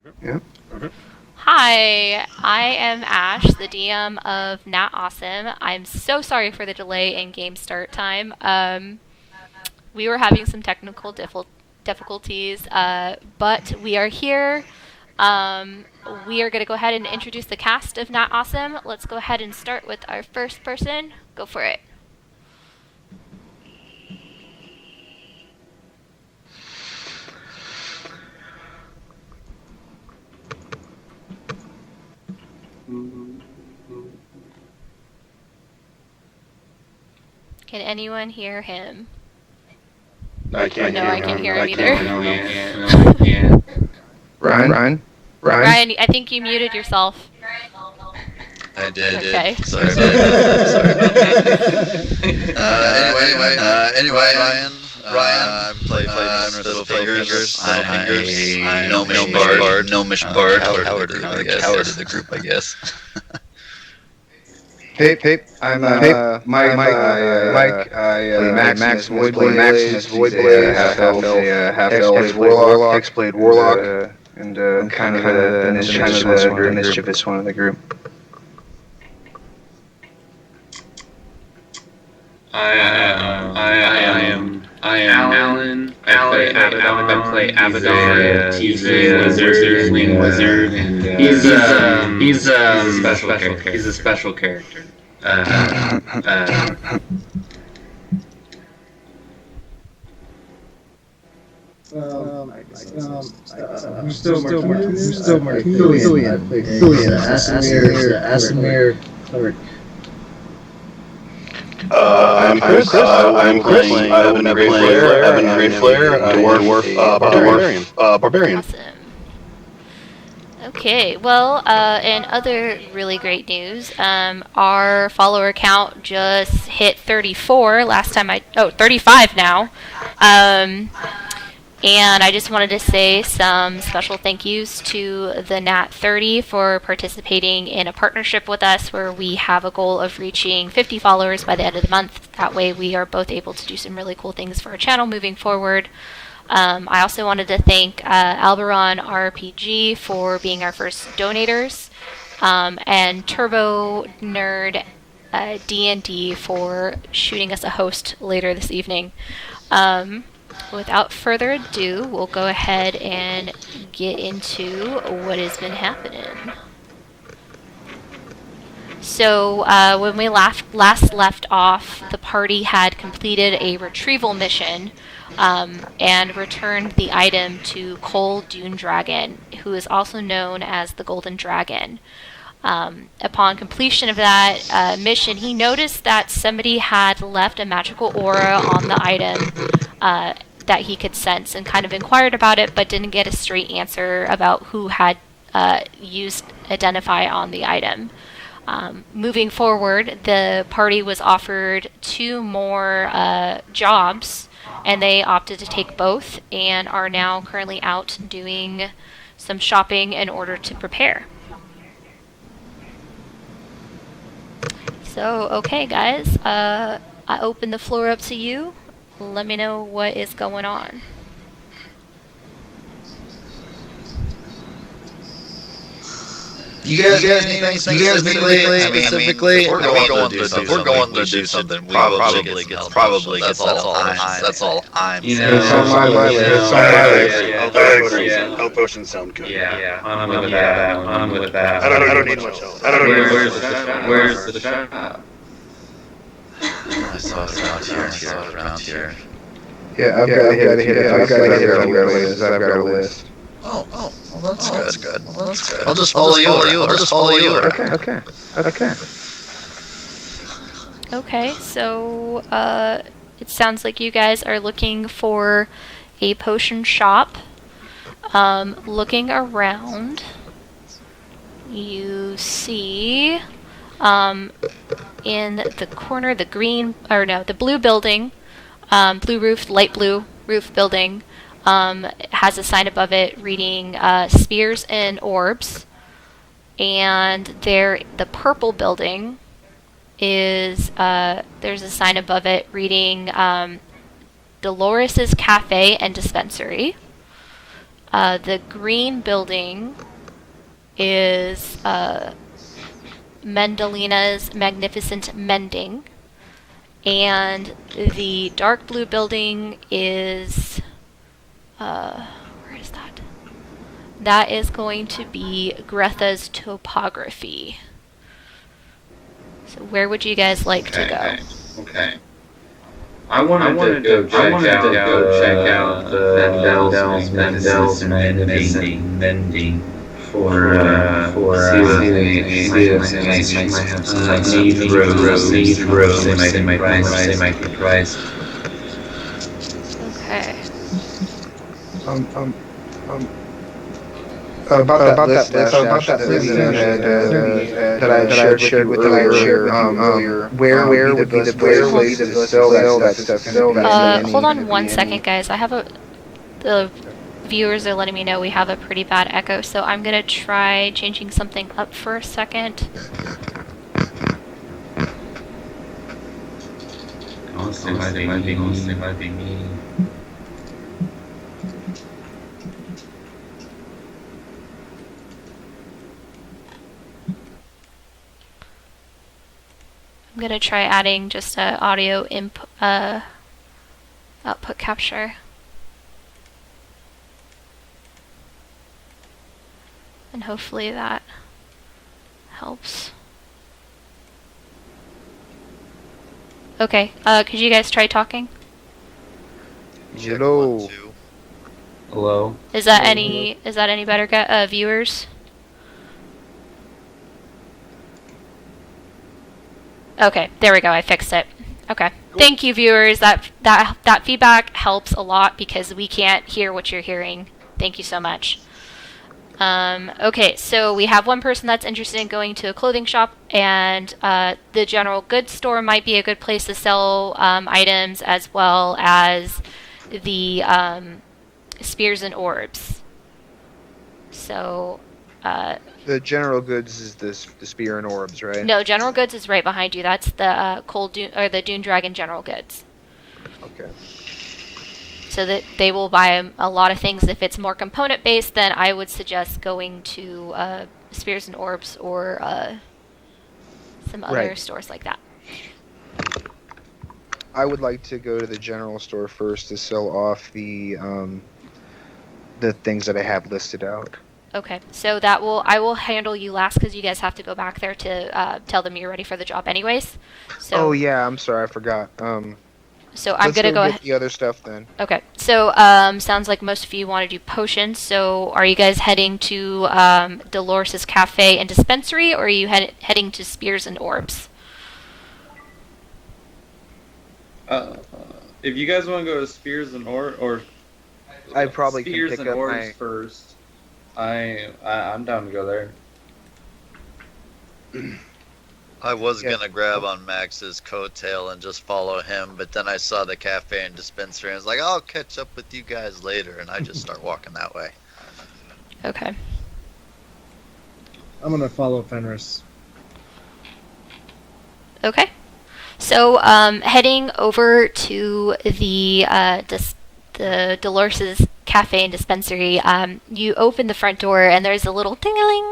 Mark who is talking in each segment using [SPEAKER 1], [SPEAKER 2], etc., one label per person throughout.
[SPEAKER 1] Yeah.
[SPEAKER 2] Hi, I am Ash, the DM of Nat Awesome. I'm so sorry for the delay in game start time. We were having some technical difficulties, but we are here. We are going to go ahead and introduce the cast of Nat Awesome. Let's go ahead and start with our first person. Go for it. Can anyone hear him?
[SPEAKER 1] I can't
[SPEAKER 2] No,
[SPEAKER 1] hear
[SPEAKER 2] I can't
[SPEAKER 1] him.
[SPEAKER 2] hear
[SPEAKER 1] I
[SPEAKER 2] him either.
[SPEAKER 1] can't. Ryan?
[SPEAKER 2] Ryan, I think you muted yourself.
[SPEAKER 3] I did.
[SPEAKER 2] Okay.
[SPEAKER 3] Sorry about that. Anyway, Ryan, play Little Fingers. I'm no mission bard. No mission bard. Coward of the group, I guess.
[SPEAKER 1] Hey, I'm Mike. I Max Void Blaze, half elf, warlock, Hexblade warlock, and I'm kind of the mischievous one of the group.
[SPEAKER 4] I am Alan. I play Abaddon. He's a wizard, and he's a special character. He's a special character.
[SPEAKER 5] I'm still Marquillian. I play Asimir cleric.
[SPEAKER 1] I'm Chris. I'm playing Evan Great Flare, dwarf barbarian.
[SPEAKER 2] Awesome. Okay, well, in other really great news, our follower count just hit 34 last time 35 now. And I just wanted to say some special thank yous to the Nat 30 for participating in a partnership with us where we have a goal of reaching 50 followers by the end of the month. That way we are both able to do some really cool things for our channel moving forward. I also wanted to thank Alberon RPG for being our first donators, and Turbo Nerd D&D for shooting us a host later this evening. Without further ado, we'll go ahead and get into what has been happening. So, when we last left off, the party had completed a retrieval mission and returned the item to Cole Dunedragon, who is also known as the Golden Dragon. Upon completion of that mission, he noticed that somebody had left a magical aura on the item that he could sense, and kind of inquired about it, but didn't get a straight answer about who had used Identify on the item. Moving forward, the party was offered 2 more jobs, and they opted to take both, and are now currently out doing some shopping in order to prepare. So, okay, guys, I open the floor up to you. Let me know what is going on.
[SPEAKER 3] You guys anything specifically? If we're going to do something, we probably get settled. That's all I'm saying.
[SPEAKER 1] It's on my list.
[SPEAKER 4] Health
[SPEAKER 6] potions sound good.
[SPEAKER 4] Yeah. I'm with that.
[SPEAKER 6] I don't need much else.
[SPEAKER 4] Where's the shop?
[SPEAKER 3] I saw it around here.
[SPEAKER 1] Yeah, I've got a list.
[SPEAKER 3] Oh, well, that's good. I'll just follow you.
[SPEAKER 1] Okay.
[SPEAKER 2] Okay, so it sounds like you guys are looking for a potion shop. Looking around, you see in the corner, the blue building, blue roof, light blue roof building, has a sign above it reading Spears and Orbs. And the purple building is, there's a sign above it reading Dolores's Cafe and Dispensary. The green building is Mendalina's Magnificent Mending. And the dark blue building is... where is that? That is going to be Gretha's Topography. So where would you guys like to go?
[SPEAKER 4] Okay. I wanted to go check out the Mendel's mending for see if they need rose. They might be priced.
[SPEAKER 2] Okay.
[SPEAKER 1] About that list that I shared with you earlier. Where would be the place to sell that stuff?
[SPEAKER 2] Hold on one second, guys. I have the viewers are letting me know we have a pretty bad echo, so I'm gonna try changing something up for a second.
[SPEAKER 4] Honestly, might be me.
[SPEAKER 2] I'm gonna try adding just a audio output capture. And hopefully that helps. Okay, could you guys try talking?
[SPEAKER 1] Hello.
[SPEAKER 4] Hello.
[SPEAKER 2] Is that any better, viewers? Okay, there we go. I fixed it. Okay. Cool. Thank you, viewers. That feedback helps a lot because we can't hear what you're hearing. Thank you so much. Okay, so we have one person that's interested in going to a clothing shop, and the general goods store might be a good place to sell items, as well as the spears and orbs. So.
[SPEAKER 1] The general goods is the spear and orbs, right?
[SPEAKER 2] No, general goods is right behind you. That's the the Dunedragon general goods.
[SPEAKER 1] Okay.
[SPEAKER 2] So that they will buy a lot of things. If it's more component based, then I would suggest going to spears and orbs or some other stores like that.
[SPEAKER 1] I would like to go to the general store first to sell off the things that I have listed out.
[SPEAKER 2] Okay, so I will handle you last because you guys have to go back there to tell them you're ready for the job anyways. So,
[SPEAKER 1] oh yeah, I'm sorry, I forgot.
[SPEAKER 2] So I'm gonna go ahead.
[SPEAKER 1] The other stuff then.
[SPEAKER 2] Okay, so sounds like most of you want to do potions. So are you guys heading to Dolores' Cafe and Dispensary, or are you heading to Spears and Orbs?
[SPEAKER 7] If you guys want to go to Spears and or
[SPEAKER 1] I probably
[SPEAKER 7] Spears
[SPEAKER 1] can pick
[SPEAKER 7] and
[SPEAKER 1] up
[SPEAKER 7] Orbs
[SPEAKER 1] my...
[SPEAKER 7] first. I'm down to go there.
[SPEAKER 3] I was gonna grab on Max's coattail and just follow him, but then I saw the cafe and dispensary and I was like, I'll catch up with you guys later, and I just start walking that way.
[SPEAKER 2] Okay.
[SPEAKER 5] I'm gonna follow Fenris.
[SPEAKER 2] Okay. So heading over to the Dolores' Cafe and Dispensary, you open the front door and there's a little ding-a-ling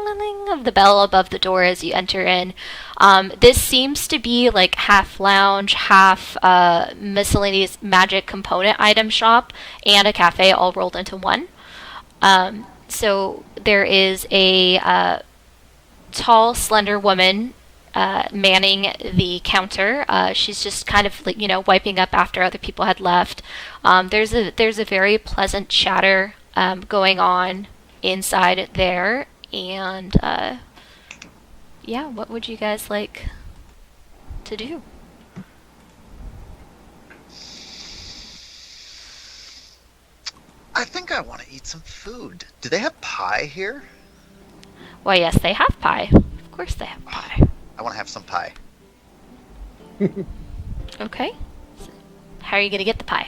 [SPEAKER 2] of the bell above the door as you enter in. This seems to be like half lounge, half miscellaneous magic component item shop and a cafe all rolled into one. So there is a tall, slender woman manning the counter. She's just kind of like, wiping up after other people had left. There's a very pleasant chatter going on inside there, and yeah, what would you guys like to do?
[SPEAKER 3] I think I want to eat some food. Do they have pie here?
[SPEAKER 2] Why, yes, they have pie. Of course they have pie.
[SPEAKER 3] I want to have some pie.
[SPEAKER 2] Okay. So how are you going to get the pie?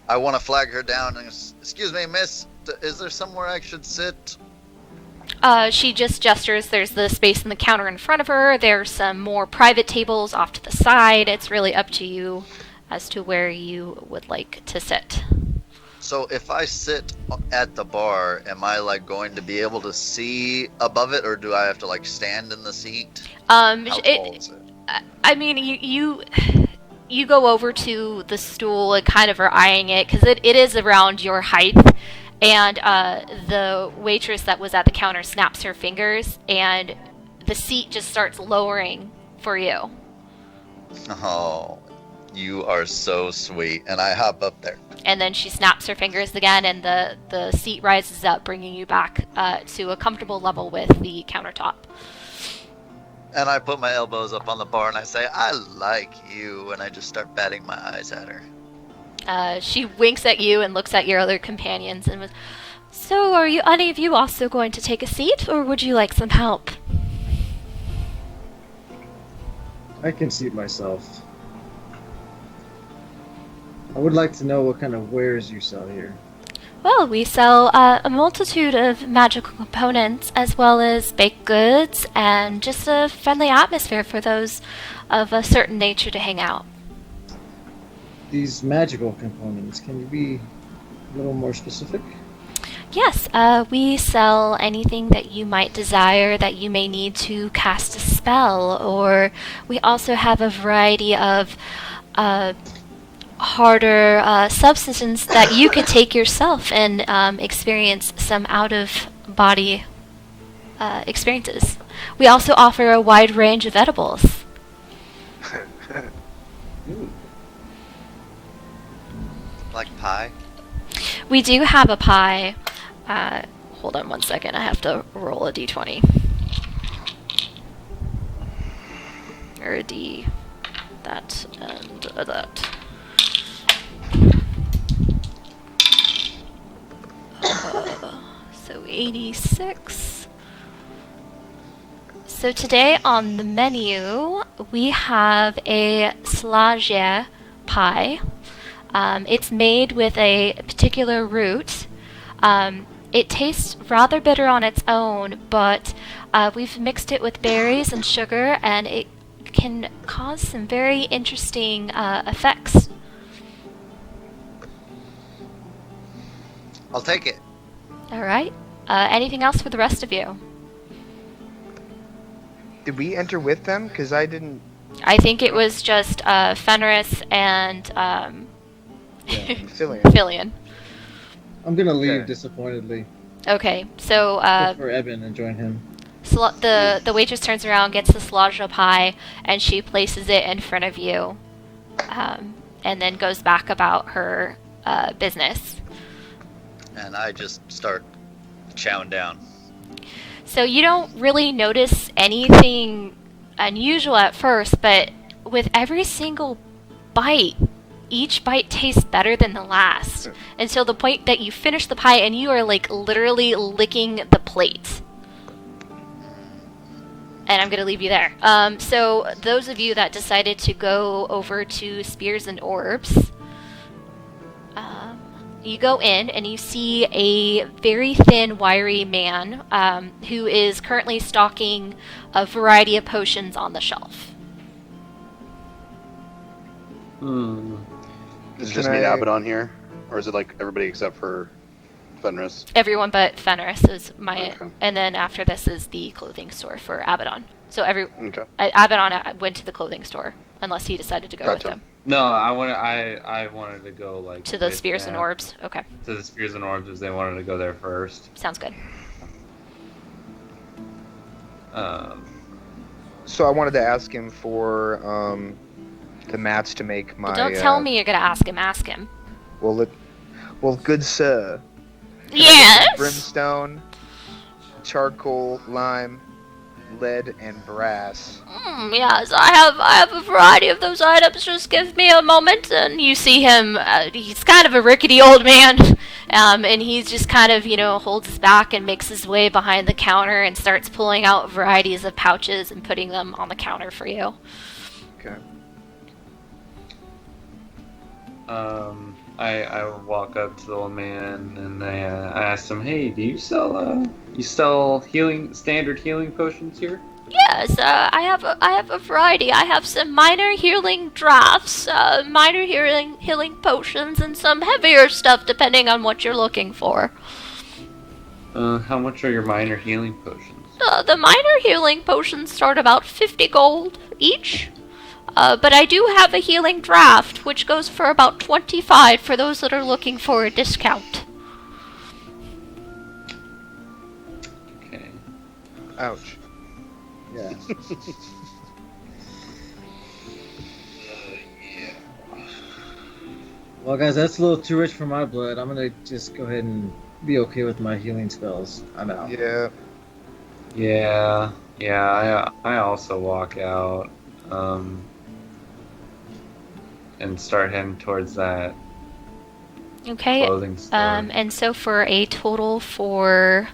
[SPEAKER 3] I want to flag her down and, excuse me, miss, is there somewhere I should sit?
[SPEAKER 2] She just gestures. There's the space in the counter in front of her. There's some more private tables off to the side. It's really up to you as to where you would like to sit.
[SPEAKER 3] So if I sit at the bar, am I like going to be able to see above it, or do I have to like stand in the seat? How tall is it?
[SPEAKER 2] I mean, you go over to the stool and kind of are eyeing it because it is around your height. And the waitress that was at the counter snaps her fingers, and the seat just starts lowering for you.
[SPEAKER 3] Oh, you are so sweet. And I hop up there.
[SPEAKER 2] And then she snaps her fingers again, and the seat rises up, bringing you back to a comfortable level with the countertop.
[SPEAKER 3] And I put my elbows up on the bar and I say, I like you. And I just start batting my eyes at her.
[SPEAKER 2] She winks at you and looks at your other companions and was, so are you any of you also going to take a seat, or would you like some help?
[SPEAKER 5] I can seat myself. I would like to know what kind of wares you sell here.
[SPEAKER 2] Well, we sell a multitude of magical components, as well as baked goods, and just a friendly atmosphere for those of a certain nature to hang out.
[SPEAKER 5] These magical components, can you be a little more specific?
[SPEAKER 2] Yes, we sell anything that you might desire that you may need to cast a spell, or we also have a variety of harder substances that you could take yourself and experience some out-of-body experiences. We also offer a wide range of edibles.
[SPEAKER 3] Like pie?
[SPEAKER 2] We do have a pie. Hold on one second, I have to roll a d20. Or a d. That and that. So 86. So today on the menu, we have a slage pie. It's made with a particular root. It tastes rather bitter on its own, but we've mixed it with berries and sugar, and it can cause some very interesting effects.
[SPEAKER 3] I'll take it.
[SPEAKER 2] All right. Anything else for the rest of you?
[SPEAKER 1] Did we enter with them? Because I didn't.
[SPEAKER 2] I think it was just Fenris and
[SPEAKER 1] Fillion.
[SPEAKER 2] Fillion.
[SPEAKER 5] I'm gonna leave
[SPEAKER 1] Okay.
[SPEAKER 5] disappointedly.
[SPEAKER 2] Okay, so
[SPEAKER 5] Look for Eben and join him.
[SPEAKER 2] the waitress turns around, gets the slage pie, and she places it in front of you, and then goes back about her business.
[SPEAKER 3] And I just start chowing down.
[SPEAKER 2] So you don't really notice anything unusual at first, but with every single bite, each bite tastes better than the last, until the point that you finish the pie and you are like literally licking the plate. And I'm gonna leave you there. So those of you that decided to go over to Spears and Orbs, you go in and you see a very thin, wiry man who is currently stocking a variety of potions on the shelf.
[SPEAKER 6] Is it just
[SPEAKER 1] Can
[SPEAKER 6] me and
[SPEAKER 1] I-
[SPEAKER 6] Abaddon here? Or is it like everybody except for Fenris?
[SPEAKER 2] Everyone but Fenris is my,
[SPEAKER 6] Okay.
[SPEAKER 2] and then after this is the clothing store for Abaddon. So
[SPEAKER 6] Okay.
[SPEAKER 2] Abaddon went to the clothing store, unless he decided to go with
[SPEAKER 6] Gotcha.
[SPEAKER 2] them.
[SPEAKER 7] No, I wanted to go like
[SPEAKER 2] To the
[SPEAKER 7] with
[SPEAKER 2] Spears and
[SPEAKER 7] them.
[SPEAKER 2] Orbs. Okay,
[SPEAKER 7] To the Spears and Orbs, as they wanted to go there first.
[SPEAKER 2] sounds good.
[SPEAKER 1] So I wanted to ask him for the mats to make my.
[SPEAKER 2] Well, don't tell me you're gonna ask him. Ask him.
[SPEAKER 1] Well, good sir.
[SPEAKER 2] Yes.
[SPEAKER 1] Brimstone, charcoal, lime, lead, and brass.
[SPEAKER 2] Yes, I have a variety of those items. Just give me a moment, and you see him. He's kind of a rickety old man, and he's just kind of holds his back and makes his way behind the counter and starts pulling out varieties of pouches and putting them on the counter for you.
[SPEAKER 1] Okay.
[SPEAKER 7] I walk up to the old man and I asked him, "Hey, do you sell standard healing potions here?"
[SPEAKER 2] Yes, I have a variety. I have some minor healing drafts, minor healing potions, and some heavier stuff depending on what you're looking for.
[SPEAKER 7] How much are your minor healing potions?
[SPEAKER 2] The minor healing potions start about 50 gold each. But I do have a healing draft, which goes for about 25 for those that are looking for a discount.
[SPEAKER 7] Okay.
[SPEAKER 1] Ouch.
[SPEAKER 5] Yeah. Well, guys, that's a little too rich for my blood. I'm gonna just go ahead and be okay with my healing spells. I'm out.
[SPEAKER 1] Yeah.
[SPEAKER 7] Yeah, I also walk out, and start heading towards that
[SPEAKER 2] Okay.
[SPEAKER 7] clothing store.
[SPEAKER 2] And so for a total for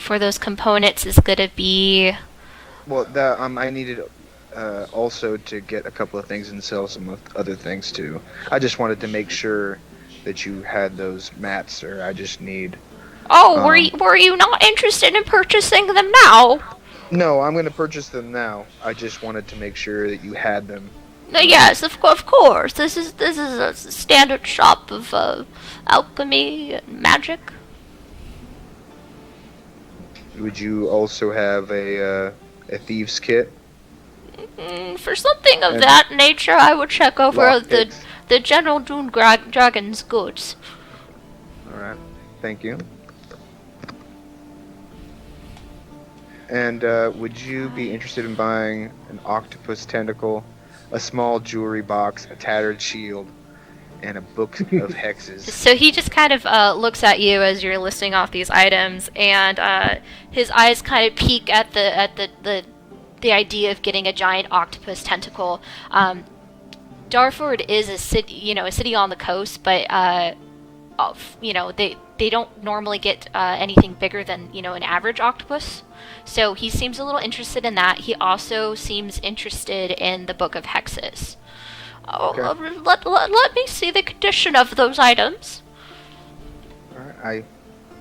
[SPEAKER 2] those components is gonna be.
[SPEAKER 1] Well, that I needed also to get a couple of things and sell some other things too. I just wanted to make sure that you had those mats, or I just need.
[SPEAKER 2] Oh, were you not interested in purchasing them now?
[SPEAKER 1] No, I'm going to purchase them now. I just wanted to make sure that you had them.
[SPEAKER 2] Yes, of course. This is a standard shop of alchemy and magic.
[SPEAKER 1] Would you also have a thieves kit?
[SPEAKER 2] For something of
[SPEAKER 1] And
[SPEAKER 2] that nature, I would check over
[SPEAKER 1] lockpicks?
[SPEAKER 2] the general Dunedragon's goods.
[SPEAKER 1] All right, thank you. And would you be interested in buying an octopus tentacle, a small jewelry box, a tattered shield, and a book of hexes?
[SPEAKER 2] So he just kind of looks at you as you're listing off these items, and his eyes kind of peek at the idea of getting a giant octopus tentacle. Darford is a city on the coast, but they don't normally get anything bigger than an average octopus. So he seems a little interested in that. He also seems interested in the Book of Hexes.
[SPEAKER 1] Okay.
[SPEAKER 2] Let me see the condition of those items.
[SPEAKER 1] All right, I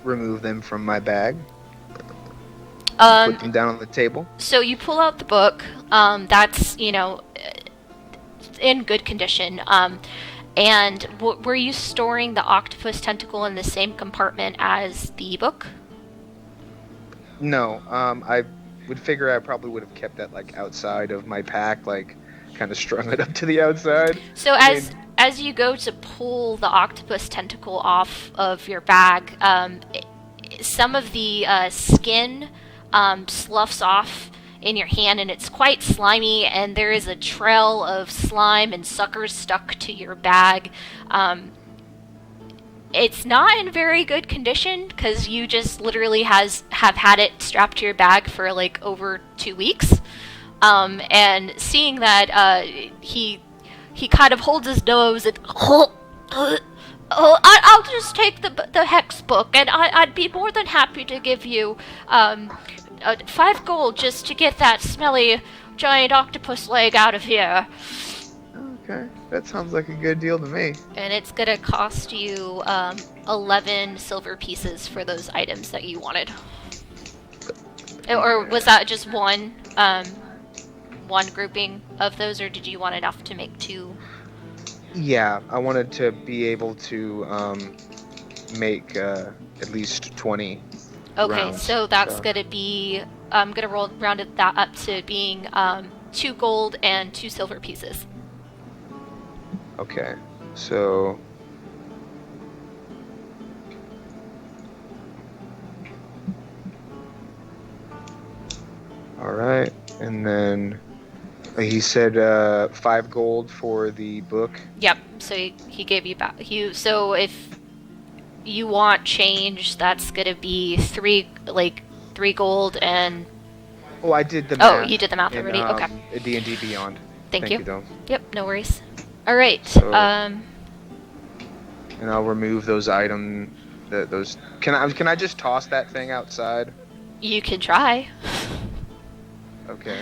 [SPEAKER 1] remove them from my bag, put
[SPEAKER 2] Um,
[SPEAKER 1] them down on the table.
[SPEAKER 2] so you pull out the book. That's in good condition. And were you storing the octopus tentacle in the same compartment as the book?
[SPEAKER 1] No, I would figure I probably would have kept that like outside of my pack, like kind of strung it up to the outside.
[SPEAKER 2] So as you go to pull the octopus tentacle off of your bag, some of the skin sloughs off in your hand, and it's quite slimy, and there is a trail of slime and suckers stuck to your bag. It's not in very good condition because you just literally have had it strapped to your bag for like over 2 weeks. And seeing that, he kind of holds his nose and I'll just take the hex book, and I'd be more than happy to give you 5 gold just to get that smelly giant octopus leg out of here.
[SPEAKER 1] Okay, that sounds like a good deal to me.
[SPEAKER 2] And it's gonna cost you 11 silver pieces for those items that you wanted. Or was that just one grouping of those, or did you want enough to make 2?
[SPEAKER 1] Yeah, I wanted to be able to make at least 20.
[SPEAKER 2] Okay,
[SPEAKER 1] rounds,
[SPEAKER 2] so that's gonna be I'm gonna round that up to being 2 gold and 2 silver pieces.
[SPEAKER 1] Okay, so all right, and then he said 5 gold for the book.
[SPEAKER 2] Yep. So he gave you back. So if you want change, that's gonna be 3 gold and.
[SPEAKER 1] Oh, I did the
[SPEAKER 2] Oh,
[SPEAKER 1] math
[SPEAKER 2] you did the math
[SPEAKER 1] in,
[SPEAKER 2] already. Okay.
[SPEAKER 1] D&D Beyond.
[SPEAKER 2] Thank you.
[SPEAKER 1] though.
[SPEAKER 2] Yep. No worries. All right.
[SPEAKER 1] So- And I'll remove those those. Can I just toss that thing outside?
[SPEAKER 2] You can try.
[SPEAKER 1] Okay.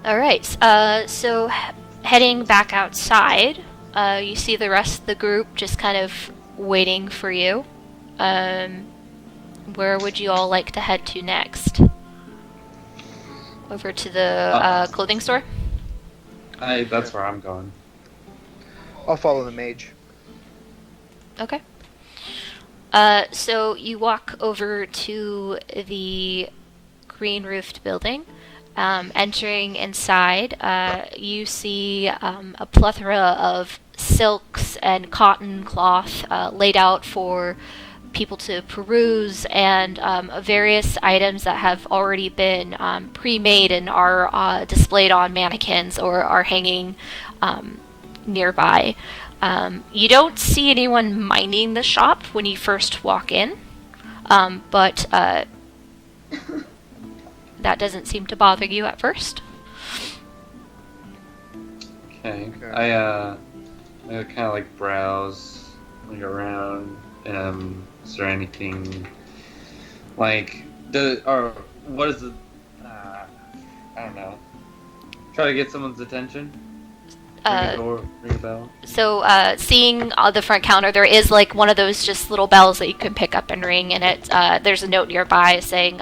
[SPEAKER 2] All right. So heading back outside, you see the rest of the group just kind of waiting for you. Where would you all like to head to next? Over to the clothing store?
[SPEAKER 7] That's where I'm going.
[SPEAKER 1] I'll follow the mage.
[SPEAKER 2] Okay. So you walk over to the green-roofed building. Entering inside, you see a plethora of silks and cotton cloth laid out for people to peruse, and various items that have already been pre-made and are displayed on mannequins or are hanging nearby. You don't see anyone minding the shop when you first walk in, but that doesn't seem to bother you at first.
[SPEAKER 7] Okay. I kind of like browse, look around. Is there anything like what is the? I don't know. Try to get someone's attention. Ring a bell.
[SPEAKER 2] So, seeing the front counter, there is like one of those just little bells that you can pick up and ring, and there's a note nearby saying,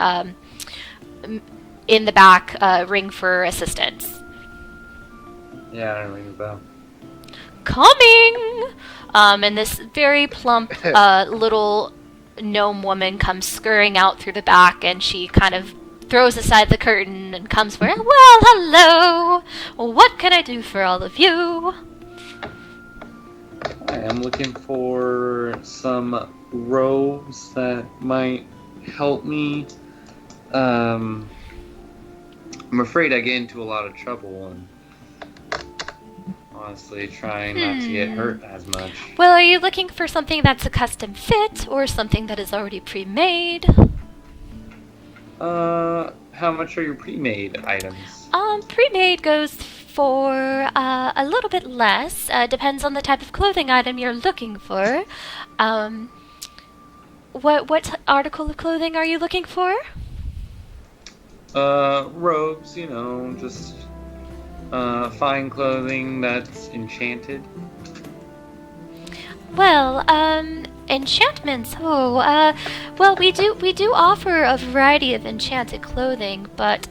[SPEAKER 2] in the back, ring for assistance.
[SPEAKER 7] Yeah, I ring a bell.
[SPEAKER 2] Coming! And this very plump little gnome woman comes scurrying out through the back, and she kind of throws aside the curtain and comes for, well, hello! What can I do for all of you?
[SPEAKER 7] I am looking for some robes that might help me. I'm afraid I get into a lot of trouble and honestly trying not to get hurt as much.
[SPEAKER 2] Well, are you looking for something that's a custom fit or something that is already pre-made?
[SPEAKER 7] How much are your pre-made items?
[SPEAKER 2] Pre-made goes for a little bit less. Depends on the type of clothing item you're looking for. What article of clothing are you looking for?
[SPEAKER 7] Robes, just fine clothing that's enchanted.
[SPEAKER 2] Well, enchantments. Well, we do offer a variety of enchanted clothing, but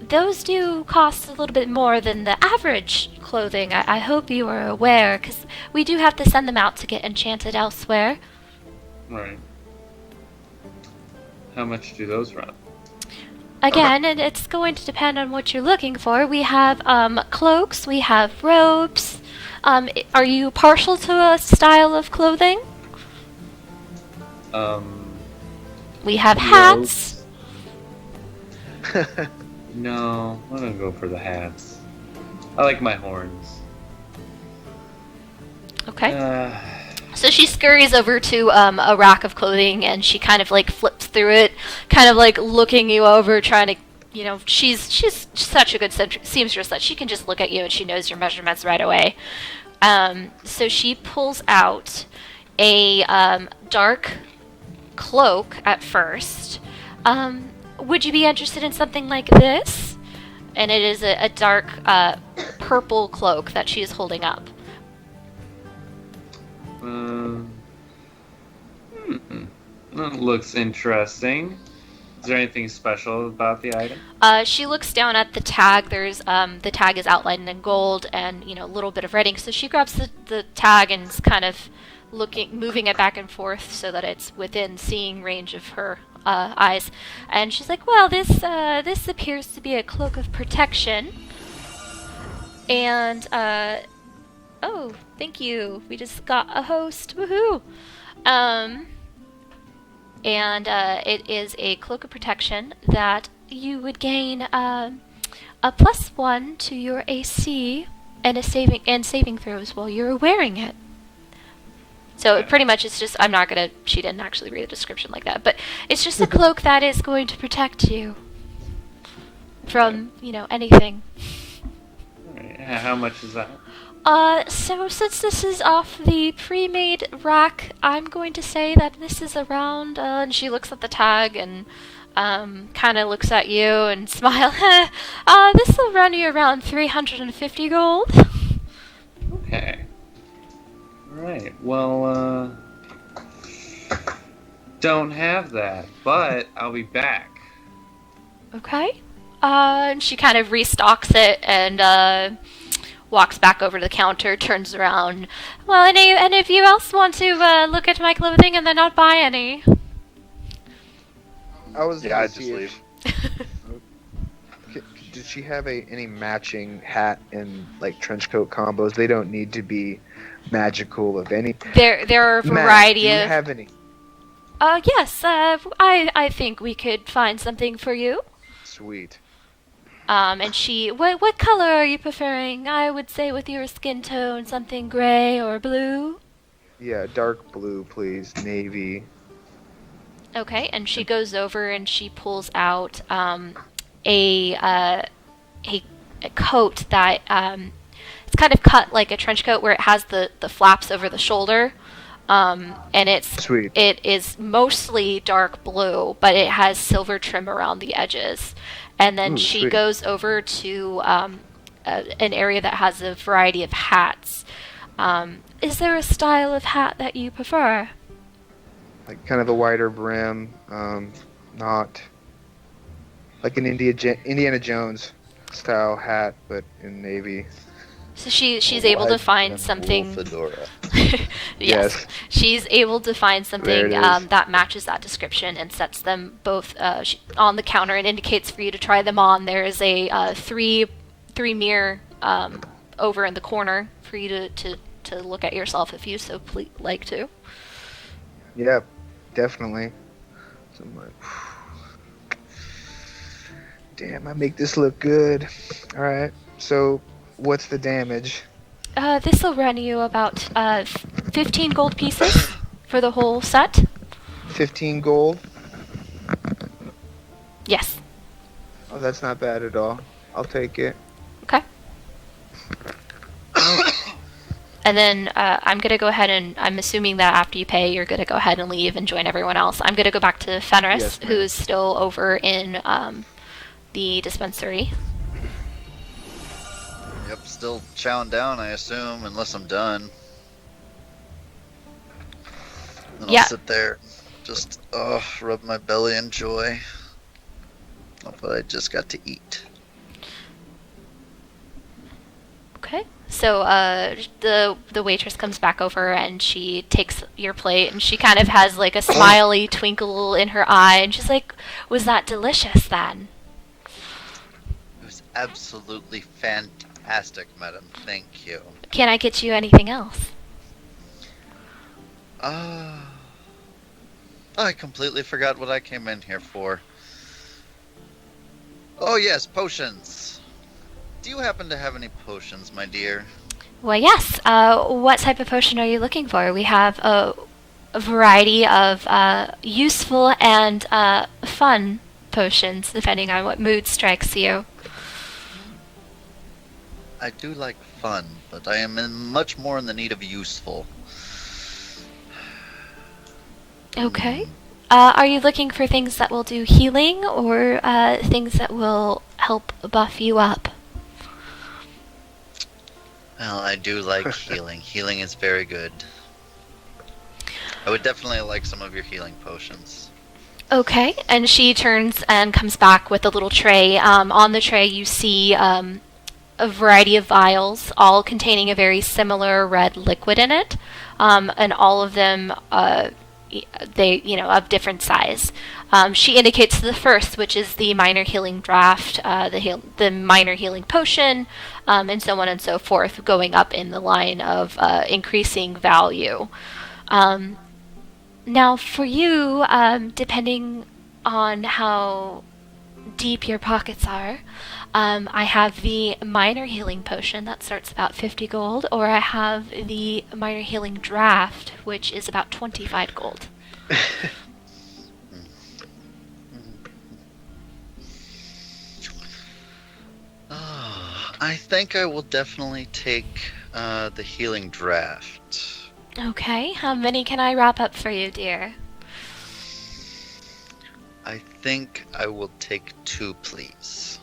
[SPEAKER 2] those do cost a little bit more than the average clothing. I hope you are aware, because we do have to send them out to get enchanted elsewhere.
[SPEAKER 7] Right. How much do those run?
[SPEAKER 2] Again, and it's going to depend on what you're looking for. We have cloaks, we have robes. Are you partial to a style of clothing? We have hats.
[SPEAKER 7] No, I'm gonna go for the hats. I like my horns.
[SPEAKER 2] Okay. So she scurries over to a rack of clothing, and she kind of like flips through it, kind of like looking you over, trying to, she's such a good seamstress that she can just look at you and she knows your measurements right away. So she pulls out a dark cloak at first. Would you be interested in something like this? And it is a dark purple cloak that she is holding up.
[SPEAKER 7] That looks interesting. Is there anything special about the item?
[SPEAKER 2] She looks down at the tag. There's the tag is outlined in gold and a little bit of writing. So she grabs the tag and is kind of moving it back and forth so that it's within seeing range of her eyes. And she's like, "Well, this appears to be a cloak of protection." And oh, thank you. We just got a host. Woohoo! And it is a cloak of protection that you would gain a +1 to your AC and saving throws while you're wearing it. So it pretty much it's just she didn't actually read the description like that, but it's just a cloak that is going to protect you from, anything.
[SPEAKER 7] Alright, how much is that?
[SPEAKER 2] So since this is off the pre-made rack, I'm going to say that this is around, and she looks at the tag, and kind of looks at you and smiles. This will run you around 350 gold.
[SPEAKER 7] Okay. Alright, well, don't have that, but I'll be back.
[SPEAKER 2] Okay. And she kind of restocks it and walks back over to the counter, turns around. Well, any of you else want to look at my clothing and then not buy any?
[SPEAKER 6] I'd just leave.
[SPEAKER 1] Did she have any matching hat and like trench coat combos? They don't need to be magical of any.
[SPEAKER 2] There are a variety
[SPEAKER 1] Do you
[SPEAKER 2] of.
[SPEAKER 1] have any?
[SPEAKER 2] Yes. I think we could find something for you.
[SPEAKER 1] Sweet.
[SPEAKER 2] And what color are you preferring? I would say with your skin tone, something gray or blue.
[SPEAKER 1] Yeah, dark blue, please. Navy.
[SPEAKER 2] Okay, and she goes over and she pulls out a coat that it's kind of cut like a trench coat where it has the flaps over the shoulder. And
[SPEAKER 1] Sweet.
[SPEAKER 2] it is mostly dark blue, but it has silver trim around the edges. And then
[SPEAKER 1] Ooh,
[SPEAKER 2] she
[SPEAKER 1] sweet.
[SPEAKER 2] goes over to an area that has a variety of hats. Is there a style of hat that you prefer?
[SPEAKER 1] Like kind of a wider brim, not like an Indiana Jones style hat, but in navy.
[SPEAKER 2] So she's able to find something.
[SPEAKER 3] Fedora.
[SPEAKER 2] Yes. She's able to find something
[SPEAKER 1] There it is.
[SPEAKER 2] that matches that description and sets them both on the counter and indicates for you to try them on. There is a three mirror over in the corner for you to look at yourself if you so like to.
[SPEAKER 1] Yeah, definitely. So I'm like, damn, I make this look good. All right. So, what's the damage?
[SPEAKER 2] This will run you about 15 gold pieces for the whole set.
[SPEAKER 1] 15 gold.
[SPEAKER 2] Yes.
[SPEAKER 1] Oh, that's not bad at all. I'll take it.
[SPEAKER 2] Okay. And then I'm going to go ahead and I'm assuming that after you pay, you're going to go ahead and leave and join everyone else. I'm going to go back to Fenris,
[SPEAKER 1] Yes, ma'am.
[SPEAKER 2] who's still over in the dispensary.
[SPEAKER 3] Yep, still chowing down, I assume, unless I'm done. Then
[SPEAKER 2] Yeah.
[SPEAKER 3] I'll sit there, just rub my belly in joy of what I just got to eat.
[SPEAKER 2] Okay. So the waitress comes back over and she takes your plate and she kind of has like a smiley twinkle in her eye and she's like, "Was that delicious then?"
[SPEAKER 3] It was absolutely fantastic, madam. Thank you.
[SPEAKER 2] Can I get you anything else?
[SPEAKER 3] I completely forgot what I came in here for. Oh yes, potions. Do you happen to have any potions, my dear?
[SPEAKER 2] Well, yes. What type of potion are you looking for? We have a variety of useful and fun potions, depending on what mood strikes you.
[SPEAKER 3] I do like fun, but I am much more in the need of useful.
[SPEAKER 2] Okay. Are you looking for things that will do healing or things that will help buff you up?
[SPEAKER 3] Well, I do like healing. Healing is very good. I would definitely like some of your healing potions.
[SPEAKER 2] Okay, and she turns and comes back with a little tray. On the tray, you see a variety of vials, all containing a very similar red liquid in it, and all of them, of different size. She indicates the first, which is the minor healing draft, the minor healing potion, and so on and so forth, going up in the line of increasing value. Now, for you, depending on how deep your pockets are, I have the minor healing potion that starts about 50 gold, or I have the minor healing draft, which is about 25 gold.
[SPEAKER 3] I think I will definitely take the healing draft.
[SPEAKER 2] Okay, how many can I wrap up for you, dear?
[SPEAKER 3] I think I will take 2, please.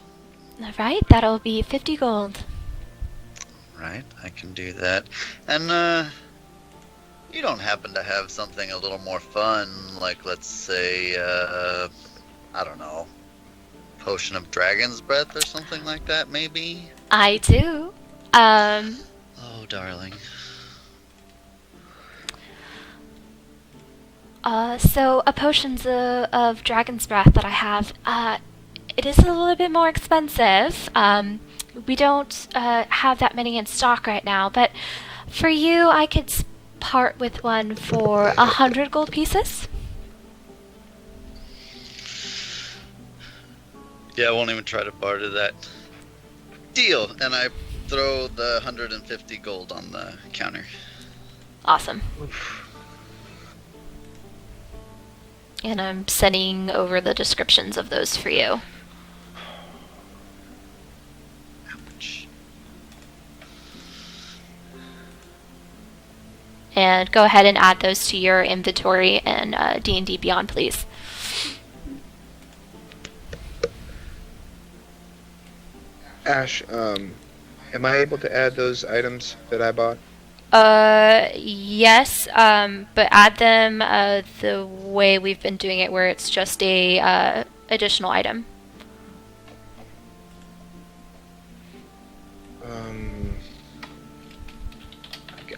[SPEAKER 2] All right, that'll be 50 gold.
[SPEAKER 3] Right, I can do that. And, you don't happen to have something a little more fun, like, let's say, I don't know, Potion of Dragon's Breath or something like that, maybe?
[SPEAKER 2] I do.
[SPEAKER 3] Oh, darling.
[SPEAKER 2] So a potions of Dragon's Breath that I have, it is a little bit more expensive. We don't have that many in stock right now, but for you, I could part with one for 100 gold pieces.
[SPEAKER 3] Yeah, I won't even try to barter that. Deal! And I throw the 150 gold on the counter.
[SPEAKER 2] Awesome. And I'm sending over the descriptions of those for you.
[SPEAKER 3] Ouch.
[SPEAKER 2] And go ahead and add those to your inventory and D&D Beyond, please.
[SPEAKER 1] Ash, am I able to add those items that I bought?
[SPEAKER 2] Yes, but add them the way we've been doing it, where it's just a additional item.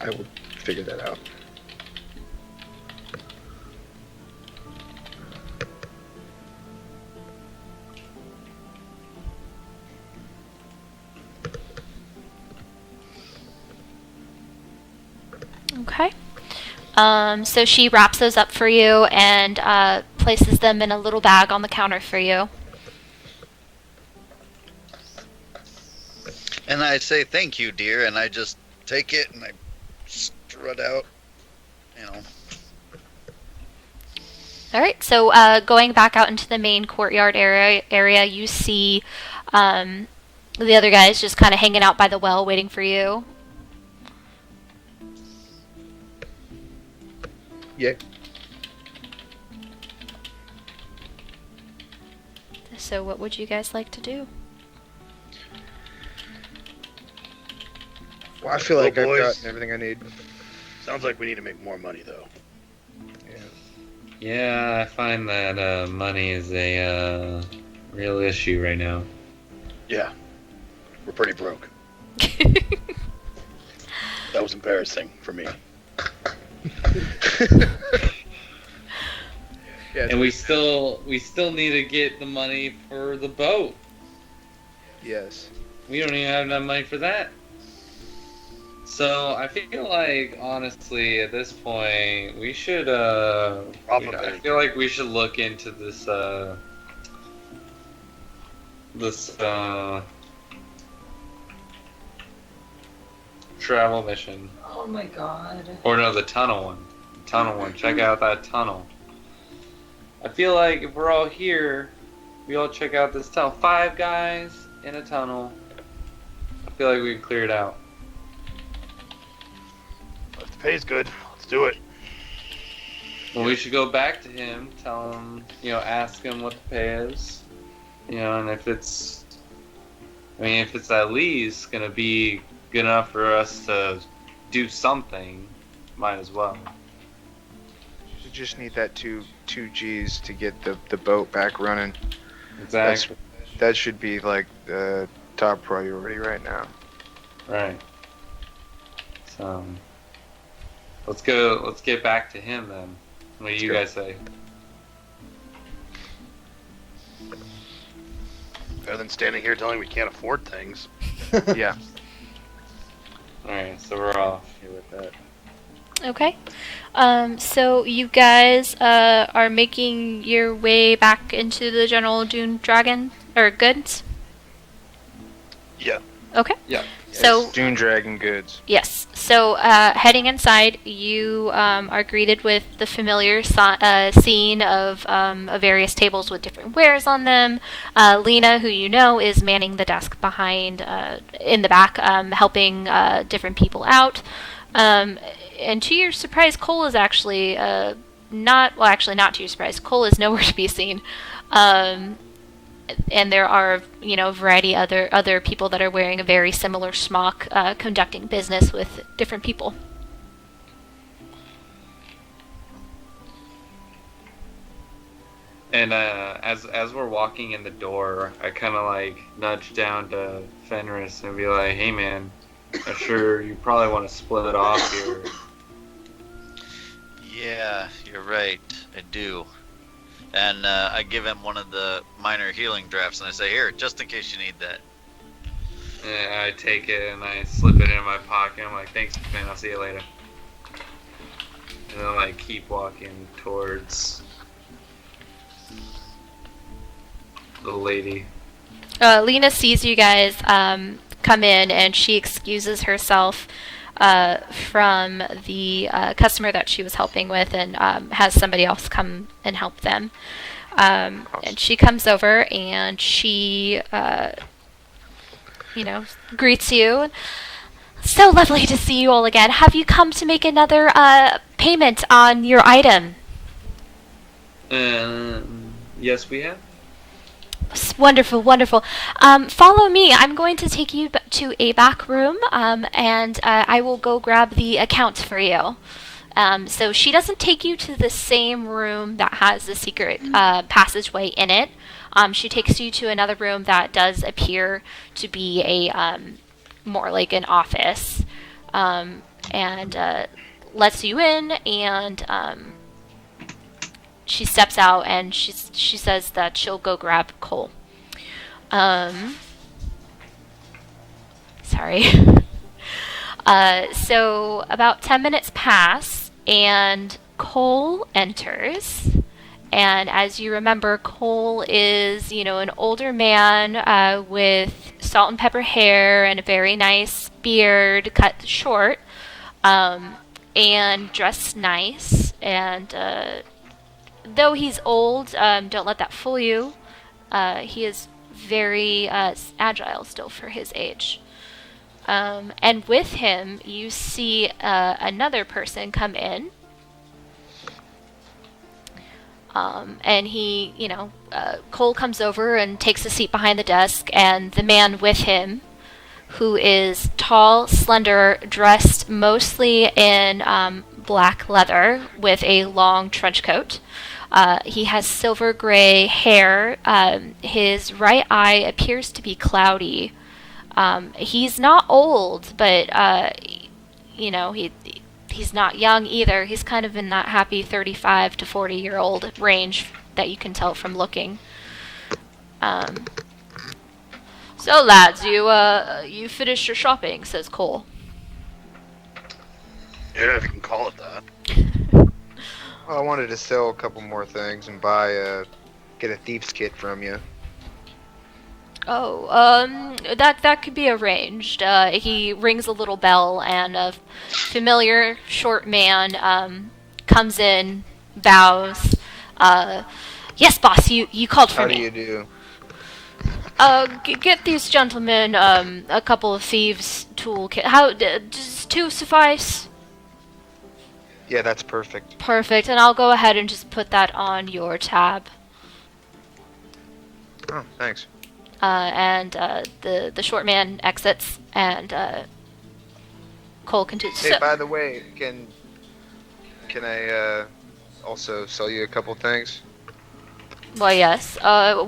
[SPEAKER 1] I will figure that out.
[SPEAKER 2] Okay. So she wraps those up for you and places them in a little bag on the counter for you.
[SPEAKER 3] And I say, thank you, dear, and I just take it and I strut out, you know.
[SPEAKER 2] All right. So going back out into the main courtyard area, you see the other guys just kind of hanging out by the well, waiting for you.
[SPEAKER 1] Yeah.
[SPEAKER 2] So what would you guys like to do?
[SPEAKER 1] Well, I feel like I've
[SPEAKER 6] boys.
[SPEAKER 1] gotten everything I need.
[SPEAKER 6] Sounds like we need to make more money, though.
[SPEAKER 7] Yeah, I find that money is a real issue right now.
[SPEAKER 6] Yeah. We're pretty broke. That was embarrassing for me.
[SPEAKER 1] Yeah,
[SPEAKER 7] And we still need to get the money for the boat.
[SPEAKER 1] yes.
[SPEAKER 7] We don't even have enough money for that. So I feel like, honestly, at this point, we should. I feel like we should look into this. Travel mission.
[SPEAKER 8] Oh my god.
[SPEAKER 7] Or no, the tunnel one. The tunnel one. Check out that tunnel. I feel like if we're all here, we all check out this tunnel. 5 guys in a tunnel. I feel like we can clear it out.
[SPEAKER 6] If the pay's good, let's do it.
[SPEAKER 7] Well, we should go back to him, tell him, ask him what the pay is. And if it's at least gonna be good enough for us to do something, might as well.
[SPEAKER 1] You just need that two G's to get the boat back running.
[SPEAKER 7] Exactly.
[SPEAKER 1] That should be like the top priority right now.
[SPEAKER 7] Right. So, let's get back to him then. What do you guys say?
[SPEAKER 6] Better than standing here telling we can't afford things.
[SPEAKER 1] Yeah.
[SPEAKER 7] Alright, so we're off.
[SPEAKER 6] Okay with that.
[SPEAKER 2] Okay. So you guys are making your way back into the general Dunedragon or goods.
[SPEAKER 6] Yeah.
[SPEAKER 2] Okay.
[SPEAKER 7] Yeah.
[SPEAKER 2] So
[SPEAKER 1] Dunedragon goods.
[SPEAKER 2] yes. So heading inside, you are greeted with the familiar scene of various tables with different wares on them. Lena, who you know, is manning the desk behind in the back, helping different people out. And to your surprise, Cole is actually actually not too surprised. Cole is nowhere to be seen. And there are, a variety of other people that are wearing a very similar smock, conducting business with different people.
[SPEAKER 7] And as we're walking in the door, I kind of like nudge down to Fenris and be like, "Hey, man, I'm sure you probably want to split it off here."
[SPEAKER 3] Yeah, you're right. I do. And I give him one of the minor healing drafts, and I say, "Here, just in case you need that."
[SPEAKER 7] And I take it and I slip it in my pocket. I'm like, "Thanks, man. I'll see you later." And then like keep walking towards the lady.
[SPEAKER 2] Lena sees you guys come in, and she excuses herself from the customer that she was helping with, and has somebody else come and help them. And she comes over and she, greets you. So lovely to see you all again. Have you come to make another payment on your item?
[SPEAKER 7] Yes, we have.
[SPEAKER 2] Wonderful, wonderful. Follow me. I'm going to take you to a back room, and I will go grab the account for you. So she doesn't take you to the same room that has the secret passageway in it. She takes you to another room that does appear to be a more like an office, and lets you in, and she steps out, and she says that she'll go grab Cole. Sorry. So about 10 minutes pass, and Cole enters. And as you remember, Cole is, an older man with salt and pepper hair and a very nice beard, cut short, and dressed nice. And though he's old, don't let that fool you. He is very agile still for his age. And with him, you see another person come in. And he, Cole comes over and takes a seat behind the desk, and the man with him, who is tall, slender, dressed mostly in black leather with a long trench coat. He has silver gray hair. His right eye appears to be cloudy. He's not old, but he's not young either. He's kind of in that happy 35 to 40-year-old range that you can tell from looking. So lads, you finished your shopping, says Cole.
[SPEAKER 6] Yeah, if you can call it that.
[SPEAKER 1] Well, I wanted to sell a couple more things and get a thief's kit from you.
[SPEAKER 2] Oh, that could be arranged. He rings a little bell, and a familiar short man comes in, bows. Yes, boss, you called for me.
[SPEAKER 1] How do you do?
[SPEAKER 2] Get these gentlemen a couple of thieves' toolkit. How does 2 suffice?
[SPEAKER 1] Yeah, that's perfect.
[SPEAKER 2] Perfect, and I'll go ahead and just put that on your tab.
[SPEAKER 1] Oh, thanks.
[SPEAKER 2] And the short man exits, and Cole continues.
[SPEAKER 1] Hey, by the way, can I also sell you a couple things?
[SPEAKER 2] Well, yes.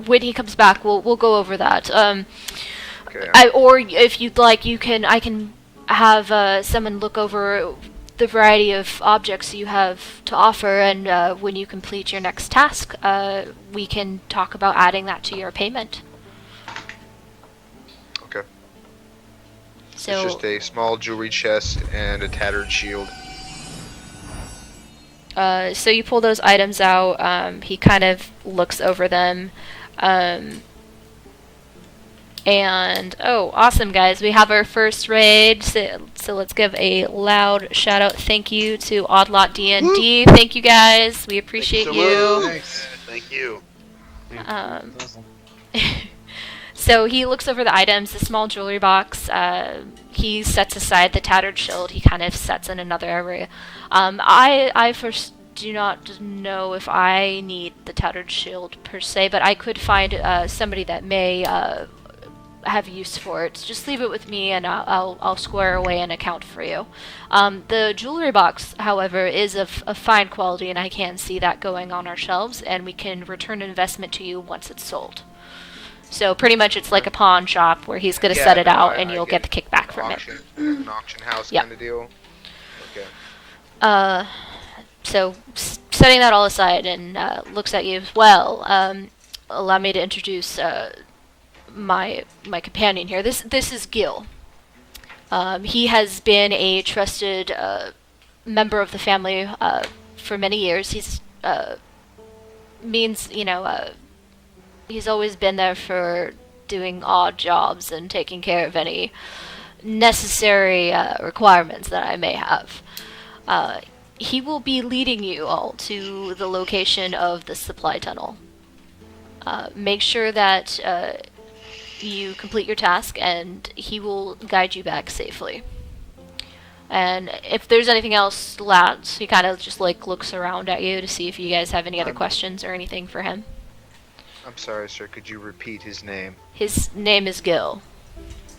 [SPEAKER 2] When he comes back, we'll go over that.
[SPEAKER 1] Okay.
[SPEAKER 2] Or if you'd like, I can have someone look over the variety of objects you have to offer, and when you complete your next task, we can talk about adding that to your payment.
[SPEAKER 1] Okay.
[SPEAKER 2] So,
[SPEAKER 1] It's just a small jewelry chest and a tattered shield.
[SPEAKER 2] So you pull those items out. He kind of looks over them. And, oh, awesome, guys. We have our first raid. So let's give a loud shout-out thank you to Oddlot D&D. Thank you, guys. We appreciate
[SPEAKER 6] Thank
[SPEAKER 2] you.
[SPEAKER 6] Thanks. Thank you.
[SPEAKER 5] Awesome.
[SPEAKER 2] So he looks over the items, the small jewelry box. He sets aside the tattered shield. He kind of sets in another area. I do not know if I need the tattered shield per se, but I could find somebody that may have use for it. Just leave it with me, and I'll square away an account for you. The jewelry box, however, is of fine quality, and I can see that going on our shelves, and we can return an investment to you once it's sold. So pretty much it's like a pawn shop where he's going to set it out, and you'll get the kickback from it.
[SPEAKER 1] An auction house
[SPEAKER 2] Yeah.
[SPEAKER 1] kind of deal. Okay.
[SPEAKER 2] So setting that all aside, and looks at you as well. Allow me to introduce my companion here. This is Gil. He has been a trusted member of the family for many years. He's he's always been there for doing odd jobs and taking care of any necessary requirements that I may have. He will be leading you all to the location of the supply tunnel. Make sure that you complete your task, and he will guide you back safely. And if there's anything else, lads, he kind of just like looks around at you to see if you guys have any other questions or anything for him.
[SPEAKER 1] I'm sorry, sir. Could you repeat his name?
[SPEAKER 2] His name is Gil.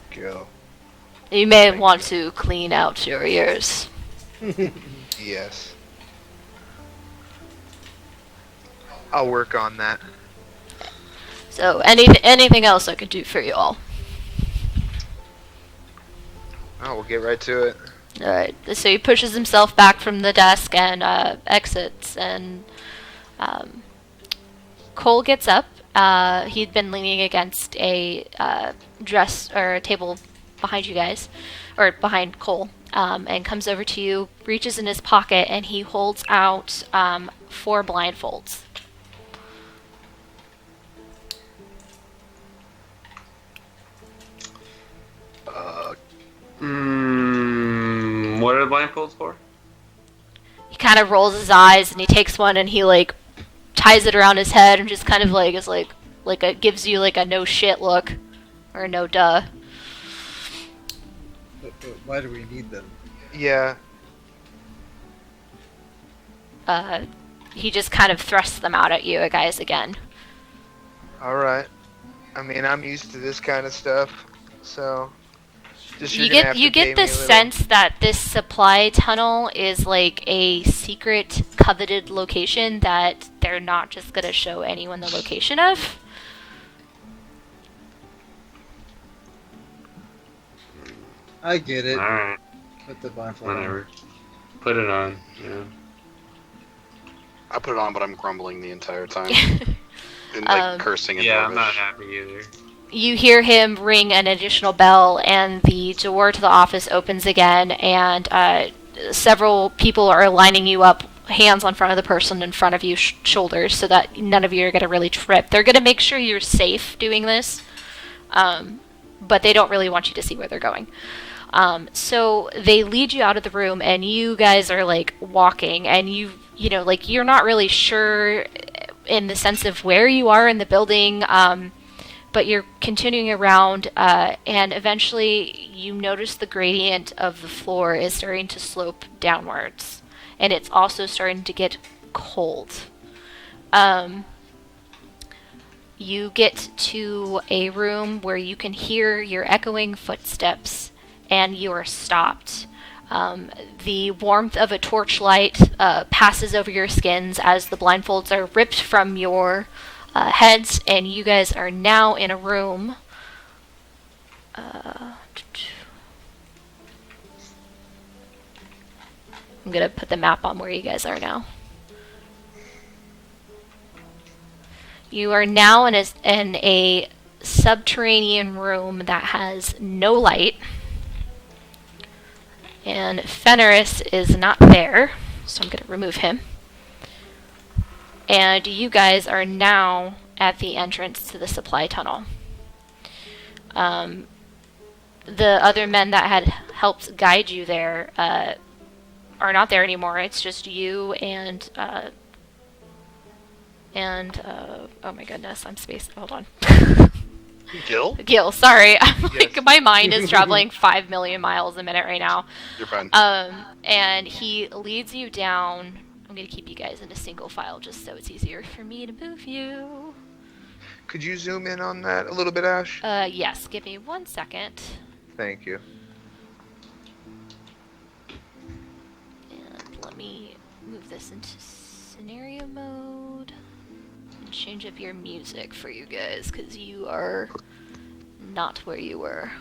[SPEAKER 1] Gil.
[SPEAKER 2] You may want to clean out your ears.
[SPEAKER 1] Yes. I'll work on that.
[SPEAKER 2] So, anything else I could do for you all?
[SPEAKER 1] Oh, we'll get right to it.
[SPEAKER 2] Alright, so he pushes himself back from the desk and exits, and Cole gets up. He'd been leaning against a dresser or a table behind you guys, or behind Cole, and comes over to you, reaches in his pocket, and he holds out 4 blindfolds.
[SPEAKER 7] What are the blindfolds for?
[SPEAKER 2] He kind of rolls his eyes, and he takes one, and he like ties it around his head, and just kind of like is like gives you like a no shit look, or a no duh.
[SPEAKER 5] Why do we need them?
[SPEAKER 1] Yeah.
[SPEAKER 2] He just kind of thrusts them out at you guys again.
[SPEAKER 1] Alright. I mean, I'm used to this kind of stuff, so... Just
[SPEAKER 2] You get the sense that this supply tunnel is like a secret, coveted location that they're not just gonna show anyone the location of.
[SPEAKER 5] I get it.
[SPEAKER 7] Alright,
[SPEAKER 5] Put the blindfold on.
[SPEAKER 7] whatever. Put it on, yeah.
[SPEAKER 6] I put it on, but I'm grumbling the entire time. And like cursing and
[SPEAKER 7] Yeah, I'm
[SPEAKER 6] rubbish.
[SPEAKER 7] not happy either.
[SPEAKER 2] You hear him ring an additional bell, and the door to the office opens again, and several people are lining you up, hands on front of the person in front of you, shoulders, so that none of you are going to really trip. They're going to make sure you're safe doing this, but they don't really want you to see where they're going. So they lead you out of the room, and you guys are like walking, and you know, like you're not really sure in the sense of where you are in the building, but you're continuing around, and eventually you notice the gradient of the floor is starting to slope downwards, and it's also starting to get cold. You get to a room where you can hear your echoing footsteps, and you are stopped. The warmth of a torchlight passes over your skins as the blindfolds are ripped from your heads, and you guys are now in a room. I'm gonna put the map on where you guys are now. You are now in a subterranean room that has no light, and Fenris is not there, so I'm gonna remove him. And you guys are now at the entrance to the supply tunnel. The other men that had helped guide you there are not there anymore. It's just you and oh my goodness, I'm spaced. Hold on.
[SPEAKER 6] Gil?
[SPEAKER 2] Gil, sorry.
[SPEAKER 1] Yes.
[SPEAKER 2] My mind is traveling 5 million miles a minute right now.
[SPEAKER 6] You're fine.
[SPEAKER 2] And he leads you down I'm gonna keep you guys in a single file just so it's easier for me to move you.
[SPEAKER 1] Could you zoom in on that a little bit, Ash?
[SPEAKER 2] Yes, give me 1 second.
[SPEAKER 1] Thank you.
[SPEAKER 2] And let me move this into scenario mode. And change up your music for you guys, because you are not where you were.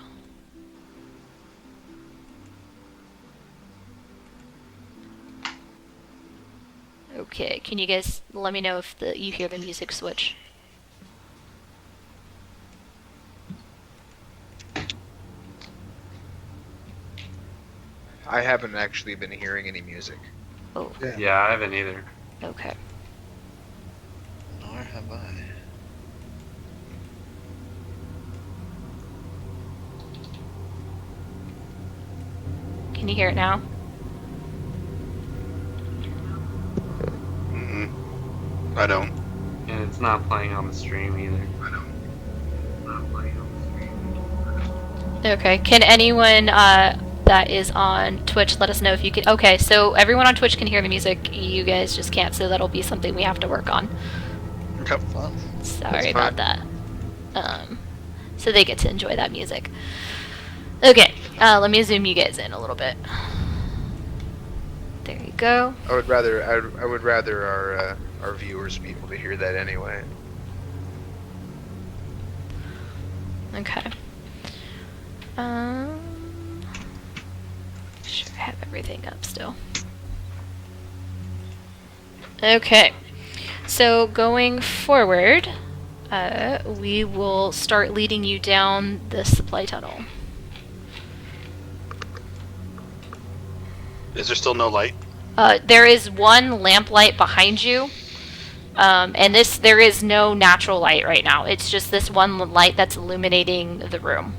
[SPEAKER 2] Okay, can you guys let me know if you hear the music switch?
[SPEAKER 1] I haven't actually been hearing any music.
[SPEAKER 2] Oh,
[SPEAKER 7] Yeah, I haven't either.
[SPEAKER 2] okay.
[SPEAKER 3] Nor have I.
[SPEAKER 2] Can you hear it now?
[SPEAKER 6] I don't.
[SPEAKER 7] And it's not playing on the stream either.
[SPEAKER 2] Okay, can anyone that is on Twitch let us know if you could... Okay, so everyone on Twitch can hear the music, you guys just can't, so that'll be something we have to work on.
[SPEAKER 6] Okay.
[SPEAKER 3] Fun.
[SPEAKER 2] Sorry
[SPEAKER 1] That's
[SPEAKER 2] about that. So they get to enjoy that music. Okay, let me zoom you guys in a little bit. There you go.
[SPEAKER 1] I would rather our viewers be able to hear that anyway.
[SPEAKER 2] Okay. Sure, I have everything up still. Okay. So going forward, we will start leading you down the supply tunnel.
[SPEAKER 6] Is there still no light?
[SPEAKER 2] There is one lamplight behind you, and there is no natural light right now. It's just this one light that's illuminating the room.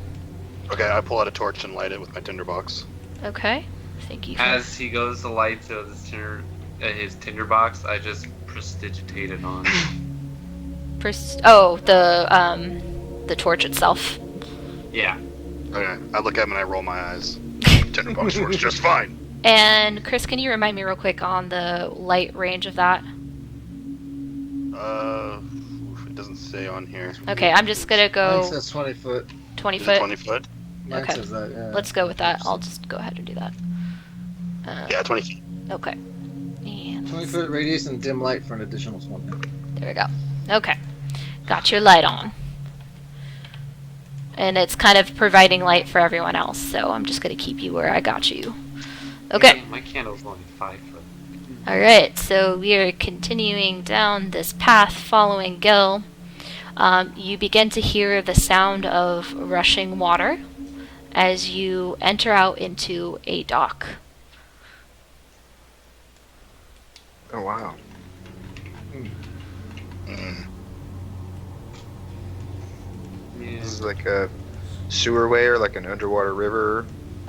[SPEAKER 6] Okay, I pull out a torch and light it with my tinderbox.
[SPEAKER 2] Okay. Thank you.
[SPEAKER 7] As he goes to light to his tinderbox, I just prestidigitate it on.
[SPEAKER 2] The torch itself.
[SPEAKER 7] Yeah.
[SPEAKER 6] Okay, I look at him and I roll my eyes. Tinderbox works just fine.
[SPEAKER 2] And Chris, can you remind me real quick on the light range of that?
[SPEAKER 6] It doesn't say on here.
[SPEAKER 2] Okay, I'm just gonna
[SPEAKER 5] Mine
[SPEAKER 2] go
[SPEAKER 5] says 20 foot.
[SPEAKER 2] 20
[SPEAKER 6] Is it
[SPEAKER 2] foot.
[SPEAKER 6] 20 foot?
[SPEAKER 5] Mine
[SPEAKER 2] Okay.
[SPEAKER 5] says that, yeah.
[SPEAKER 2] Let's go with that. I'll just go ahead and do that.
[SPEAKER 6] Yeah, 20 feet.
[SPEAKER 2] Okay. And
[SPEAKER 5] 20 foot radius and dim light for an additional 20.
[SPEAKER 2] there we go. Okay. Got your light on. And it's kind of providing light for everyone else, so I'm just gonna keep you where I got you. Okay.
[SPEAKER 7] My candle's only 5 foot.
[SPEAKER 2] Alright, so we are continuing down this path following Gil. You begin to hear the sound of rushing water as you enter out into a dock.
[SPEAKER 1] Oh wow.
[SPEAKER 6] Mm.
[SPEAKER 7] Yeah.
[SPEAKER 1] This is like a sewerway or like an underwater river.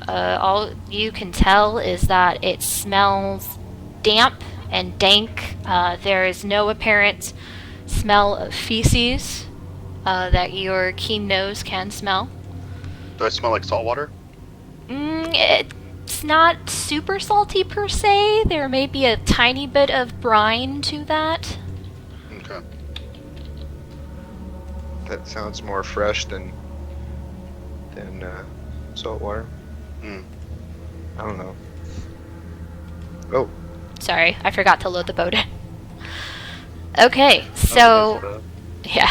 [SPEAKER 2] All you can tell is that it smells damp and dank. There is no apparent smell of feces that your keen nose can smell.
[SPEAKER 6] Do I smell like salt water?
[SPEAKER 2] It's not super salty per se. There may be a tiny bit of brine to that.
[SPEAKER 6] Okay.
[SPEAKER 1] That sounds more fresh than salt water.
[SPEAKER 6] Hmm.
[SPEAKER 1] I don't know. Oh,
[SPEAKER 2] Sorry, I forgot to load the boat in. Okay, so yeah.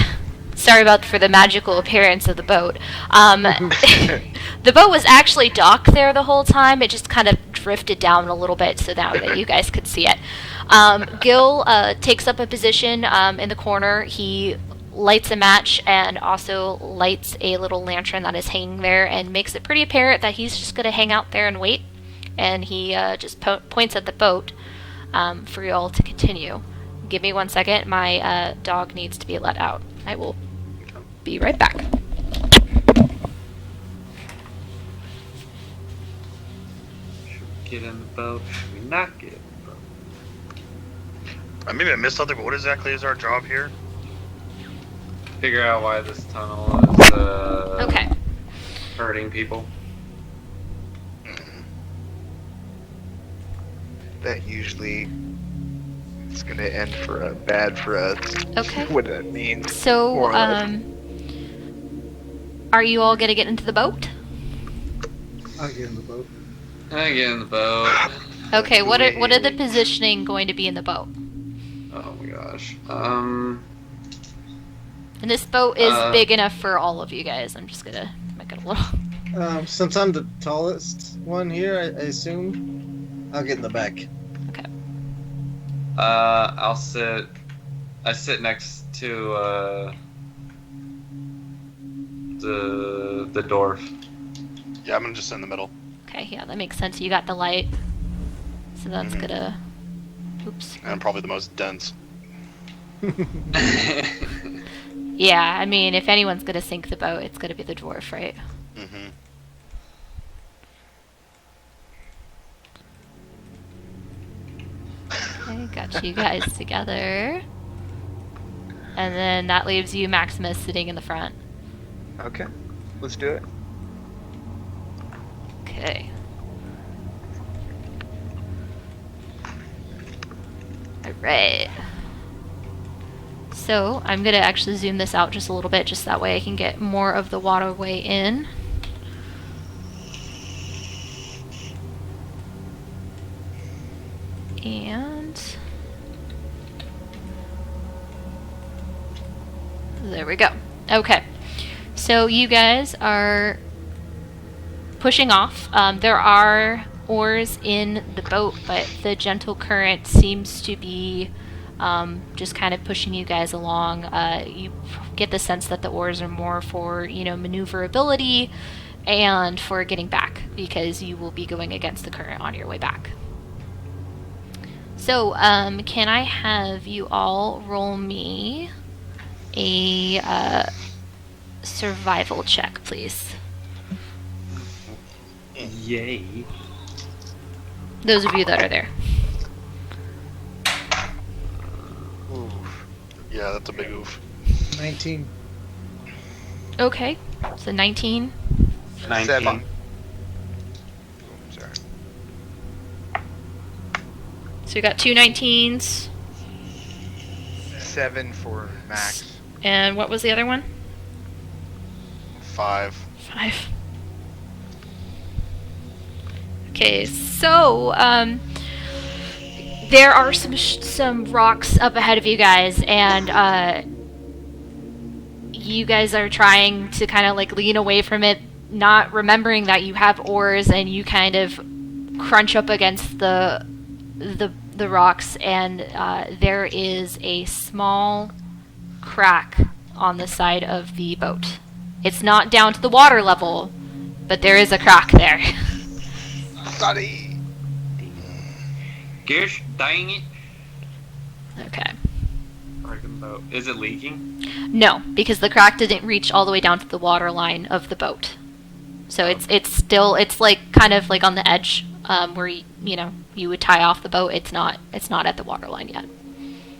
[SPEAKER 2] Sorry for the magical appearance of the boat. The boat was actually docked there the whole time. It just kind of drifted down a little bit so that you guys could see it. Gil takes up a position in the corner. He lights a match and also lights a little lantern that is hanging there and makes it pretty apparent that he's just going to hang out there and wait. And he just points at the boat for y'all to continue. Give me 1 second. My dog needs to be let out. I will be right back.
[SPEAKER 7] Should we get in the boat? Should we not get in the boat?
[SPEAKER 6] Maybe I missed something, but what exactly is our job here?
[SPEAKER 7] Figure out why this tunnel is
[SPEAKER 2] Okay.
[SPEAKER 7] hurting people.
[SPEAKER 1] that usually it's gonna end bad for us.
[SPEAKER 2] Okay.
[SPEAKER 1] What that means.
[SPEAKER 2] So,
[SPEAKER 1] More or less.
[SPEAKER 2] are you all gonna get into the boat?
[SPEAKER 5] I'll get in the boat.
[SPEAKER 7] I get in the boat.
[SPEAKER 2] Okay, what are the positioning going to be in the boat?
[SPEAKER 7] Oh my gosh.
[SPEAKER 2] And this boat is big enough for all of you guys. I'm just gonna make it a little.
[SPEAKER 5] Since I'm the tallest one here, I assume I'll get in the back.
[SPEAKER 2] Okay.
[SPEAKER 7] I sit next to the dwarf.
[SPEAKER 6] Yeah, I'm gonna just sit in the middle.
[SPEAKER 2] Okay, yeah, that makes sense. You got the light, so that's gonna. Oops.
[SPEAKER 6] And I'm probably the most dense.
[SPEAKER 2] Yeah, I mean, if anyone's gonna sink the boat, it's gonna be the dwarf, right?
[SPEAKER 6] Mm-hmm.
[SPEAKER 2] Okay, got you guys together. And then that leaves you, Maximus, sitting in the front.
[SPEAKER 1] Okay, let's do it.
[SPEAKER 2] Okay. Alright. So, I'm gonna actually zoom this out just a little bit, just that way I can get more of the waterway in. And there we go. Okay. So you guys are pushing off. There are oars in the boat, but the gentle current seems to be just kind of pushing you guys along. You get the sense that the oars are more for, maneuverability and for getting back, because you will be going against the current on your way back. So, can I have you all roll me a survival check, please?
[SPEAKER 7] Yay.
[SPEAKER 2] Those of you that are there.
[SPEAKER 6] Oof. Yeah, that's a big oof.
[SPEAKER 5] 19.
[SPEAKER 2] Okay, so 19.
[SPEAKER 7] 19.
[SPEAKER 1] 7. Sorry.
[SPEAKER 2] So you got two 19s.
[SPEAKER 1] 7 for Max.
[SPEAKER 2] And what was the other one?
[SPEAKER 6] 5.
[SPEAKER 2] 5. Okay, so there are some rocks up ahead of you guys, and you guys are trying to kind of like lean away from it, not remembering that you have oars, and you kind of crunch up against the rocks, and there is a small crack on the side of the boat. It's not down to the water level, but there is a crack there.
[SPEAKER 1] Sorry.
[SPEAKER 7] Gosh dang it.
[SPEAKER 2] Okay.
[SPEAKER 7] Freaking boat. Is it leaking?
[SPEAKER 2] No, because the crack didn't reach all the way down to the water line of the boat. So it's like kind of like on the edge, where you would tie off the boat. It's not at the water line yet.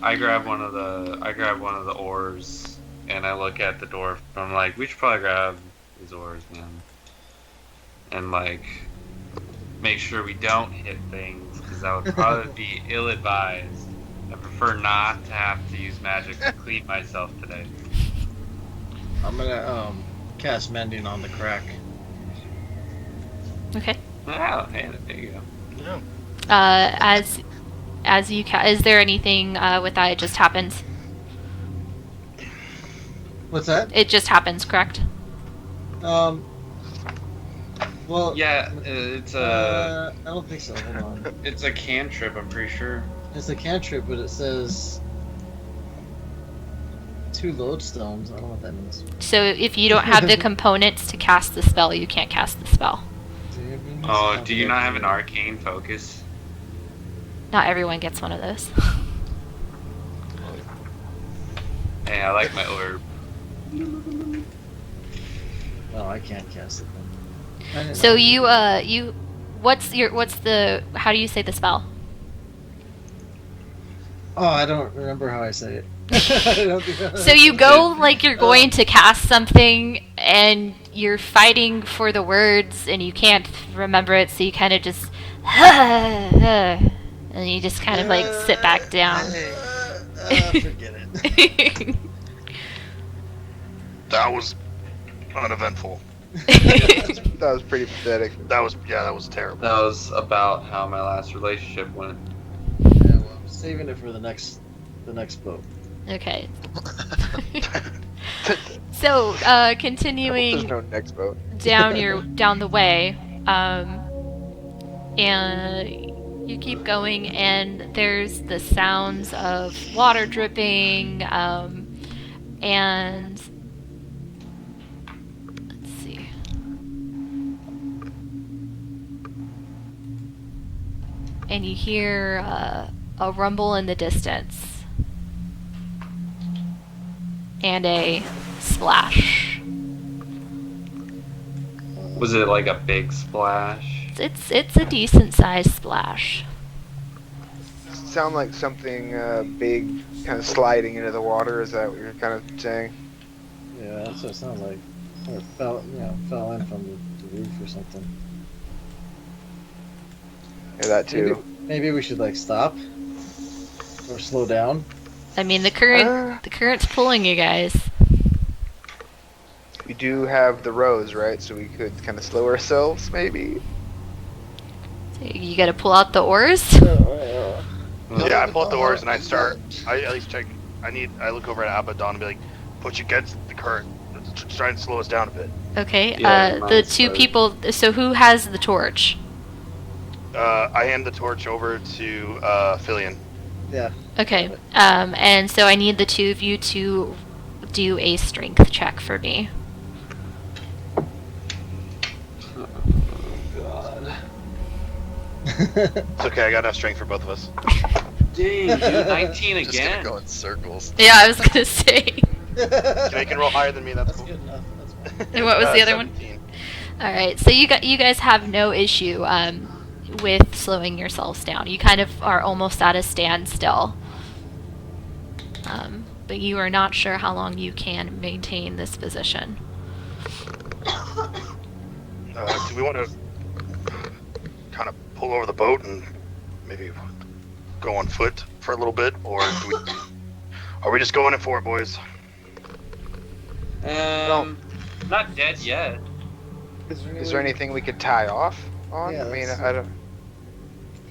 [SPEAKER 7] I grab one of the oars and I look at the dwarf. I'm like, we should probably grab these oars, man. And like, make sure we don't hit things, because that would probably be ill-advised. I prefer not to have to use magic to clean myself today.
[SPEAKER 5] I'm gonna cast mending on the crack.
[SPEAKER 2] Okay.
[SPEAKER 7] Oh, hey, there you go.
[SPEAKER 6] Yeah.
[SPEAKER 2] As you is there anything with that? It just happens.
[SPEAKER 5] What's that?
[SPEAKER 2] It just happens, correct?
[SPEAKER 5] Well,
[SPEAKER 7] Yeah, it's a
[SPEAKER 5] I don't think so. Hold on.
[SPEAKER 7] it's a cantrip. I'm pretty sure.
[SPEAKER 5] It's a cantrip, but it says 2 lodestones. I don't know what that means.
[SPEAKER 2] So if you don't have the components to cast the spell, you can't cast the spell.
[SPEAKER 7] Oh, do you not have an arcane focus?
[SPEAKER 2] Not everyone gets one of those.
[SPEAKER 7] Hey, I like my orb.
[SPEAKER 5] No, I can't cast it then.
[SPEAKER 2] So what's the how do you say the spell?
[SPEAKER 5] Oh, I don't remember how I say it. I don't think
[SPEAKER 2] So you go like you're going to cast something, and you're fighting for the words, and you can't remember it, so you kind of just and And you just kind of like sit back down.
[SPEAKER 5] Forget it.
[SPEAKER 6] That was uneventful.
[SPEAKER 1] That was pretty pathetic.
[SPEAKER 6] That was terrible.
[SPEAKER 7] That was about how my last relationship went.
[SPEAKER 5] Yeah, well, I'm saving it for the next boat.
[SPEAKER 2] Okay. So, continuing
[SPEAKER 1] There's no next boat.
[SPEAKER 2] down the way, and you keep going, and there's the sounds of water dripping, and let's see. And you hear a rumble in the distance. And a splash.
[SPEAKER 7] Was it like a big splash?
[SPEAKER 2] It's a decent sized splash.
[SPEAKER 1] Sound like something big, kind of sliding into the water. Is that what you're kind of saying?
[SPEAKER 5] Yeah, that's what it sounds like. Or fell in from the roof or something.
[SPEAKER 1] Yeah, that too.
[SPEAKER 5] Maybe we should like stop or slow down.
[SPEAKER 2] I mean, the current's pulling you guys.
[SPEAKER 1] We do have the rows, right? So we could kind of slow ourselves, maybe.
[SPEAKER 2] So you got to pull out the oars.
[SPEAKER 6] Yeah, I pull out the oars and I start. I at least check. I look over at Abaddon and be like, push against the current. Try and slow us down a bit.
[SPEAKER 2] Okay.
[SPEAKER 7] Yeah,
[SPEAKER 2] the
[SPEAKER 7] mine's
[SPEAKER 2] two
[SPEAKER 7] slow.
[SPEAKER 2] people. So who has the torch?
[SPEAKER 6] I hand the torch over to Filion.
[SPEAKER 5] Yeah.
[SPEAKER 2] Okay. And so I need the two of you to do a strength check for me.
[SPEAKER 6] It's okay, I got enough strength for both of us.
[SPEAKER 7] Dang, dude, 19
[SPEAKER 3] Just gonna
[SPEAKER 7] again.
[SPEAKER 3] go in circles.
[SPEAKER 2] Yeah, I was gonna say.
[SPEAKER 6] They can roll higher than me, that's
[SPEAKER 5] That's
[SPEAKER 6] cool.
[SPEAKER 5] good enough. That's fine.
[SPEAKER 2] And what was the other one?
[SPEAKER 6] 17.
[SPEAKER 2] All right. So you guys have no issue with slowing yourselves down. You kind of are almost at a standstill. But you are not sure how long you can maintain this position.
[SPEAKER 6] Do we want to kind of pull over the boat and maybe go on foot for a little bit, or are we just going in for it, boys?
[SPEAKER 7] Not dead yet.
[SPEAKER 1] Is there anything we could tie off on?
[SPEAKER 5] Yeah,
[SPEAKER 1] I mean,
[SPEAKER 5] that's-
[SPEAKER 1] I don't.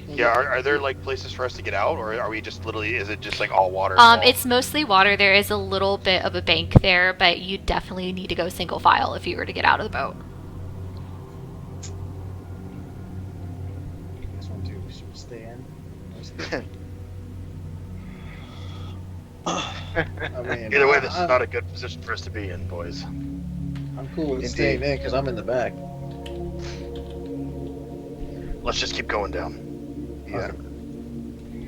[SPEAKER 6] Yeah, are there like places for us to get out, or are we just literally? Is it just like all water?
[SPEAKER 2] It's mostly water. There is a little bit of a bank there, but you definitely need to go single file if you were to get out of the boat.
[SPEAKER 5] This one too. Should we stay in? I mean,
[SPEAKER 6] Either way, this is not a good position for us to be in, boys.
[SPEAKER 5] I'm cool with
[SPEAKER 1] Indeed.
[SPEAKER 5] staying in because I'm in the back.
[SPEAKER 6] Let's just keep going down.
[SPEAKER 1] Yeah.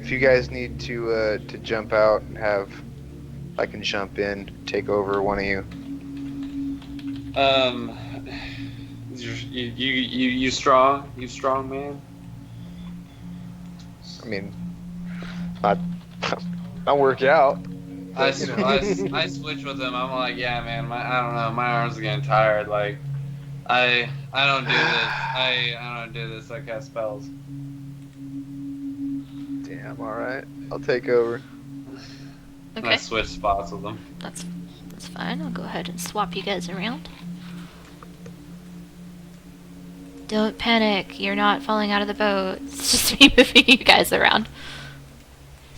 [SPEAKER 1] If you guys need to jump out and I can jump in, take over one of you.
[SPEAKER 7] You strong? You strong, man?
[SPEAKER 1] I mean, I'll work out.
[SPEAKER 7] I
[SPEAKER 1] You know.
[SPEAKER 7] I switch with him. I'm like, yeah, man. I don't know. My arms are getting tired. Like, I don't do this. I don't do this. I cast spells.
[SPEAKER 1] Damn. All right. I'll take over.
[SPEAKER 7] And I
[SPEAKER 2] Okay,
[SPEAKER 7] switch spots with him.
[SPEAKER 2] that's fine. I'll go ahead and swap you guys around. Don't panic. You're not falling out of the boat. It's just me moving you guys around.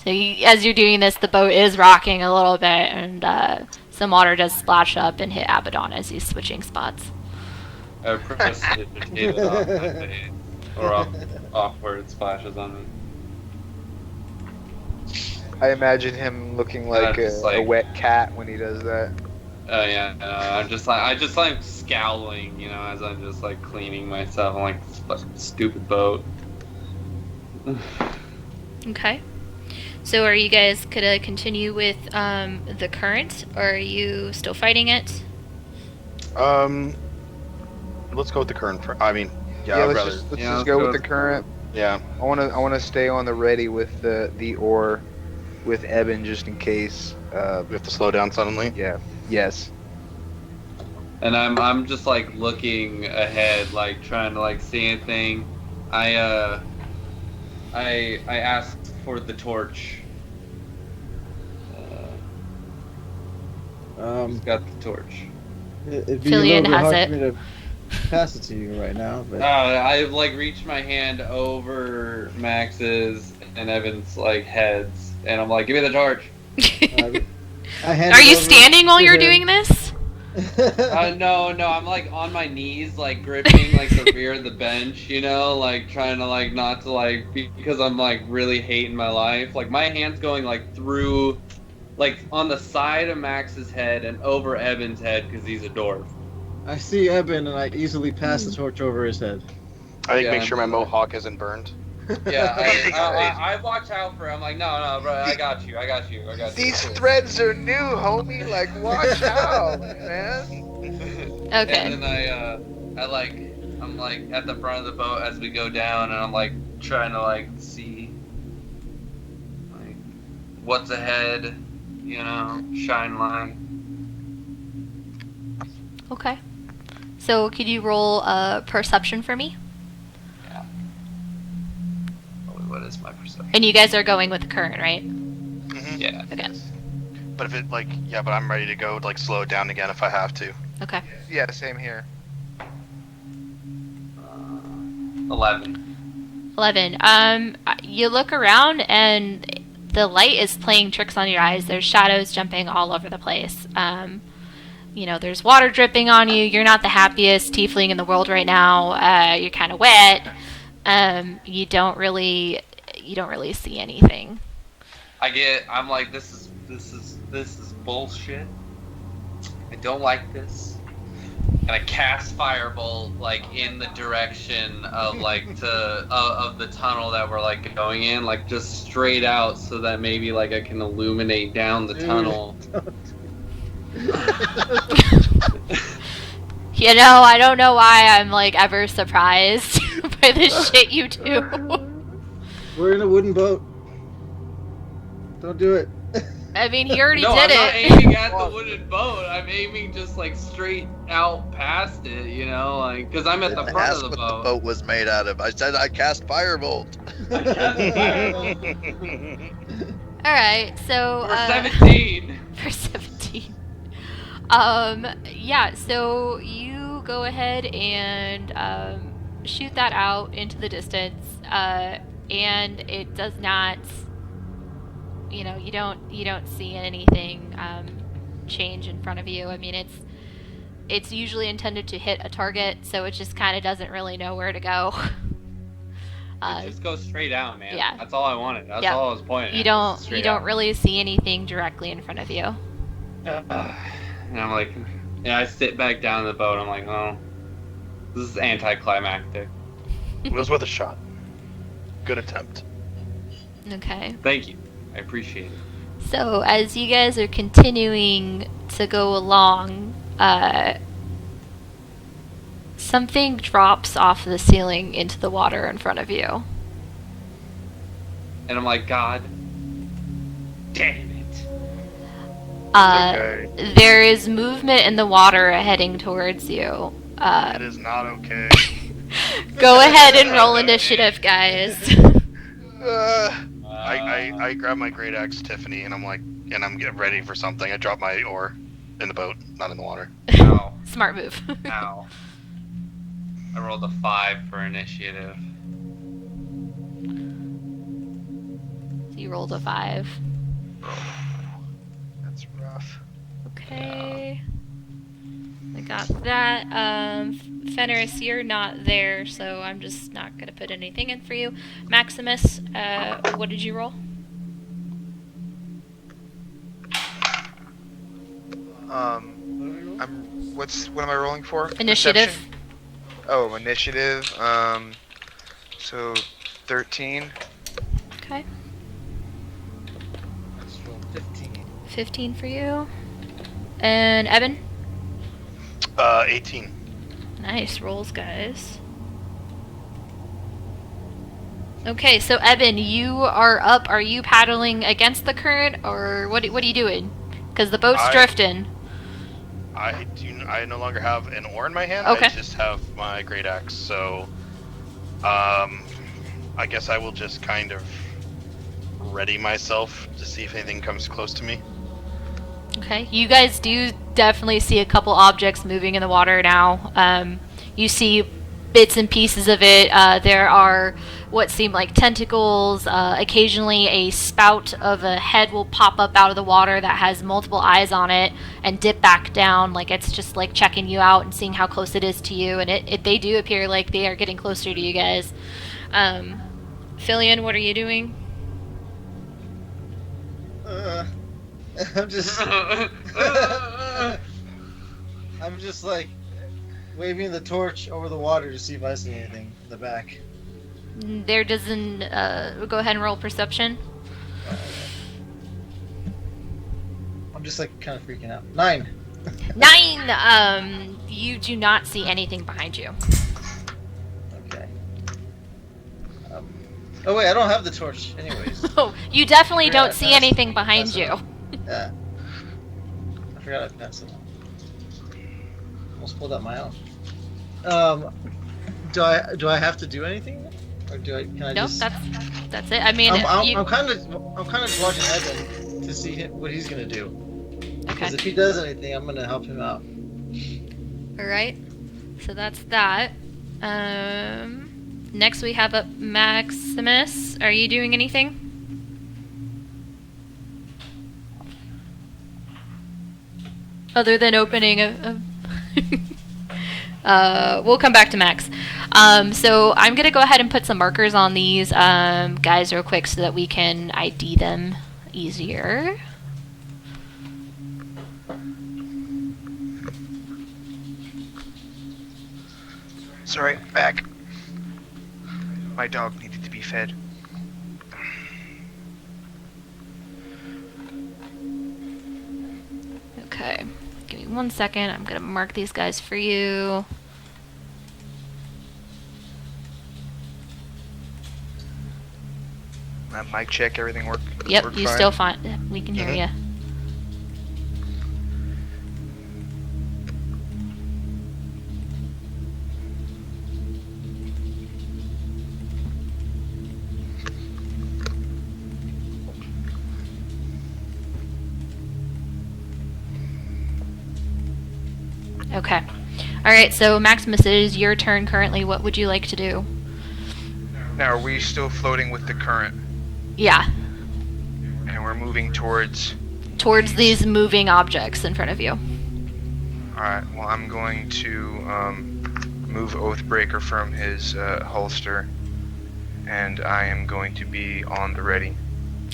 [SPEAKER 2] So as you're doing this, the boat is rocking a little bit, and some water does splash up and hit Abaddon as he's switching spots.
[SPEAKER 7] I press it to take it off my face. Or awkward splashes on me.
[SPEAKER 1] I imagine him looking like
[SPEAKER 7] just
[SPEAKER 1] a wet cat when he does that.
[SPEAKER 7] Oh yeah, I just like scowling, you know, as I'm just like cleaning myself. I'm like, this fucking stupid boat.
[SPEAKER 2] Okay. So are you guys gonna continue with the current, or are you still fighting it?
[SPEAKER 6] Let's go with the current. I mean,
[SPEAKER 1] Yeah,
[SPEAKER 6] I'd
[SPEAKER 1] let's
[SPEAKER 6] rather.
[SPEAKER 1] just go with the current.
[SPEAKER 6] Yeah.
[SPEAKER 1] I wanna stay on the ready with the oar, with Eben just in case.
[SPEAKER 6] We have to slow down suddenly.
[SPEAKER 1] Yeah. Yes.
[SPEAKER 7] And I'm just like looking ahead, like trying to like see anything. I I asked for the torch. Who's got the torch?
[SPEAKER 5] It'd be
[SPEAKER 2] Fillion
[SPEAKER 5] a little bit
[SPEAKER 2] has
[SPEAKER 5] hard
[SPEAKER 2] it.
[SPEAKER 5] for me to pass it to you right now, but
[SPEAKER 7] I like reached my hand over Max's and Evan's like heads, and I'm like, "Give me the torch."
[SPEAKER 5] I hand
[SPEAKER 2] Are
[SPEAKER 5] it
[SPEAKER 2] you
[SPEAKER 5] over
[SPEAKER 2] standing while
[SPEAKER 5] to
[SPEAKER 2] you're
[SPEAKER 5] him.
[SPEAKER 2] doing this?
[SPEAKER 7] No, I'm like on my knees, like gripping like the rear of the bench, you know, like trying to like not to like because I'm like really hating my life. Like my hand's going like through, like on the side of Max's head and over Evan's head because he's a dwarf.
[SPEAKER 5] I see Eben, and I easily pass the torch over his head.
[SPEAKER 6] I think
[SPEAKER 7] Yeah,
[SPEAKER 6] make sure my
[SPEAKER 7] I'm-
[SPEAKER 6] mohawk isn't burned.
[SPEAKER 7] Yeah, I watch out for him. I'm like, no, bro, I got you.
[SPEAKER 1] These
[SPEAKER 7] Cool.
[SPEAKER 1] threads are new, homie. Like, watch out, man.
[SPEAKER 2] Okay.
[SPEAKER 7] And then I'm like at the front of the boat as we go down, and I'm like trying to like see like what's ahead, you know, shine light.
[SPEAKER 2] Okay. So could you roll a perception for me?
[SPEAKER 7] Yeah. What is my perception?
[SPEAKER 2] And you guys are going with the current, right?
[SPEAKER 6] Mm-hmm.
[SPEAKER 7] Yeah.
[SPEAKER 2] Okay.
[SPEAKER 6] But if it like, yeah, but I'm ready to go like slow it down again if I have to.
[SPEAKER 2] Okay.
[SPEAKER 1] Yeah, same here.
[SPEAKER 7] 11.
[SPEAKER 2] 11. You look around and the light is playing tricks on your eyes. There's shadows jumping all over the place. You know, there's water dripping on you. You're not the happiest tiefling in the world right now. You're kind of wet. You don't really see anything.
[SPEAKER 7] I'm like, this is bullshit. I don't like this. And I cast firebolt like in the direction of like of the tunnel that we're like going in, like just straight out, so that maybe like I can illuminate down the tunnel.
[SPEAKER 2] You know, I don't know why I'm like ever surprised by the shit you do.
[SPEAKER 5] We're in a wooden boat. Don't do it.
[SPEAKER 2] I mean, he already
[SPEAKER 7] No,
[SPEAKER 2] did
[SPEAKER 7] I'm not
[SPEAKER 2] it.
[SPEAKER 7] aiming at the wooden boat. I'm aiming just like straight out past it, you know, like because I'm at the front
[SPEAKER 3] Ask
[SPEAKER 7] of the
[SPEAKER 3] what
[SPEAKER 7] boat.
[SPEAKER 3] the boat was made out of. I said I cast firebolt.
[SPEAKER 2] All right, so
[SPEAKER 7] For 17.
[SPEAKER 2] for 17. Yeah, so you go ahead and shoot that out into the distance, and it does not. You know, you don't see anything change in front of you. I mean, it's usually intended to hit a target, so it just kind of doesn't really know where to go.
[SPEAKER 7] Just go straight out, man.
[SPEAKER 2] yeah.
[SPEAKER 7] That's all I wanted. That's
[SPEAKER 2] Yep.
[SPEAKER 7] all I was pointing at.
[SPEAKER 2] You don't
[SPEAKER 7] Straight
[SPEAKER 2] don't
[SPEAKER 7] out.
[SPEAKER 2] really see anything directly in front of you.
[SPEAKER 7] And I'm like, I sit back down in the boat. I'm like, oh, this is anticlimactic.
[SPEAKER 6] It was worth a shot. Good attempt.
[SPEAKER 2] Okay.
[SPEAKER 7] Thank you. I appreciate it.
[SPEAKER 2] So as you guys are continuing to go along, something drops off the ceiling into the water in front of you.
[SPEAKER 7] And I'm like, God damn it.
[SPEAKER 6] Okay.
[SPEAKER 2] There is movement in the water heading towards you.
[SPEAKER 6] It is not okay.
[SPEAKER 2] Go ahead and roll initiative, guys.
[SPEAKER 6] I grab my great axe, Tiffany, and I'm like, and I'm getting ready for something. I drop my oar in the boat, not in the water.
[SPEAKER 7] Ow.
[SPEAKER 2] Smart move.
[SPEAKER 7] Ow. I rolled a 5 for initiative.
[SPEAKER 2] You rolled a 5.
[SPEAKER 1] That's rough.
[SPEAKER 2] Okay. I got that. Fenris, you're not there, so I'm just not gonna put anything in for you. Maximus, what did you roll?
[SPEAKER 1] What am I rolling for?
[SPEAKER 2] Initiative.
[SPEAKER 1] Perception? Oh, initiative. So 13.
[SPEAKER 2] Okay.
[SPEAKER 5] Let's roll 15.
[SPEAKER 2] 15 for you. And Evan?
[SPEAKER 6] 18.
[SPEAKER 2] Nice rolls, guys. Okay, so Evan, you are up. Are you paddling against the current, or what are you doing? Because the boat's drifting.
[SPEAKER 6] I no longer have an oar in my hand.
[SPEAKER 2] Okay.
[SPEAKER 6] I just have my great axe. So, I guess I will just kind of ready myself to see if anything comes close to me.
[SPEAKER 2] Okay, you guys do definitely see a couple objects moving in the water now. You see bits and pieces of it. There are what seem like tentacles. Occasionally a spout of a head will pop up out of the water that has multiple eyes on it and dip back down, like it's just like checking you out and seeing how close it is to you, and they do appear like they are getting closer to you guys. Filion, what are you doing?
[SPEAKER 5] I'm just I'm just like waving the torch over the water to see if I see anything in the back.
[SPEAKER 2] There doesn't. Go ahead and roll perception.
[SPEAKER 5] I'm just like kind of freaking out. 9.
[SPEAKER 2] 9. You do not see anything behind you.
[SPEAKER 5] Okay. Oh wait, I don't have the torch. Anyways.
[SPEAKER 2] Oh, you definitely
[SPEAKER 5] Yeah,
[SPEAKER 2] don't see
[SPEAKER 5] that's-
[SPEAKER 2] anything behind
[SPEAKER 5] that's
[SPEAKER 2] you.
[SPEAKER 5] Yeah. I forgot I passed it. Almost pulled out my own. Do I have to do anything, or can I
[SPEAKER 2] Nope,
[SPEAKER 5] just?
[SPEAKER 2] that's it. I mean,
[SPEAKER 5] I'm kind of watching Evan to see what he's gonna do. Because if he does anything, I'm gonna help him out.
[SPEAKER 2] All right. So that's that. Next we have up Maximus. Are you doing anything? Other than opening we'll come back to Max. So I'm gonna go ahead and put some markers on these guys real quick so that we can ID them easier.
[SPEAKER 1] Sorry, back. My dog needed to be fed.
[SPEAKER 2] Okay, give me 1 second. I'm gonna mark these guys for you.
[SPEAKER 1] Mic check, everything work?
[SPEAKER 2] Yep,
[SPEAKER 1] work
[SPEAKER 2] you
[SPEAKER 1] fine?
[SPEAKER 2] still fine. We can hear you. Okay. Alright, so Maximus, it is your turn currently. What would you like to do?
[SPEAKER 1] Now, are we still floating with the current?
[SPEAKER 2] Yeah,
[SPEAKER 1] And we're moving towards...
[SPEAKER 2] towards these moving objects in front of you.
[SPEAKER 1] Alright, well, I'm going to move Oathbreaker from his holster. And I am going to be on the ready.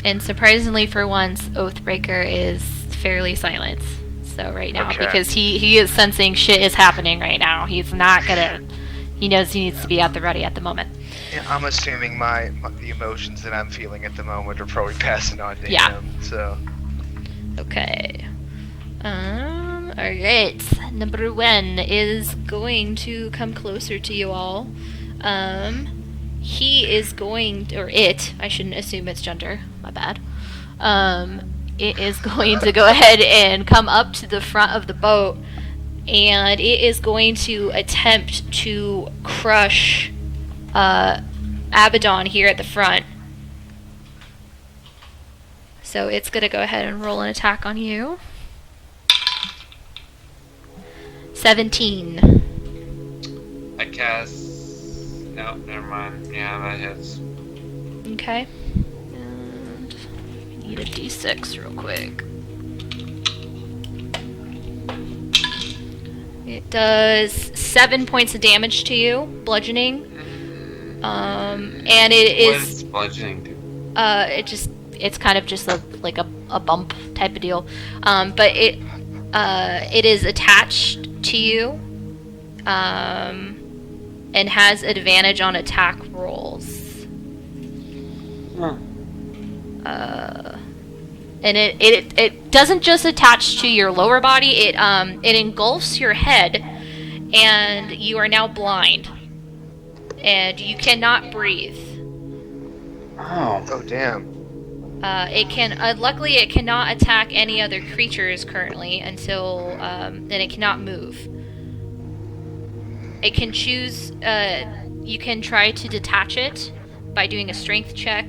[SPEAKER 2] And surprisingly for once, Oathbreaker is fairly silent. So right now,
[SPEAKER 1] Okay.
[SPEAKER 2] because he is sensing shit is happening right now. He's not gonna... He knows he needs to be at the ready at the moment.
[SPEAKER 1] Yeah, I'm assuming the emotions that I'm feeling at the moment are probably passing on to
[SPEAKER 2] Yeah.
[SPEAKER 1] him, so...
[SPEAKER 2] Okay. Alright. Number 1 is going to come closer to you all. He is going to, or it, I shouldn't assume it's gender, my bad. It is going to go ahead and come up to the front of the boat, and it is going to attempt to crush Abaddon here at the front. So it's going to go ahead and roll an attack on you. 17.
[SPEAKER 7] I cast. No, never mind. Yeah, that hits.
[SPEAKER 2] Okay. And I need a d6 real quick. It does 7 points of damage to you, bludgeoning. And it
[SPEAKER 7] What
[SPEAKER 2] is
[SPEAKER 7] is bludgeoning do?
[SPEAKER 2] it's kind of just a bump type of deal. But it is attached to you. And has advantage on attack rolls.
[SPEAKER 7] Huh.
[SPEAKER 2] And it doesn't just attach to your lower body, it engulfs your head, and you are now blind. And you cannot breathe.
[SPEAKER 7] Oh.
[SPEAKER 1] Oh, damn.
[SPEAKER 2] It can luckily it cannot attack any other creatures currently until and it cannot move. It can choose you can try to detach it, by doing a strength check.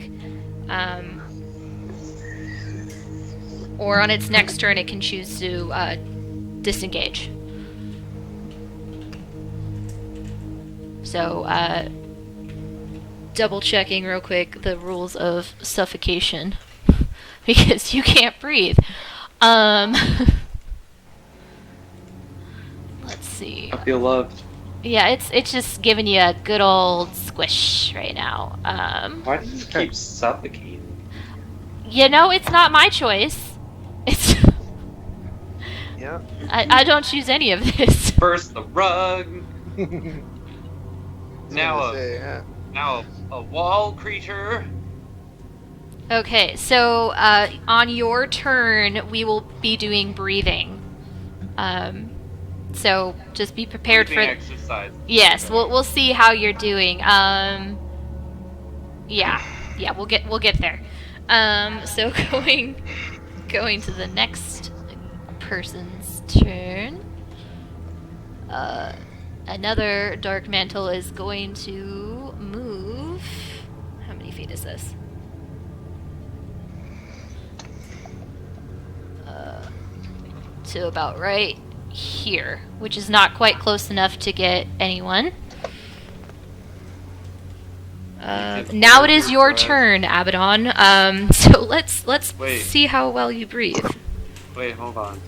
[SPEAKER 2] Or on its next turn, it can choose to disengage. So, double checking real quick the rules of suffocation because you can't breathe. Let's see.
[SPEAKER 7] I feel loved.
[SPEAKER 2] Yeah, it's just giving you a good old squish right now.
[SPEAKER 7] Why do you keep suffocating?
[SPEAKER 2] You know, it's not my choice. It's
[SPEAKER 1] Yeah.
[SPEAKER 2] I don't choose any of this.
[SPEAKER 7] First the rug. Now a wall creature.
[SPEAKER 2] Okay, so on your turn, we will be doing breathing. So just be prepared for
[SPEAKER 7] exercise.
[SPEAKER 2] Yes, we'll see how you're doing. Yeah, we'll get there. So going to the next person's turn. Another Dark Mantle is going to move. How many feet is this? To about right here, which is not quite close enough to get anyone. Now it is your turn, Abaddon. So let's see how well you breathe.
[SPEAKER 7] Wait, hold on.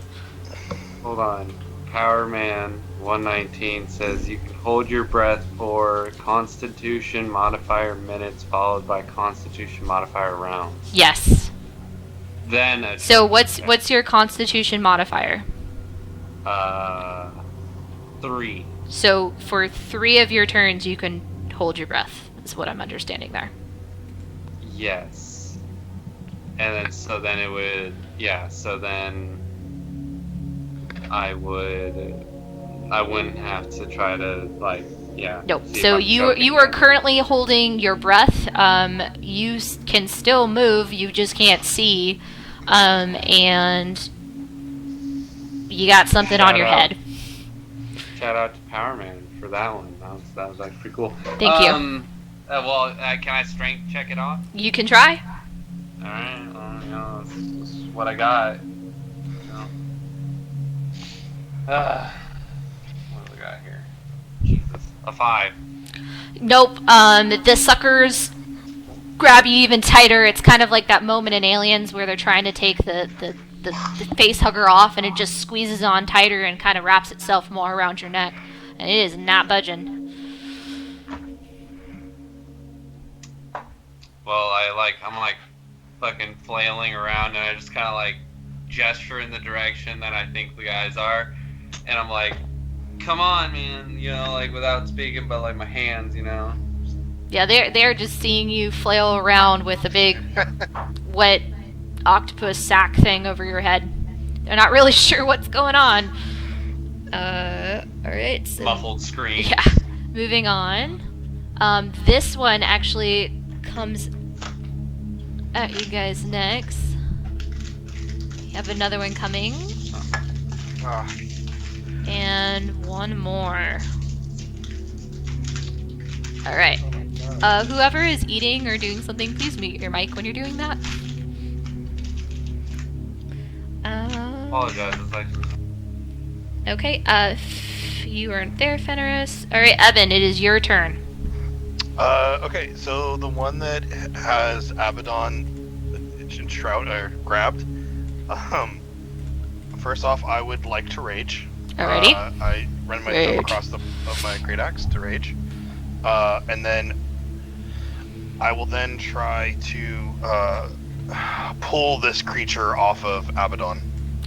[SPEAKER 7] Power Man 119 says you can hold your breath for Constitution modifier minutes followed by Constitution modifier rounds.
[SPEAKER 2] Yes.
[SPEAKER 7] Then
[SPEAKER 2] So what's your Constitution modifier?
[SPEAKER 7] 3.
[SPEAKER 2] So for 3 of your turns, you can hold your breath. Is what I'm understanding there.
[SPEAKER 7] Yes. And then so then I wouldn't have to try to
[SPEAKER 2] Nope. So you are currently holding your breath. You can still move. You just can't see. And you got something on your head.
[SPEAKER 7] Shout out to Power Man for that one. That was actually pretty cool.
[SPEAKER 2] Thank you.
[SPEAKER 7] Can I strength check it off?
[SPEAKER 2] You can try.
[SPEAKER 7] All right. Well, this is what I got. What do we got here? Jesus. A 5.
[SPEAKER 2] Nope. The suckers grab you even tighter. It's kind of like that moment in Aliens where they're trying to take the face hugger off, and it just squeezes on tighter and kind of wraps itself more around your neck, and it is not budging.
[SPEAKER 7] Well, I'm fucking flailing around, and I just kind of gesture in the direction that I think the guys are, and I'm like, come on, man, without speaking, but my hands,
[SPEAKER 2] Yeah, they're just seeing you flail around with a big wet octopus sack thing over your head. They're not really sure what's going on. Alright. So,
[SPEAKER 7] muffled scream.
[SPEAKER 2] Yeah. Moving on. This one actually comes at you guys next. You have another one coming. And one more. Alright. Whoever is eating or doing something, please mute your mic when you're doing that.
[SPEAKER 7] Apologize.
[SPEAKER 2] Okay, you aren't there, Fenris. Alright, Evan, it is your turn.
[SPEAKER 6] Okay, so the one that has Abaddon grabbed, first off, I would like to rage.
[SPEAKER 2] Alrighty.
[SPEAKER 6] I run my thumb across of my great axe to rage. And then I will then try to pull this creature off of Abaddon.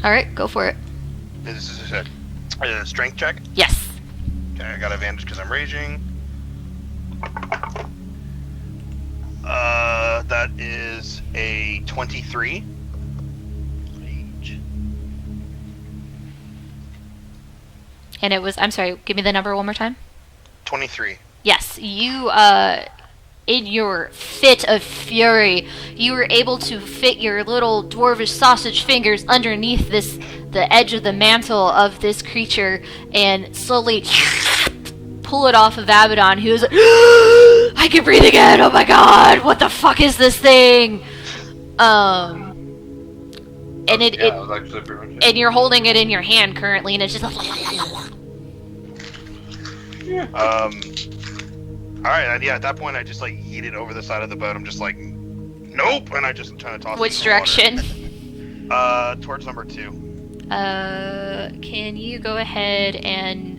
[SPEAKER 2] Alright, go for it.
[SPEAKER 6] This is a strength check?
[SPEAKER 2] Yes.
[SPEAKER 6] Okay, I got advantage because I'm raging. That is a 23. Rage.
[SPEAKER 2] And it was, I'm sorry, give me the number one more time.
[SPEAKER 6] 23.
[SPEAKER 2] Yes, you, in your fit of fury, you were able to fit your little dwarvish sausage fingers underneath the edge of the mantle of this creature, and slowly pull it off of Abaddon, who is I can breathe again. Oh my god, what the fuck is this thing? And
[SPEAKER 7] that was actually pretty much it.
[SPEAKER 2] and you're holding it in your hand currently, and it's just like.
[SPEAKER 6] Alright, yeah, at that point I just like yeet it over the side of the boat. I'm just like, nope, and I just try to toss it.
[SPEAKER 2] Which
[SPEAKER 6] in the water.
[SPEAKER 2] direction?
[SPEAKER 6] Towards number 2.
[SPEAKER 2] Can you go ahead and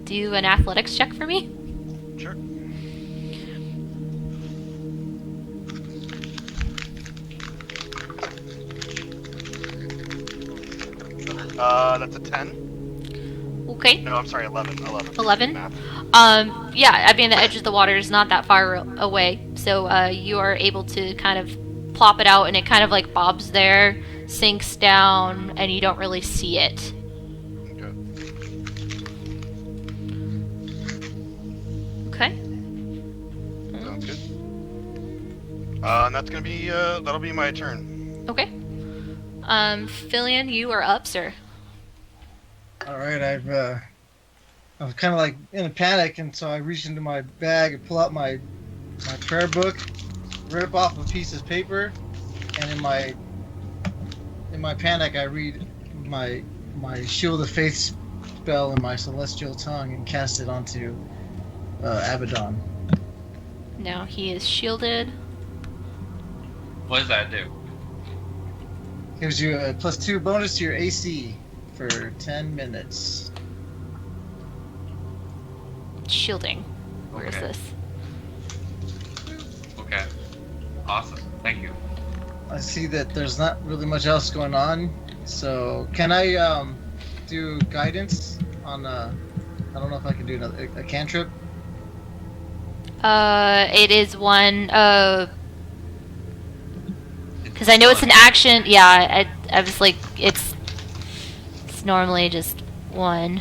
[SPEAKER 2] do an athletics check for me?
[SPEAKER 6] Sure. That's a 10.
[SPEAKER 2] Okay.
[SPEAKER 6] No, I'm sorry, 11.
[SPEAKER 2] 11?
[SPEAKER 6] Math.
[SPEAKER 2] Yeah, I mean, the edge of the water is not that far away, so you are able to kind of plop it out, and it kind of like bobs there, sinks down, and you don't really see it.
[SPEAKER 6] Okay.
[SPEAKER 2] Okay.
[SPEAKER 6] Sounds good. And that's gonna be, that'll be my turn.
[SPEAKER 2] Okay. Filian, you are up, sir.
[SPEAKER 5] Alright, I was kind of like in a panic, and so I reach into my bag and pull out my prayer book, rip off a piece of paper, and in my panic I read my Shield of Faith spell in my celestial tongue and cast it onto Abaddon.
[SPEAKER 2] Now he is shielded.
[SPEAKER 7] What does that do?
[SPEAKER 5] Gives you a +2 bonus to your AC for 10 minutes.
[SPEAKER 2] Shielding. Where is
[SPEAKER 7] Okay.
[SPEAKER 2] this?
[SPEAKER 7] Okay. Awesome. Thank you.
[SPEAKER 5] I see that there's not really much else going on, so can I do guidance on I don't know if I can do a cantrip.
[SPEAKER 2] It is one, because I know it's an action. Yeah, I was like, it's normally just one.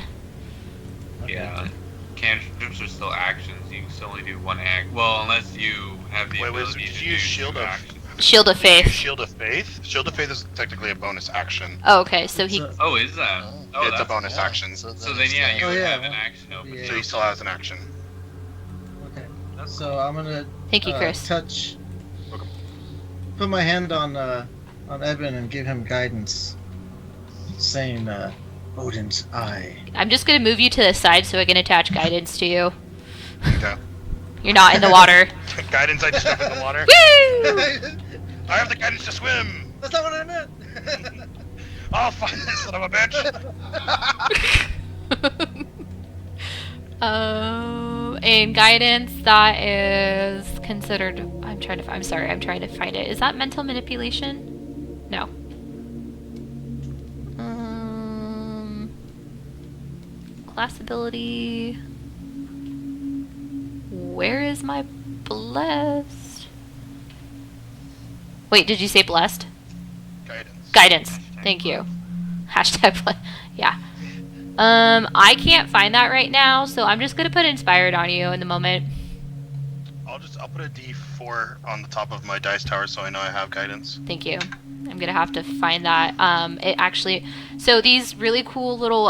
[SPEAKER 7] Yeah. Cantrips are still actions. You can only do one act. Well, unless you have the
[SPEAKER 6] Wait,
[SPEAKER 7] ability
[SPEAKER 6] did
[SPEAKER 7] to
[SPEAKER 6] you use
[SPEAKER 7] do
[SPEAKER 6] Shield
[SPEAKER 7] two
[SPEAKER 6] of-
[SPEAKER 7] actions.
[SPEAKER 2] Shield of Faith.
[SPEAKER 6] Shield of Faith? Shield of Faith is technically a bonus action.
[SPEAKER 2] Oh, okay, so he.
[SPEAKER 5] So-
[SPEAKER 7] Oh, is that? Oh,
[SPEAKER 6] It's a
[SPEAKER 7] that's
[SPEAKER 6] bonus action.
[SPEAKER 7] So then, yeah, you
[SPEAKER 5] Oh,
[SPEAKER 7] would
[SPEAKER 5] yeah,
[SPEAKER 7] have an
[SPEAKER 5] well,
[SPEAKER 7] action open.
[SPEAKER 5] yeah.
[SPEAKER 6] So he still has an action.
[SPEAKER 5] Okay.
[SPEAKER 7] That's
[SPEAKER 5] So I'm gonna
[SPEAKER 2] Thank you, Chris.
[SPEAKER 5] touch.
[SPEAKER 6] Okay.
[SPEAKER 5] Put my hand on Eben and give him guidance, saying Odin's eye.
[SPEAKER 2] I'm just gonna move you to the side so I can attach guidance to you.
[SPEAKER 6] Okay.
[SPEAKER 2] You're not in the water.
[SPEAKER 6] Guidance, I just jump in the water.
[SPEAKER 2] Woo!
[SPEAKER 6] I have the guidance to swim!
[SPEAKER 5] That's not what I meant.
[SPEAKER 6] Oh, fuck this son of a bitch!
[SPEAKER 2] In guidance, that is considered. I'm trying to find it. Is that mental manipulation? No. Class ability. Where is my blessed? Wait, did you say blessed?
[SPEAKER 6] Guidance.
[SPEAKER 2] Guidance. Thank you. Hashtag yeah. I can't find that right now, so I'm just gonna put inspired on you in the moment.
[SPEAKER 6] I'll put a D4 on the top of my dice tower so I know I have guidance.
[SPEAKER 2] Thank you. I'm gonna have to find that. It actually, so these really cool little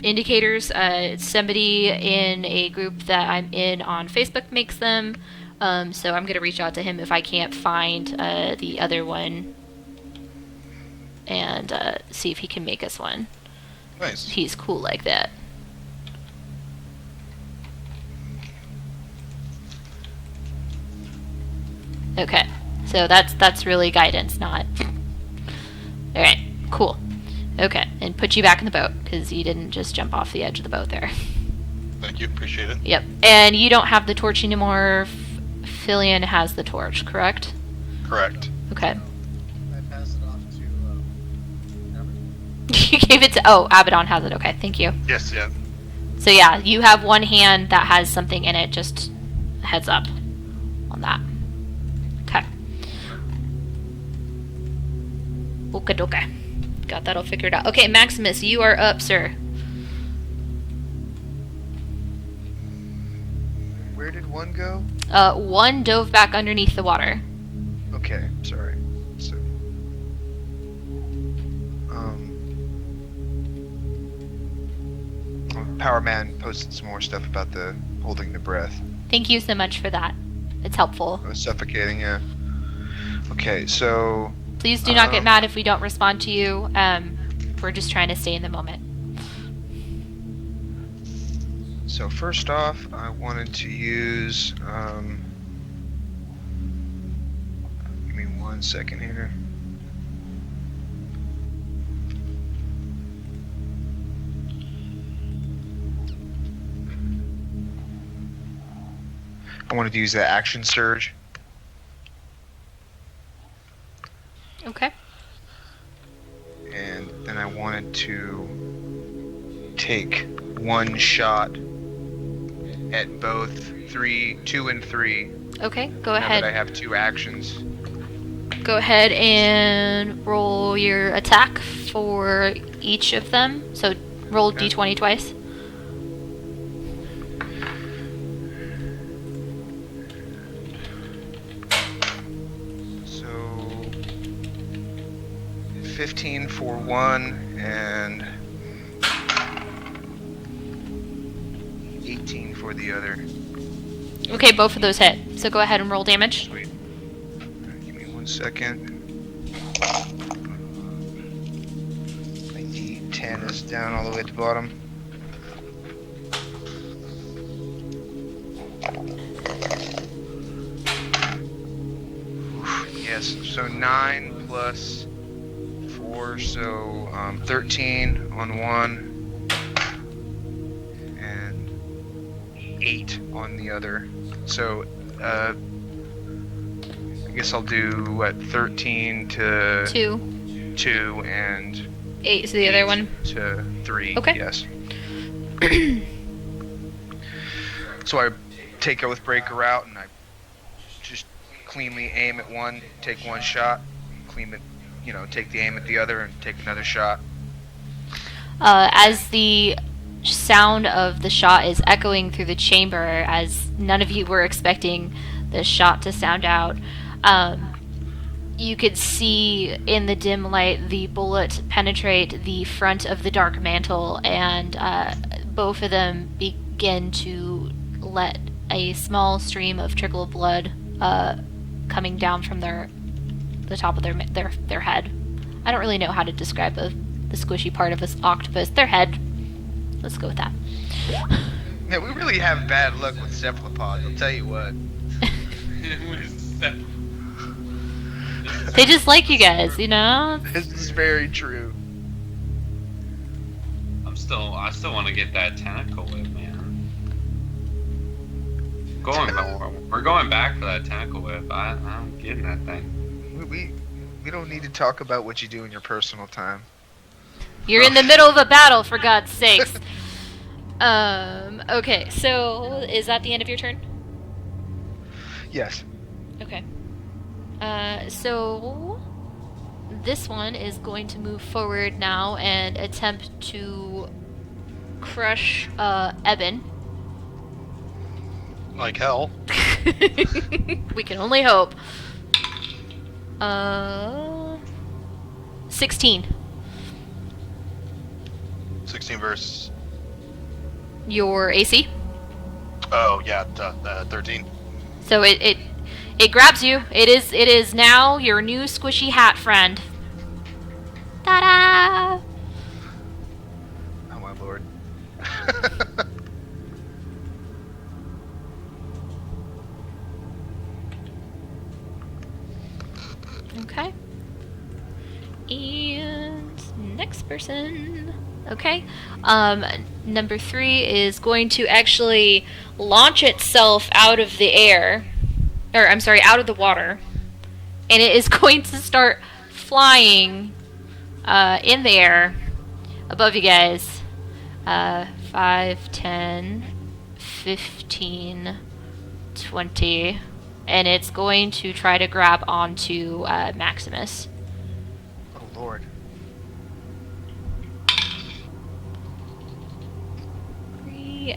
[SPEAKER 2] indicators. Somebody in a group that I'm in on Facebook makes them. So I'm gonna reach out to him if I can't find the other one, and see if he can make us one.
[SPEAKER 6] Nice.
[SPEAKER 2] He's cool like that. Okay, so that's really guidance, not. All right, cool. Okay, and put you back in the boat because you didn't just jump off the edge of the boat there.
[SPEAKER 6] Thank you, appreciate it.
[SPEAKER 2] Yep, and you don't have the torch anymore. Filian has the torch, correct?
[SPEAKER 6] Correct.
[SPEAKER 2] Okay.
[SPEAKER 5] I pass it off to Abaddon.
[SPEAKER 2] You gave it to. Oh, Abaddon has it. Okay, thank you.
[SPEAKER 6] Yes, yeah.
[SPEAKER 2] So yeah, you have one hand that has something in it. Just a heads up on that. Okay. Okay. Got that all figured out. Okay, Maximus, you are up, sir.
[SPEAKER 1] Where did one go?
[SPEAKER 2] One dove back underneath the water.
[SPEAKER 1] Okay, sorry. So, Power Man posted some more stuff about the holding the breath.
[SPEAKER 2] Thank you so much for that. It's helpful.
[SPEAKER 1] Suffocating, yeah. Okay, so...
[SPEAKER 2] Please do not get mad if we don't respond to you. We're just trying to stay in the moment.
[SPEAKER 1] So first off, I wanted to use... give me 1 second here. I wanted to use the action surge.
[SPEAKER 2] Okay.
[SPEAKER 1] And then I wanted to take one shot at both 2 and 3.
[SPEAKER 2] Okay, go
[SPEAKER 1] Now
[SPEAKER 2] ahead.
[SPEAKER 1] that I have 2 actions.
[SPEAKER 2] Go ahead and roll your attack for each of them. So roll
[SPEAKER 1] Okay.
[SPEAKER 2] d20 twice.
[SPEAKER 1] So 15 for one and 18 for the other.
[SPEAKER 2] Okay, both of those hit. So go ahead and roll damage.
[SPEAKER 1] Sweet. Give me 1 second. My D10 is down all the way at the bottom. Yes, so 9 plus 4, so 13 on one, and 8 on the other. So, I guess I'll do, what, 13 to 2 and
[SPEAKER 2] 8 to the other one.
[SPEAKER 1] to 3,
[SPEAKER 2] Okay.
[SPEAKER 1] yes. So I take Oathbreaker out and I just cleanly aim at one, take one shot, take the aim at the other and take another shot.
[SPEAKER 2] As the sound of the shot is echoing through the chamber, as none of you were expecting the shot to sound out, you could see in the dim light the bullet penetrate the front of the dark mantle, and both of them begin to let a small stream of trickle of blood coming down from the top of their head. I don't really know how to describe the squishy part of this octopus. Their head. Let's go with that.
[SPEAKER 1] Yeah, we really have bad luck with cephalopods, I'll tell you what.
[SPEAKER 2] They just like you guys, you know?
[SPEAKER 1] This is very true.
[SPEAKER 7] I still want to get that tentacle whip, man. We're going back for that tentacle whip. I'm getting that thing.
[SPEAKER 1] We don't need to talk about what you do in your personal time.
[SPEAKER 2] You're in the middle of a battle, for God's sakes. Okay, so is that the end of your turn?
[SPEAKER 1] Yes.
[SPEAKER 2] Okay. So this one is going to move forward now and attempt to crush Eben.
[SPEAKER 6] Like hell.
[SPEAKER 2] We can only hope. 16.
[SPEAKER 6] 16 versus.
[SPEAKER 2] Your AC.
[SPEAKER 6] Oh yeah, 13.
[SPEAKER 2] So it grabs you. It is now your new squishy hat friend. Ta-da!
[SPEAKER 1] Oh my lord.
[SPEAKER 2] Okay. And next person. Okay. Number 3 is going to actually launch itself out of the air. Or, I'm sorry, out of the water. And it is going to start flying in the air above you guys. 5, 10, 15, 20. And it's going to try to grab onto Maximus.
[SPEAKER 1] Oh lord.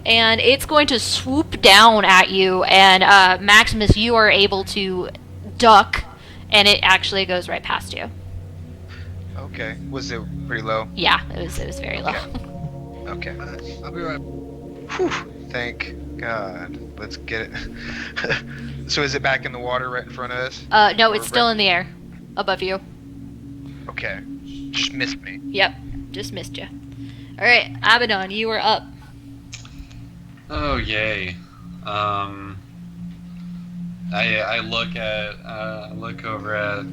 [SPEAKER 2] And it's going to swoop down at you, and Maximus, you are able to duck, and it actually goes right past you.
[SPEAKER 1] Okay. Was it pretty low?
[SPEAKER 2] Yeah, it was very low.
[SPEAKER 1] Okay.
[SPEAKER 5] I'll be right.
[SPEAKER 1] Whew, thank God. Let's get it. So is it back in the water right in front of us?
[SPEAKER 2] No,
[SPEAKER 1] Or
[SPEAKER 2] it's still in the air. Above you.
[SPEAKER 1] Okay. Just missed me.
[SPEAKER 2] Yep. Just missed you. Alright, Abaddon, you are up.
[SPEAKER 7] Oh yay. I look over at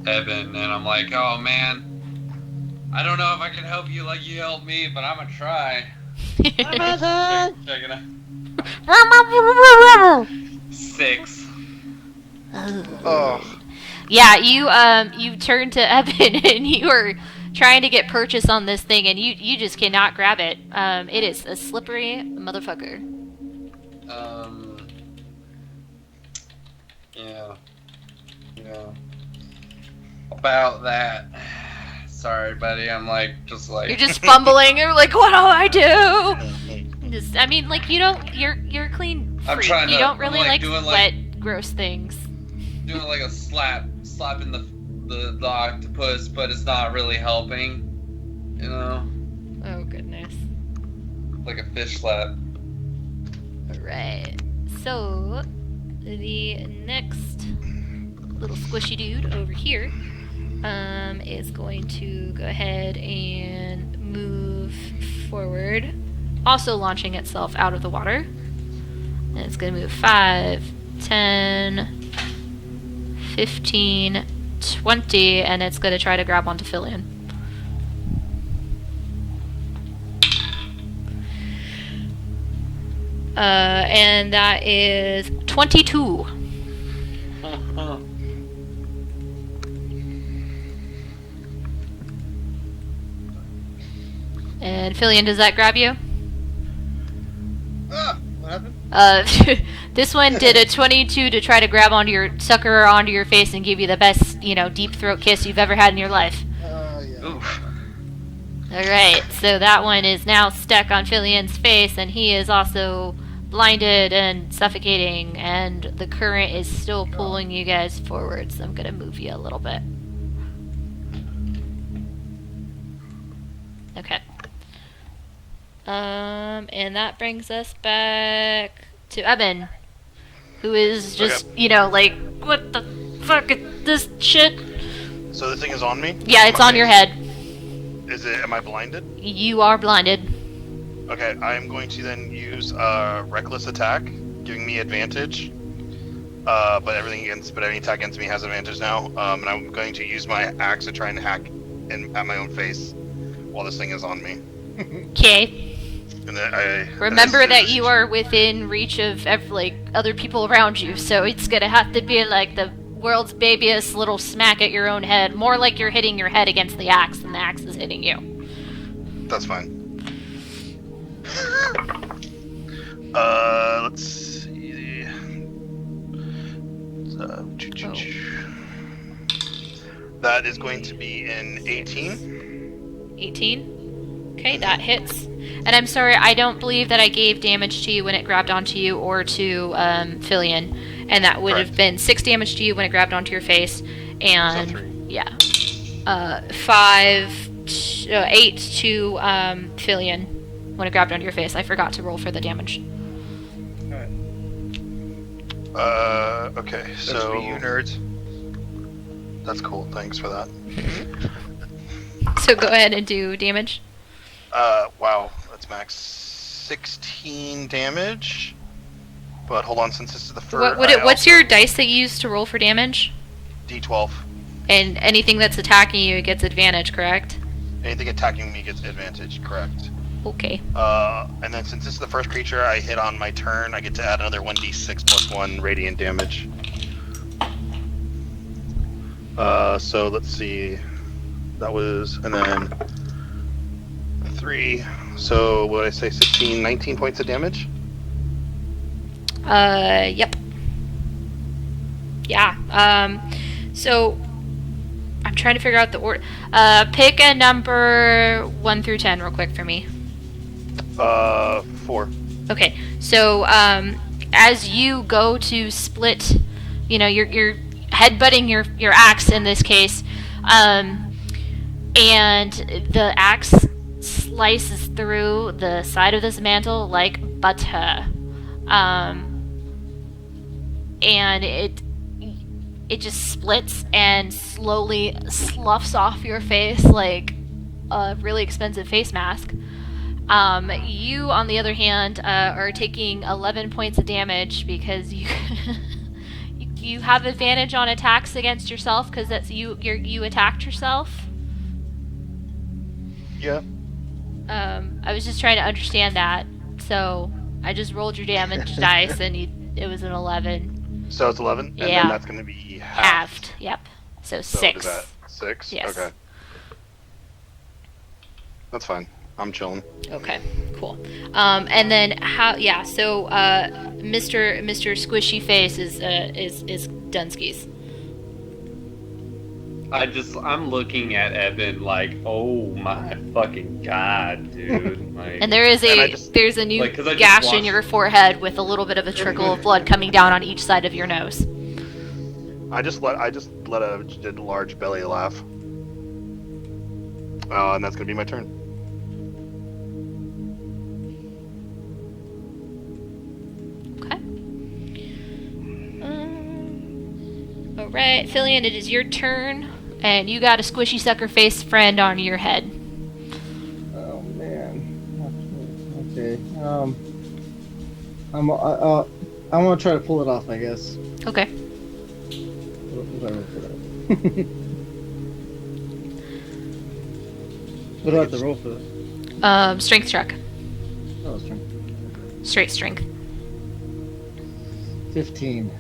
[SPEAKER 7] Evan and I'm like, oh man, I don't know if I can help you like you helped me, but I'm gonna try. check it out. 6.
[SPEAKER 1] Oh.
[SPEAKER 2] Yeah, you turn to Evan and you are trying to get purchase on this thing and you just cannot grab it. It is a slippery motherfucker.
[SPEAKER 7] Yeah. About that. Sorry, buddy. I'm like, just like.
[SPEAKER 2] You're just fumbling. You're like, what do I do? Just, I mean, like you're a clean freak.
[SPEAKER 7] I'm trying to.
[SPEAKER 2] You don't really
[SPEAKER 7] I'm
[SPEAKER 2] like
[SPEAKER 7] doing
[SPEAKER 2] wet, gross things.
[SPEAKER 7] Doing like a slapping the octopus, but it's not really helping. You know.
[SPEAKER 2] Oh goodness.
[SPEAKER 7] Like a fish slap.
[SPEAKER 2] Alright. So the next little squishy dude over here is going to go ahead and move forward, also launching itself out of the water. And it's going to move 5, 10, 15, 20, and it's going to try to grab onto Fillion. And that is 22. And Fillion, does that grab you?
[SPEAKER 5] What happened?
[SPEAKER 2] This one did a 22 to try to grab onto your sucker onto your face and give you the best, deep throat kiss you've ever had in your life.
[SPEAKER 5] Yeah.
[SPEAKER 7] Oof.
[SPEAKER 2] Alright, so that one is now stuck on Fillion's face, and he is also blinded and suffocating, and the current is still pulling you guys forward, so I'm gonna move you a little bit. Okay. And that brings us back to Evan, who is just, like, what the fuck is this shit?
[SPEAKER 6] So the thing is on me?
[SPEAKER 2] Yeah, it's on your head.
[SPEAKER 6] Am I blinded?
[SPEAKER 2] You are blinded.
[SPEAKER 6] Okay, I am going to then use reckless attack, giving me advantage. But any attack against me has advantage now. And I'm going to use my axe to try and hack at my own face while this thing is on me.
[SPEAKER 2] Okay.
[SPEAKER 6] And then
[SPEAKER 2] Remember that you are within reach of other people around you, so it's gonna have to be like the world's babiest little smack at your own head, more like you're hitting your head against the axe than the axe is hitting you.
[SPEAKER 6] That's fine. Let's see. That is going to be an 18.
[SPEAKER 2] 18? Okay, that hits. And I'm sorry, I don't believe that I gave damage to you when it grabbed onto you or to Fillion. And that would have been 6 damage to you when it grabbed onto your face. And, 8 to Fillion when it grabbed onto your face. I forgot to roll for the damage.
[SPEAKER 6] Okay, so...
[SPEAKER 1] That's for you nerds.
[SPEAKER 6] That's cool, thanks for that.
[SPEAKER 2] So go ahead and do damage.
[SPEAKER 6] Wow, that's max 16 damage. But hold on, since this is the first...
[SPEAKER 2] What's your dice that you use to roll for damage?
[SPEAKER 6] D12.
[SPEAKER 2] And anything that's attacking you gets advantage, correct?
[SPEAKER 6] Anything attacking me gets advantage, correct.
[SPEAKER 2] Okay.
[SPEAKER 6] And then since this is the first creature I hit on my turn, I get to add another 1d6 plus 1 radiant damage. So let's see. That was, and then 3. So what did I say, 16, 19 points of damage?
[SPEAKER 2] Yep. Yeah. So I'm trying to figure out the order. Pick a number 1 through 10 real quick for me.
[SPEAKER 6] 4.
[SPEAKER 2] Okay. So as you go to split, you're headbutting your axe in this case, and the axe slices through the side of this mantle like butter. And it just splits and slowly sloughs off your face like a really expensive face mask. You, on the other hand, are taking 11 points of damage because you you have advantage on attacks against yourself because that's you attacked yourself.
[SPEAKER 6] Yeah.
[SPEAKER 2] I was just trying to understand that, so I just rolled your damage dice and it was an 11.
[SPEAKER 6] So it's 11, and
[SPEAKER 2] Yeah.
[SPEAKER 6] then that's going to be halved.
[SPEAKER 2] Yep. So
[SPEAKER 6] So
[SPEAKER 2] 6.
[SPEAKER 6] is that 6?
[SPEAKER 2] Yes.
[SPEAKER 6] Okay. That's fine. I'm chilling.
[SPEAKER 2] Okay, cool. And then how? Yeah. So, Mr. Squishy Face is Dunsky's.
[SPEAKER 7] I'm looking at Evan like, oh my fucking god, dude. Like,
[SPEAKER 2] And there is there's a new
[SPEAKER 7] like, 'cause I just
[SPEAKER 2] gash in
[SPEAKER 7] watched-
[SPEAKER 2] your forehead with a little bit of a trickle of blood coming down on each side of your nose.
[SPEAKER 6] I just let a large belly laugh. And that's going to be my turn.
[SPEAKER 2] Okay. Alright, Fillion, it is your turn, and you got a squishy sucker face friend on your head.
[SPEAKER 5] Oh man. Okay. I'm gonna try to pull it off, I guess.
[SPEAKER 2] Okay.
[SPEAKER 5] What do I roll for that? What do I have to roll for that?
[SPEAKER 2] Strength check.
[SPEAKER 5] Oh, strength.
[SPEAKER 2] Straight strength.
[SPEAKER 5] 15.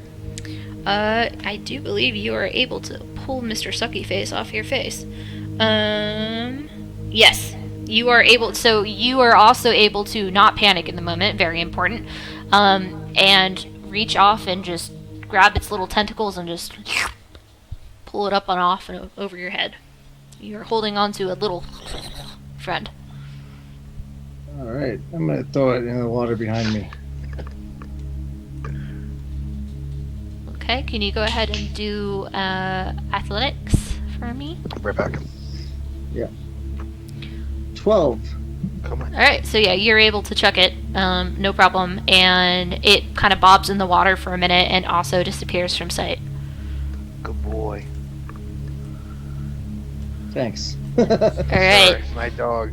[SPEAKER 2] I do believe you are able to pull Mr. Sucky Face off your face. Yes. You are able, so you are also able to not panic in the moment, very important, and reach off and just grab its little tentacles and just pull it up and off and over your head. You're holding on to a little friend.
[SPEAKER 5] Alright, I'm gonna throw it in the water behind me.
[SPEAKER 2] Okay, can you go ahead and do athletics for me?
[SPEAKER 6] Right back.
[SPEAKER 5] 12.
[SPEAKER 6] Come on.
[SPEAKER 2] Alright, so yeah, you're able to chuck it, no problem, and it kind of bobs in the water for a minute and also disappears from sight.
[SPEAKER 6] Good boy.
[SPEAKER 5] Thanks.
[SPEAKER 2] Alright,
[SPEAKER 6] My dog.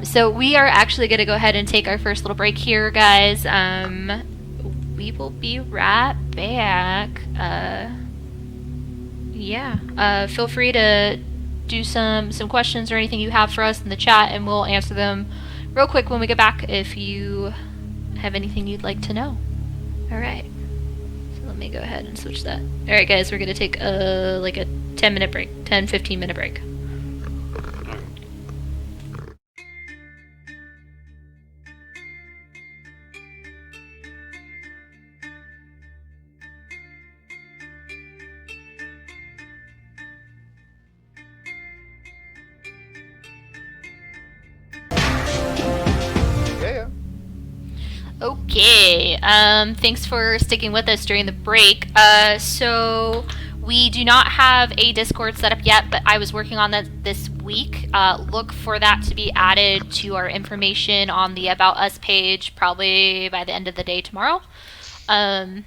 [SPEAKER 2] so we are actually going to go ahead and take our first little break here, guys. We will be right back. Feel free to do some questions or anything you have for us in the chat, and we'll answer them real quick when we get back if you have anything you'd like to know. Alright. So let me go ahead and switch that. Alright guys, we're going to take a 10-minute break. 10-15 minute break.
[SPEAKER 6] Yeah.
[SPEAKER 2] Okay, thanks for sticking with us during the break. So we do not have a Discord set up yet, but I was working on that this week. Look for that to be added to our information on the About Us page probably by the end of the day tomorrow. And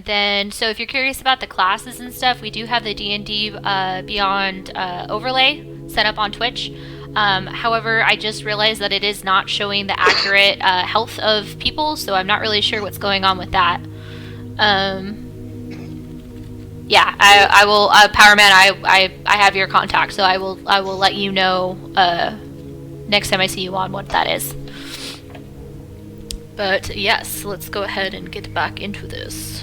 [SPEAKER 2] then, so if you're curious about the classes and stuff, we do have the D&D Beyond overlay set up on Twitch. However, I just realized that it is not showing the accurate health of people, so I'm not really sure what's going on with that. Yeah, I will, Powerman, I have your contact, so I will let you know next time I see you on what that is. But yes, let's go ahead and get back into this.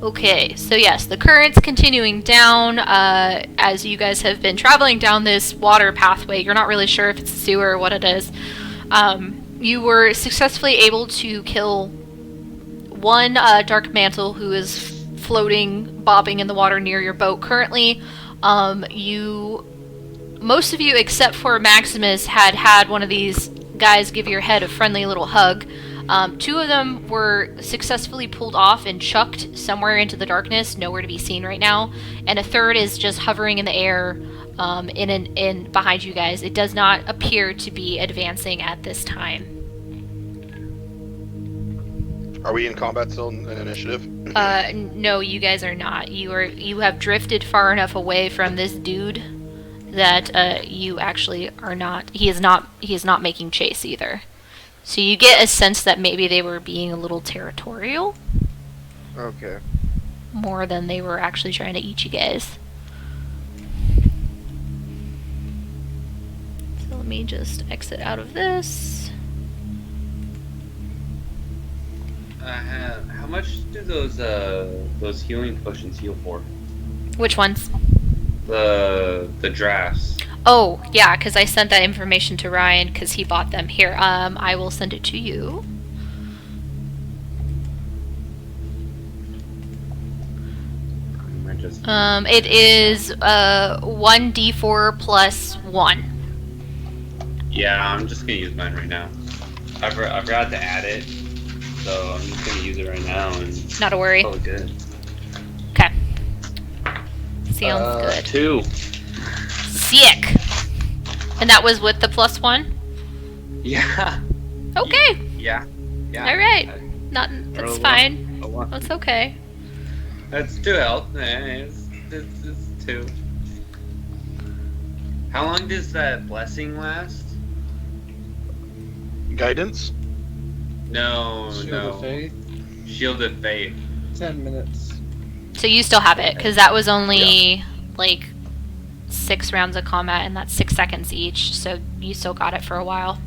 [SPEAKER 2] Okay, so yes, the current's continuing down as you guys have been traveling down this water pathway. You're not really sure if it's a sewer or what it is. You were successfully able to kill one dark mantle who is floating, bobbing in the water near your boat currently. Most of you, except for Maximus, had one of these guys give your head a friendly little hug. Two of them were successfully pulled off and chucked somewhere into the darkness, nowhere to be seen right now. And a third is just hovering in the air, in behind you guys. It does not appear to be advancing at this time.
[SPEAKER 6] Are we in combat still in initiative?
[SPEAKER 2] No, you guys are not. You have drifted far enough away from this dude that you actually are not. He is not making chase either. So you get a sense that maybe they were being a little territorial,
[SPEAKER 1] Okay.
[SPEAKER 2] more than they were actually trying to eat you guys. So let me just exit out of this.
[SPEAKER 7] How much do those healing potions heal for?
[SPEAKER 2] Which ones?
[SPEAKER 7] The drafts.
[SPEAKER 2] Oh, yeah, because I sent that information to Ryan because he bought them. Here, I will send it to you. It is 1d4 plus 1.
[SPEAKER 7] Yeah, I'm just gonna use mine right now. I forgot to add it, so I'm just gonna use it right now and.
[SPEAKER 2] Not a worry.
[SPEAKER 7] Oh, good.
[SPEAKER 2] Okay. Sounds good.
[SPEAKER 7] 2.
[SPEAKER 2] Sick. And that was with the plus 1?
[SPEAKER 7] Yeah.
[SPEAKER 2] Okay.
[SPEAKER 7] Yeah.
[SPEAKER 2] All right. That's fine.
[SPEAKER 7] A 1.
[SPEAKER 2] That's okay.
[SPEAKER 7] That's 2 health. It's 2. How long does that blessing last?
[SPEAKER 6] Guidance?
[SPEAKER 7] No.
[SPEAKER 5] Shield of Faith.
[SPEAKER 7] Shield of Faith.
[SPEAKER 5] 10 minutes.
[SPEAKER 2] So you still have it, because that was only, like, 6 rounds of combat, and that's 6 seconds each, so you still got it for a while.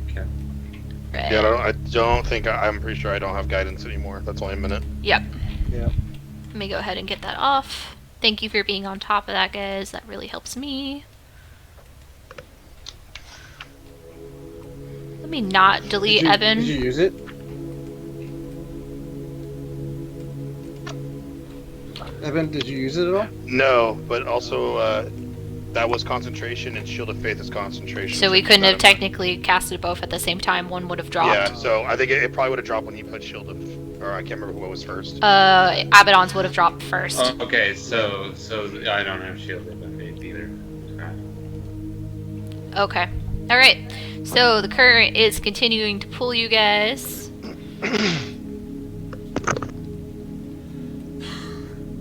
[SPEAKER 7] Okay.
[SPEAKER 2] Right.
[SPEAKER 6] Yeah, I don't think I'm pretty sure I don't have guidance anymore. That's only a minute.
[SPEAKER 2] Yep.
[SPEAKER 5] Yep.
[SPEAKER 2] Let me go ahead and get that off. Thank you for being on top of that, guys. That really helps me. Let me not delete Evan.
[SPEAKER 5] Did you use it? Evan, did you use it at all?
[SPEAKER 6] No, but also that was concentration and Shield of Faith is concentration.
[SPEAKER 2] So we couldn't have technically casted both at the same time. One would have dropped.
[SPEAKER 6] Yeah, so I think it probably would have dropped when he put Shield of, or I can't remember who was first.
[SPEAKER 2] Abaddon's would have dropped first.
[SPEAKER 7] Oh, okay, so I don't have Shield of Faith either.
[SPEAKER 2] Okay. Alright. So the current is continuing to pull you guys.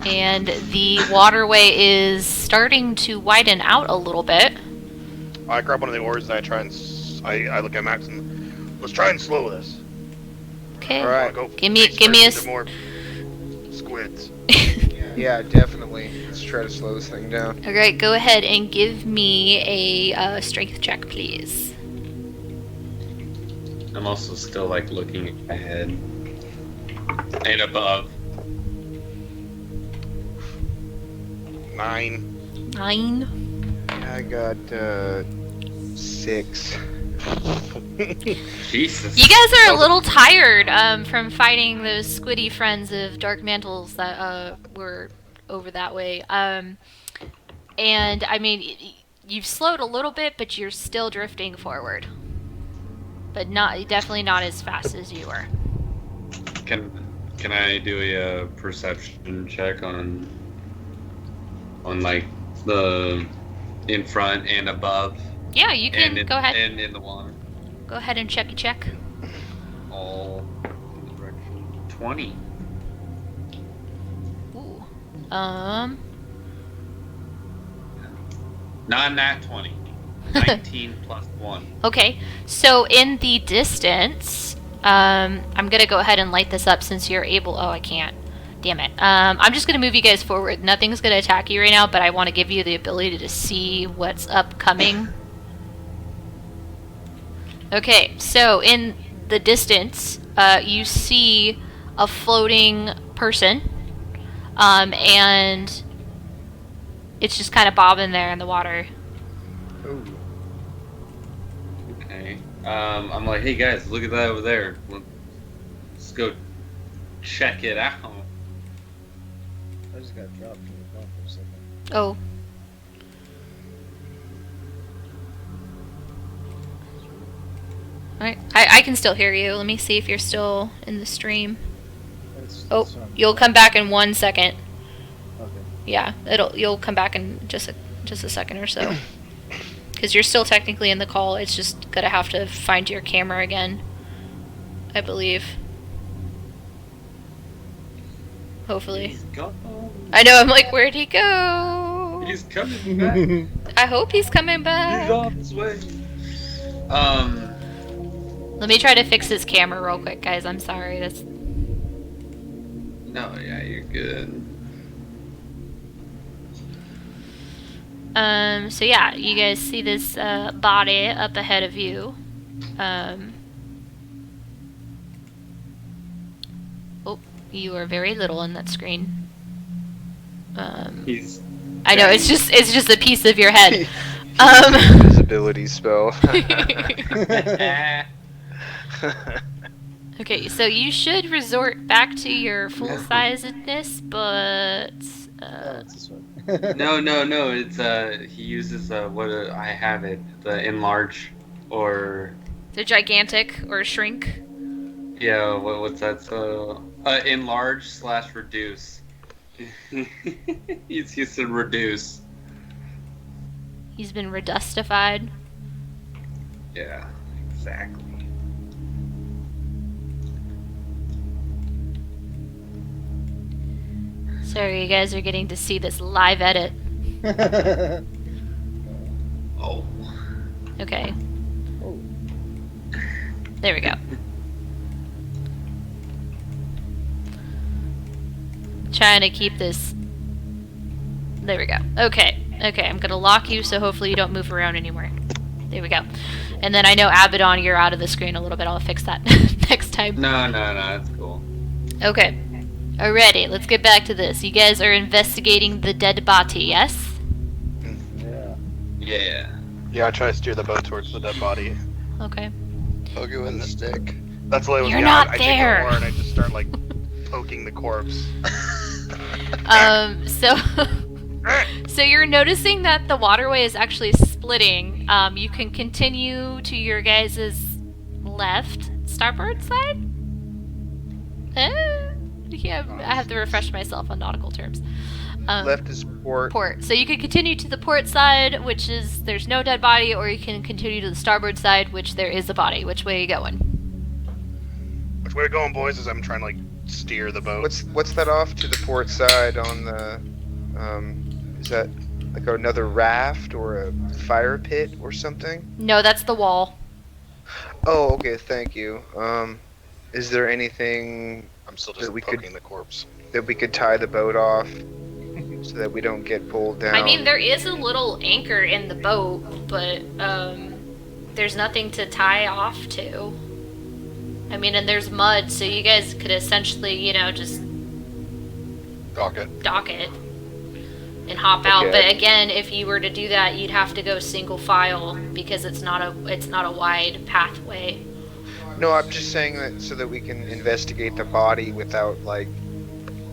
[SPEAKER 2] And the waterway is starting to widen out a little bit.
[SPEAKER 6] I grab one of the oars and I try and I look at Max and let's try and slow this.
[SPEAKER 2] Okay.
[SPEAKER 1] All right.
[SPEAKER 2] Give me a
[SPEAKER 6] more squids.
[SPEAKER 1] Yeah, definitely. Let's try to slow this thing down.
[SPEAKER 2] Alright, go ahead and give me a strength check, please.
[SPEAKER 7] I'm also still like looking ahead and above.
[SPEAKER 6] 9.
[SPEAKER 2] 9.
[SPEAKER 1] I got 6.
[SPEAKER 7] Jesus.
[SPEAKER 2] You guys are a little tired from fighting those squiddy friends of Dark Mantles that were over that way. And I mean, you've slowed a little bit, but you're still drifting forward. But definitely not as fast as you were.
[SPEAKER 7] Can I do a perception check on like the in front and above?
[SPEAKER 2] Yeah, you can go ahead.
[SPEAKER 7] And in the water.
[SPEAKER 2] Go ahead and check.
[SPEAKER 7] All in the direction. 20.
[SPEAKER 2] Ooh.
[SPEAKER 7] Not nat 20. 19 plus 1.
[SPEAKER 2] Okay, so in the distance, I'm gonna go ahead and light this up since you're able. Oh, I can't. Damn it. I'm just gonna move you guys forward. Nothing's gonna attack you right now, but I want to give you the ability to see what's upcoming. Okay, so in the distance, you see a floating person, and it's just kind of bobbing there in the water.
[SPEAKER 1] Ooh.
[SPEAKER 7] Okay. I'm like, hey guys, look at that over there. Let's go check it out.
[SPEAKER 5] I just got dropped from the phone for a second.
[SPEAKER 2] Oh. Alright. I can still hear you. Let me see if you're still in the stream. Oh,
[SPEAKER 5] That's what I'm-
[SPEAKER 2] you'll come back in 1 second.
[SPEAKER 5] Okay.
[SPEAKER 2] Yeah, you'll come back in just a second or so. Because you're still technically in the call. It's just gonna have to find your camera again, I believe. Hopefully.
[SPEAKER 7] He's gone.
[SPEAKER 2] I know. I'm like, where'd he go?
[SPEAKER 7] He's coming back.
[SPEAKER 2] I hope he's coming back.
[SPEAKER 7] He's on his way.
[SPEAKER 2] Let me try to fix his camera real quick, guys. I'm sorry. That's.
[SPEAKER 7] No, yeah, you're good.
[SPEAKER 2] So yeah, you guys see this body up ahead of you. Oh, you are very little on that screen.
[SPEAKER 7] He's.
[SPEAKER 2] I know it's just a piece of your head.
[SPEAKER 1] Invisibility spell.
[SPEAKER 2] Okay, so you should resort back to your full-sizedness, but
[SPEAKER 5] Oh, it's this one.
[SPEAKER 7] No. It's he uses what I have it, the enlarge or
[SPEAKER 2] the gigantic or shrink.
[SPEAKER 7] yeah. What's that? So enlarge/reduce. He's used to reduce.
[SPEAKER 2] He's been redustified.
[SPEAKER 7] Yeah, exactly.
[SPEAKER 2] Sorry, you guys are getting to see this live edit.
[SPEAKER 7] Oh.
[SPEAKER 2] Okay.
[SPEAKER 5] Oh.
[SPEAKER 2] There we go. Trying to keep this. There we go. Okay. Okay, I'm gonna lock you so hopefully you don't move around anymore. There we go. And then I know Abaddon, you're out of the screen a little bit. I'll fix that next time.
[SPEAKER 7] No, that's cool.
[SPEAKER 2] Okay. Alrighty, let's get back to this. You guys are investigating the dead body, yes?
[SPEAKER 5] Yeah.
[SPEAKER 7] Yeah.
[SPEAKER 6] Yeah, I try to steer the boat towards the dead body.
[SPEAKER 2] Okay.
[SPEAKER 3] Poke you with the stick.
[SPEAKER 6] That's the way with
[SPEAKER 2] You're
[SPEAKER 6] the
[SPEAKER 2] not
[SPEAKER 6] I take
[SPEAKER 2] there.
[SPEAKER 6] the oar and I just start like poking the corpse.
[SPEAKER 2] So you're noticing that the waterway is actually splitting. You can continue to your guys' left, starboard side? Yeah, I have to refresh myself on nautical terms.
[SPEAKER 1] Left is port.
[SPEAKER 2] Port. So you can continue to the port side, which is there's no dead body, or you can continue to the starboard side, which there is a body. Which way are you going?
[SPEAKER 6] Which way are we going, boys? As I'm trying to like steer the boat.
[SPEAKER 1] What's that off to the port side on the? Is that like another raft or a fire pit or something?
[SPEAKER 2] No, that's the wall.
[SPEAKER 1] Oh, okay. Thank you. Is there anything
[SPEAKER 6] I'm still
[SPEAKER 1] that
[SPEAKER 6] just
[SPEAKER 1] we
[SPEAKER 6] poking
[SPEAKER 1] could-
[SPEAKER 6] the corpse.
[SPEAKER 1] that we could tie the boat off so that we don't get pulled down?
[SPEAKER 2] I mean, there is a little anchor in the boat, but there's nothing to tie off to. I mean, and there's mud, so you guys could essentially, just
[SPEAKER 6] Dock it.
[SPEAKER 2] dock it and hop out.
[SPEAKER 1] Okay.
[SPEAKER 2] But again, if you were to do that, you'd have to go single file because it's not a wide pathway.
[SPEAKER 1] No, I'm just saying that so that we can investigate the body without like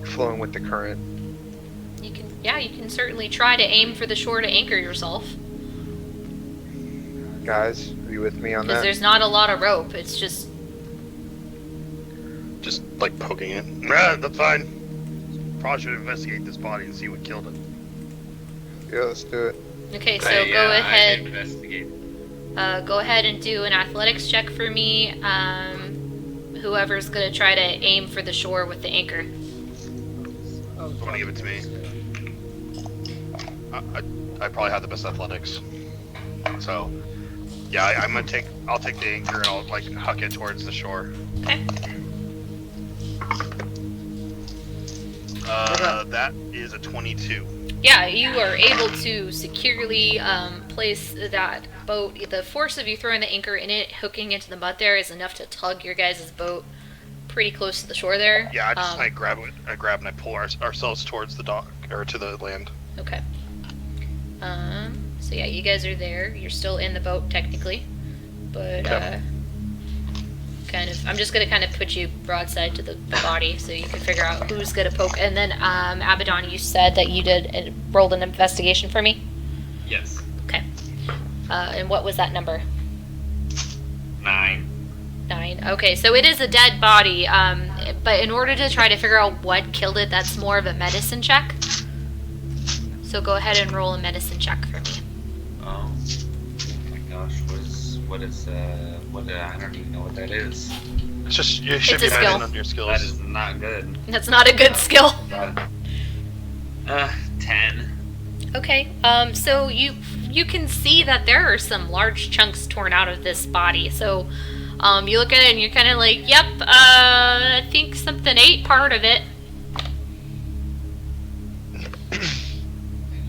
[SPEAKER 1] flowing with the current.
[SPEAKER 2] You can certainly try to aim for the shore to anchor yourself
[SPEAKER 1] Guys, are you with me on
[SPEAKER 2] because
[SPEAKER 1] that?
[SPEAKER 2] there's not a lot of rope. It's just
[SPEAKER 6] Just like poking it. Ah, that's fine. Probably should investigate this body and see what killed it.
[SPEAKER 1] Yeah, let's do it.
[SPEAKER 2] okay. So
[SPEAKER 7] Hey,
[SPEAKER 2] go
[SPEAKER 7] I
[SPEAKER 2] ahead.
[SPEAKER 7] investigate.
[SPEAKER 2] Go ahead and do an athletics check for me. Whoever's gonna try to aim for the shore with the anchor.
[SPEAKER 5] Oh,
[SPEAKER 6] I'm gonna give it to me. I probably have the best athletics. So, yeah, I'll take the anchor and I'll like huck it towards the shore.
[SPEAKER 2] Okay.
[SPEAKER 6] That is a 22.
[SPEAKER 2] Yeah, you are able to securely place that boat. The force of you throwing the anchor in it, hooking into the mud there, is enough to tug your guys' boat pretty close to the shore there.
[SPEAKER 6] Yeah, I grab and I pull ourselves towards the dock or to the land.
[SPEAKER 2] Okay. So yeah, you guys are there. You're still in the boat technically, but
[SPEAKER 6] Okay.
[SPEAKER 2] I'm just gonna kind of put you broadside to the body so you can figure out who's gonna poke. And then Abaddon, you said that you rolled an investigation for me.
[SPEAKER 7] Yes.
[SPEAKER 2] Okay. And what was that number?
[SPEAKER 7] 9.
[SPEAKER 2] 9. Okay, so it is a dead body, but in order to try to figure out what killed it, that's more of a medicine check. So go ahead and roll a medicine check for me.
[SPEAKER 7] Oh my gosh, I don't even know what that is.
[SPEAKER 6] It's just, you should
[SPEAKER 2] It's
[SPEAKER 6] be
[SPEAKER 2] a skill.
[SPEAKER 6] hiding under your skills.
[SPEAKER 7] That is not good.
[SPEAKER 2] That's not a good skill.
[SPEAKER 7] 10.
[SPEAKER 2] Okay, so you can see that there are some large chunks torn out of this body. So you look at it and you're kind of like, yep, I think something ate part of it.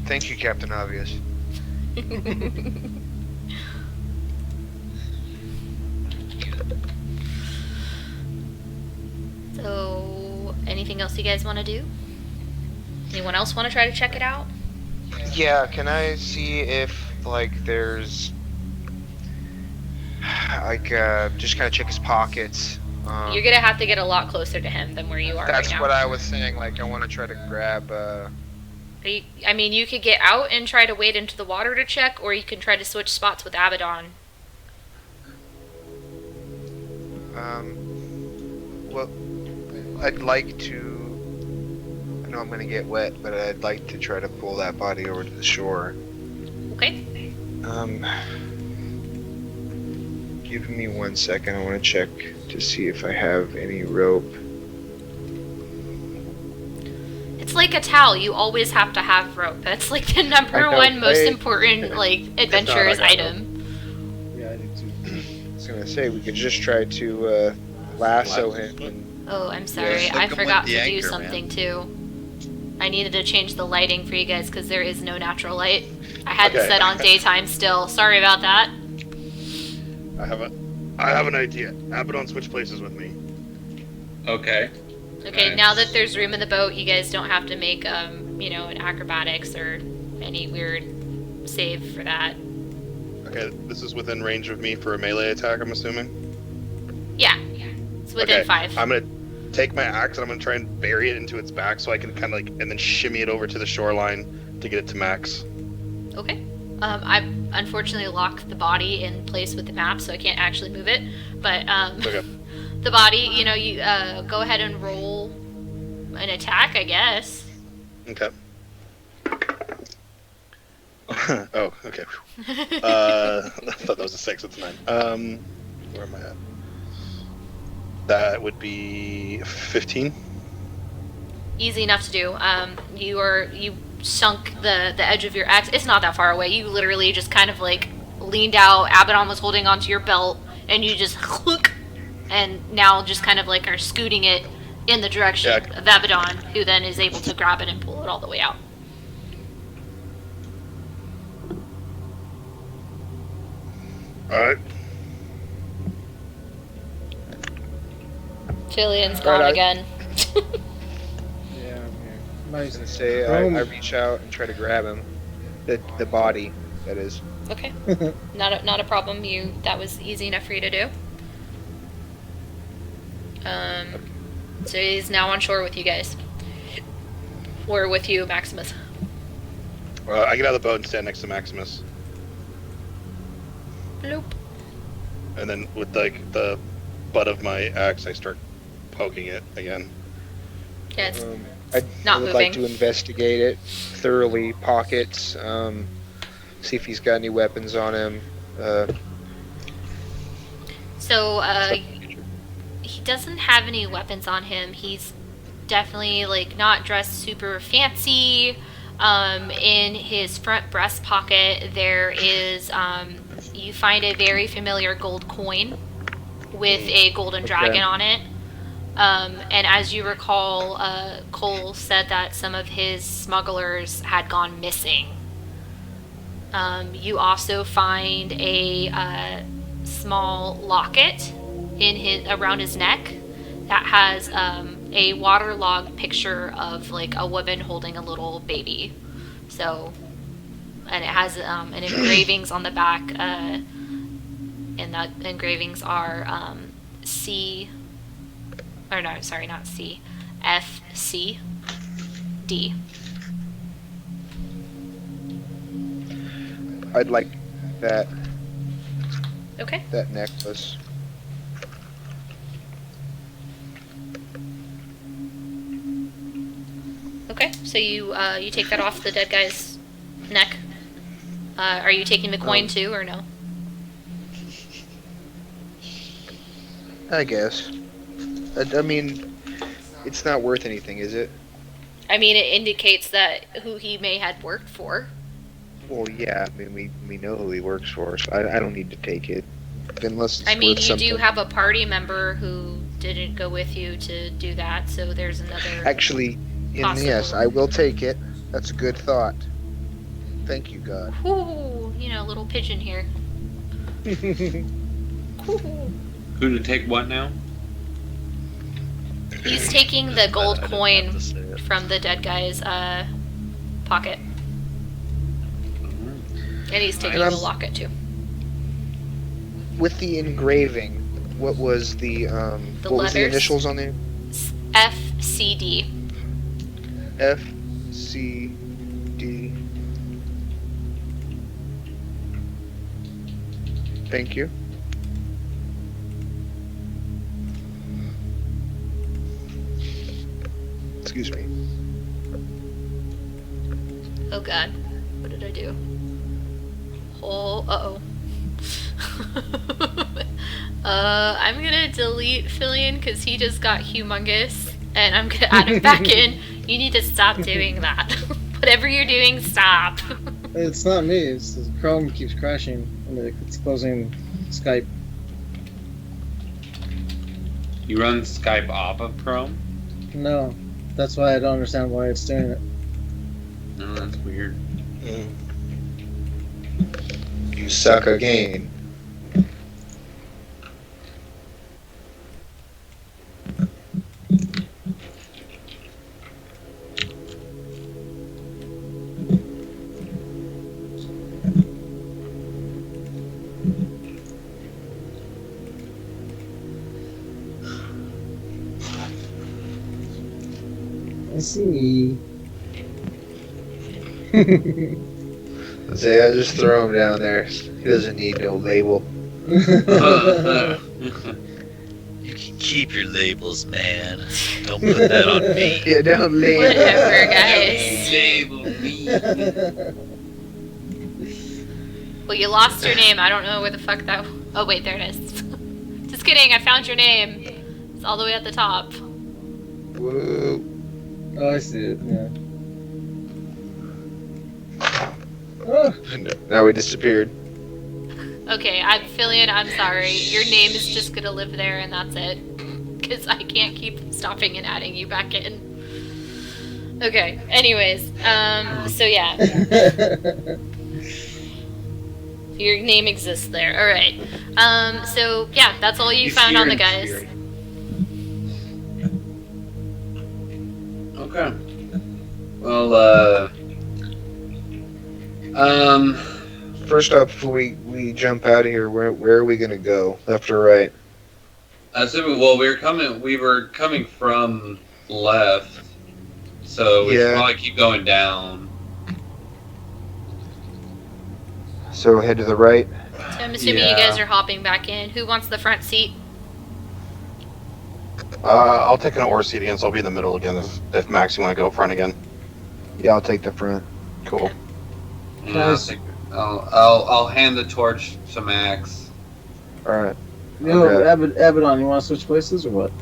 [SPEAKER 1] Thank you, Captain Obvious.
[SPEAKER 2] So, anything else you guys want to do? Anyone else want to try to check it out?
[SPEAKER 1] Yeah, can I see if, like, there's... Like, just kind of check his pockets.
[SPEAKER 2] You're gonna have to get a lot closer to him than where you are
[SPEAKER 1] That's
[SPEAKER 2] right now.
[SPEAKER 1] what I was saying, like, I want to try to grab,
[SPEAKER 2] I mean, you could get out and try to wade into the water to check, or you can try to switch spots with Abaddon.
[SPEAKER 1] Well, I'd like to... I know I'm going to get wet, but I'd like to try to pull that body over to the shore.
[SPEAKER 2] Okay.
[SPEAKER 1] Give me 1 second. I want to check to see if I have any rope.
[SPEAKER 2] It's like a towel. You always have to have rope. That's like the number
[SPEAKER 1] I know,
[SPEAKER 2] one most
[SPEAKER 1] right?
[SPEAKER 2] important like adventurer's
[SPEAKER 6] I got
[SPEAKER 2] item.
[SPEAKER 5] Yeah, I do too.
[SPEAKER 1] I was going to say, we could just try to lasso him. And,
[SPEAKER 2] Oh, I'm sorry.
[SPEAKER 3] Yes,
[SPEAKER 2] I
[SPEAKER 3] look 'em
[SPEAKER 2] forgot
[SPEAKER 3] with
[SPEAKER 2] to
[SPEAKER 3] the
[SPEAKER 2] do
[SPEAKER 3] anchor,
[SPEAKER 2] something too. I needed to change the lighting for you guys because there is no natural light. I had it
[SPEAKER 6] Okay.
[SPEAKER 2] set on daytime still. Sorry about that.
[SPEAKER 6] I have an idea. Abaddon, switch places with me.
[SPEAKER 7] Okay.
[SPEAKER 2] Okay,
[SPEAKER 7] Nice.
[SPEAKER 2] now that there's room in the boat, you guys don't have to make an acrobatics or any weird save for that.
[SPEAKER 6] Okay, this is within range of me for a melee attack, I'm assuming.
[SPEAKER 2] Yeah. It's within 5.
[SPEAKER 6] I'm gonna take my axe and I'm gonna try and bury it into its back so I can kind of like, and then shimmy it over to the shoreline to get it to max.
[SPEAKER 2] Okay. I unfortunately locked the body in place with the map, so I can't actually move it. But
[SPEAKER 6] Okay.
[SPEAKER 2] the body, you go ahead and roll an attack, I guess.
[SPEAKER 6] Okay. Oh, okay. I thought that was a 6, it's 9. Where am I at? That would be 15.
[SPEAKER 2] Easy enough to do. You sunk the edge of your axe. It's not that far away. You literally just kind of like leaned out. Abaddon was holding onto your belt, and you just hook, and now just kind of like are scooting it in the direction
[SPEAKER 6] Yeah.
[SPEAKER 2] of Abaddon, who then is able to grab it and pull it all the way out.
[SPEAKER 6] Alright.
[SPEAKER 2] Jillian's gone
[SPEAKER 1] Right,
[SPEAKER 2] again.
[SPEAKER 5] Yeah, I'm here.
[SPEAKER 1] I was going to say, I reach out and try to grab him. The body, that is.
[SPEAKER 2] Okay. Not a problem. That was easy enough for you to do. So he's now on shore with you guys. Or with you, Maximus.
[SPEAKER 6] I get out of the boat and stand next to Maximus.
[SPEAKER 2] Bloop.
[SPEAKER 6] And then with like the butt of my axe, I start poking it again.
[SPEAKER 2] Yeah, it's
[SPEAKER 1] I
[SPEAKER 2] not
[SPEAKER 1] would like
[SPEAKER 2] moving.
[SPEAKER 1] to investigate it thoroughly, pockets, see if he's got any weapons on him.
[SPEAKER 2] So,
[SPEAKER 1] stuff.
[SPEAKER 2] he doesn't have any weapons on him. He's definitely, like, not dressed super fancy. In his front breast pocket, there is, you find a very familiar gold coin with a golden dragon on it. And as you recall, Cole said that some of his smugglers had gone missing. You also find a small locket around his neck that has a waterlogged picture of like a woman holding a little baby. So, and it has an engravings on the back, and the engravings are C. Or no, sorry, not C. F C D.
[SPEAKER 1] I'd like that
[SPEAKER 2] Okay.
[SPEAKER 1] necklace.
[SPEAKER 2] Okay, so you take that off the dead guy's neck. Are you taking the coin too, or no?
[SPEAKER 1] I guess. I mean, it's not worth anything, is it?
[SPEAKER 2] I mean, it indicates that who he may had worked for.
[SPEAKER 1] Well, yeah. I mean, we know who he works for, so I don't need to take it. Unless it's
[SPEAKER 2] I mean,
[SPEAKER 1] worth
[SPEAKER 2] you
[SPEAKER 1] something.
[SPEAKER 2] do have a party member who didn't go with you to do that, so there's another.
[SPEAKER 1] Actually, yes, I will take it. That's a good thought. Thank you, God.
[SPEAKER 2] Ooh, little pigeon here. Ooh.
[SPEAKER 7] Who to take what now?
[SPEAKER 2] He's taking the gold coin from the dead guy's pocket. And he's taking the locket too.
[SPEAKER 1] With the engraving, what was the what was the
[SPEAKER 2] letters?
[SPEAKER 1] initials on there?
[SPEAKER 2] FCD.
[SPEAKER 1] FCD. Thank you. Excuse me.
[SPEAKER 2] Oh god. What did I do? Oh, uh-oh. I'm gonna delete Fillion because he just got humongous, and I'm gonna add him back in. You need to stop doing that. Whatever you're doing, stop.
[SPEAKER 5] It's not me. It's the Chrome keeps crashing. It's closing Skype.
[SPEAKER 7] You run Skype off of Chrome?
[SPEAKER 5] No, that's why I don't understand why it's doing it.
[SPEAKER 7] No, that's weird.
[SPEAKER 1] You suck again.
[SPEAKER 5] I see.
[SPEAKER 1] Say I just throw him down there. He doesn't need no label.
[SPEAKER 3] You can keep your labels, man. Don't put that on me.
[SPEAKER 1] Yeah, don't label.
[SPEAKER 2] Whatever, guys.
[SPEAKER 7] Label me.
[SPEAKER 2] Well, you lost your name. I don't know where the fuck that. Oh wait, there it is. Just kidding. I found your name. It's all the way at the top.
[SPEAKER 1] Whoa.
[SPEAKER 5] Oh, I see it. Yeah. Oh.
[SPEAKER 1] Now we disappeared.
[SPEAKER 2] Okay, Fillion, I'm sorry. Your name is just gonna live there, and that's it. Because I can't keep stopping and adding you back in. Okay. Anyways, so yeah. Your name exists there. All right. So yeah, that's all you found on the guys.
[SPEAKER 7] Okay. Well,
[SPEAKER 1] First up, before we jump out of here, where are we gonna go? Left or right?
[SPEAKER 7] well, we were coming from left, so we should probably keep going down.
[SPEAKER 1] So head to the right.
[SPEAKER 2] So I'm assuming you guys are hopping back in. Who wants the front seat?
[SPEAKER 6] I'll take an oar seat again, so I'll be in the middle again if Max, you want to go front again.
[SPEAKER 1] Yeah, I'll take the front.
[SPEAKER 6] Cool.
[SPEAKER 7] Yeah, I'll hand the torch to Max.
[SPEAKER 1] All right.
[SPEAKER 5] Yo, Abaddon, you want to switch places or what?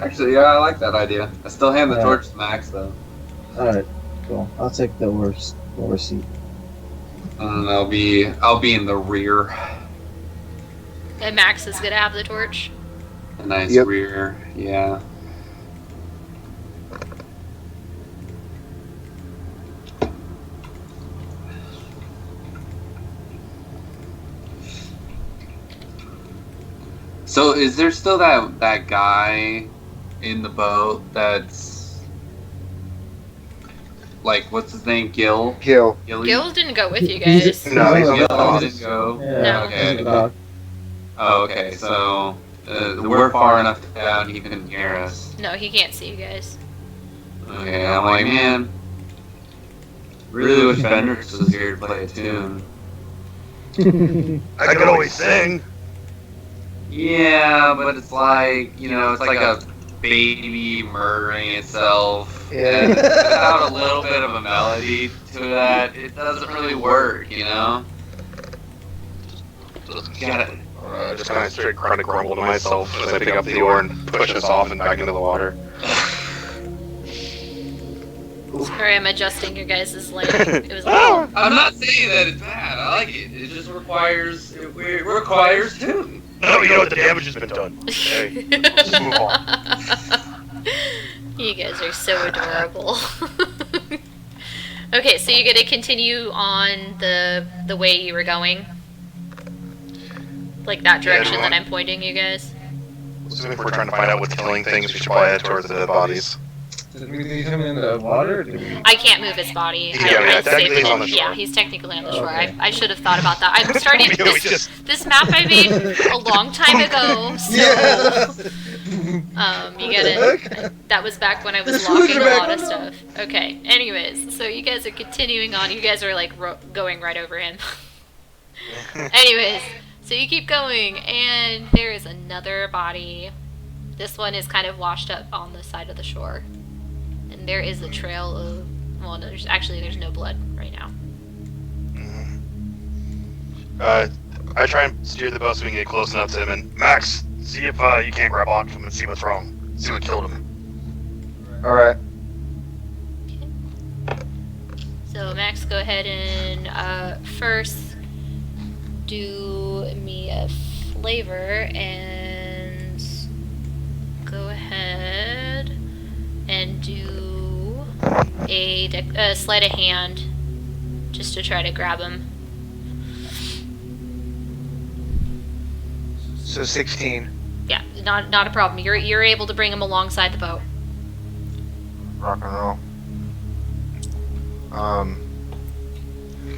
[SPEAKER 7] Actually, yeah, I like that idea. I still hand the torch to Max though.
[SPEAKER 5] All right, cool. I'll take the worst seat.
[SPEAKER 7] And I'll be in the rear.
[SPEAKER 2] And Max is gonna have the torch.
[SPEAKER 7] A nice rear, yeah. So is there still that guy in the boat that's like, what's his name? Gil?
[SPEAKER 1] Gil.
[SPEAKER 2] Gil didn't go with you guys.
[SPEAKER 6] No, he's
[SPEAKER 7] Gil
[SPEAKER 6] not.
[SPEAKER 7] didn't go.
[SPEAKER 5] Yeah,
[SPEAKER 2] No.
[SPEAKER 7] Okay.
[SPEAKER 5] Dog.
[SPEAKER 7] Oh, okay. So we're far enough down he couldn't hear us.
[SPEAKER 2] No, he can't see you guys.
[SPEAKER 7] Okay, I'm like, man, really wish Fenris was here to play a tune.
[SPEAKER 6] I can always sing.
[SPEAKER 7] Yeah, but it's like, it's like baby murdering itself.
[SPEAKER 1] Yeah.
[SPEAKER 7] And without a little bit of a melody to that, it doesn't really work, you know? You gotta...
[SPEAKER 6] Just kind of straight chronic grumble to myself as I pick up the oar and push us off and back into the water.
[SPEAKER 2] Sorry, I'm adjusting your guys' lane. It was like,
[SPEAKER 7] I'm not saying that it's bad. I like it. It just requires tune.
[SPEAKER 6] No, you know what? The damage has been done. Hey, just move on.
[SPEAKER 2] You guys are so adorable. Okay, so you're gonna continue on the way you were going? Like that direction that I'm pointing you guys?
[SPEAKER 6] Assuming if we're trying to find out what's killing things, we should probably head towards the bodies.
[SPEAKER 5] Did we leave him in the water?
[SPEAKER 2] I can't move his body.
[SPEAKER 6] Technically he's on the shore.
[SPEAKER 2] Yeah, he's technically on the shore.
[SPEAKER 5] Okay.
[SPEAKER 2] I should have thought about that. I'm starting this map I made a long time ago, so you get it. That was back when I was logging a lot of stuff. Okay. Anyways, so you guys are continuing on. You guys are like going right over him. Anyways, so you keep going, and there is another body. This one is kind of washed up on the side of the shore. And there is a trail of... Well, no, there's no blood right now.
[SPEAKER 6] I try and steer the boat so we can get close enough to him. And Max, see if you can't grab onto him and see what's wrong. See what killed him.
[SPEAKER 1] Alright.
[SPEAKER 2] So, Max, go ahead and first do me a flavor and go ahead and do a sleight of hand just to try to grab him.
[SPEAKER 1] So 16.
[SPEAKER 2] Yeah, not a problem. You're able to bring him alongside the boat.
[SPEAKER 1] Rock and roll.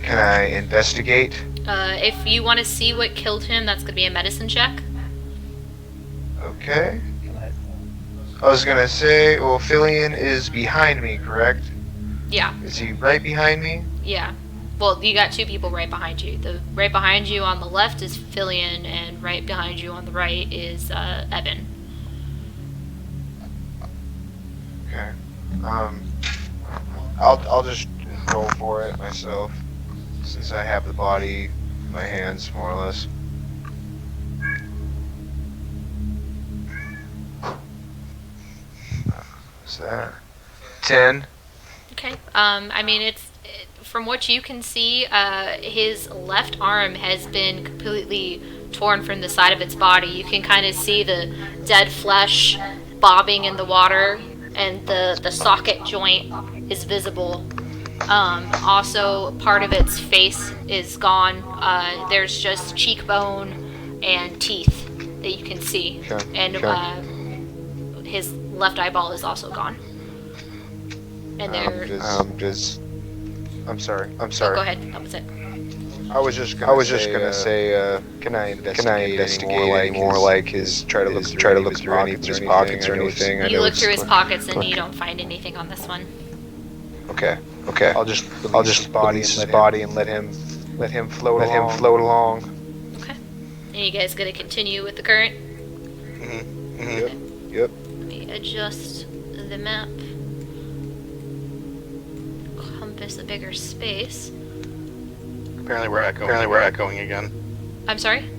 [SPEAKER 1] Can I investigate?
[SPEAKER 2] If you want to see what killed him, that's going to be a medicine check.
[SPEAKER 1] Okay. I was gonna say, well, Fillion is behind me, correct?
[SPEAKER 2] Yeah.
[SPEAKER 1] Is he right behind me?
[SPEAKER 2] Yeah. Well, you got two people right behind you. The right behind you on the left is Fillion, and right behind you on the right is Evan.
[SPEAKER 1] Okay. I'll just roll for it myself, since I have the body in my hands, more or less. What's that? 10.
[SPEAKER 2] Okay. I mean, from what you can see, his left arm has been completely torn from the side of its body. You can kind of see the dead flesh bobbing in the water, and the socket joint is visible. Also, part of its face is gone. There's just cheekbone and teeth that you can see.
[SPEAKER 1] Okay.
[SPEAKER 2] And his left eyeball is also gone. And there.
[SPEAKER 1] I'm sorry.
[SPEAKER 2] Oh, go ahead. That was it.
[SPEAKER 1] I was just gonna say, can I investigate any more, like his try to look through any of his pockets or anything?
[SPEAKER 2] You look through his pockets and you don't find anything on this one.
[SPEAKER 1] Okay. I'll just release his body and let him float along.
[SPEAKER 2] Okay. And you guys gonna continue with the current?
[SPEAKER 1] Yep.
[SPEAKER 2] Let me adjust the map. Compass a bigger space.
[SPEAKER 6] Apparently we're echoing again.
[SPEAKER 2] I'm sorry?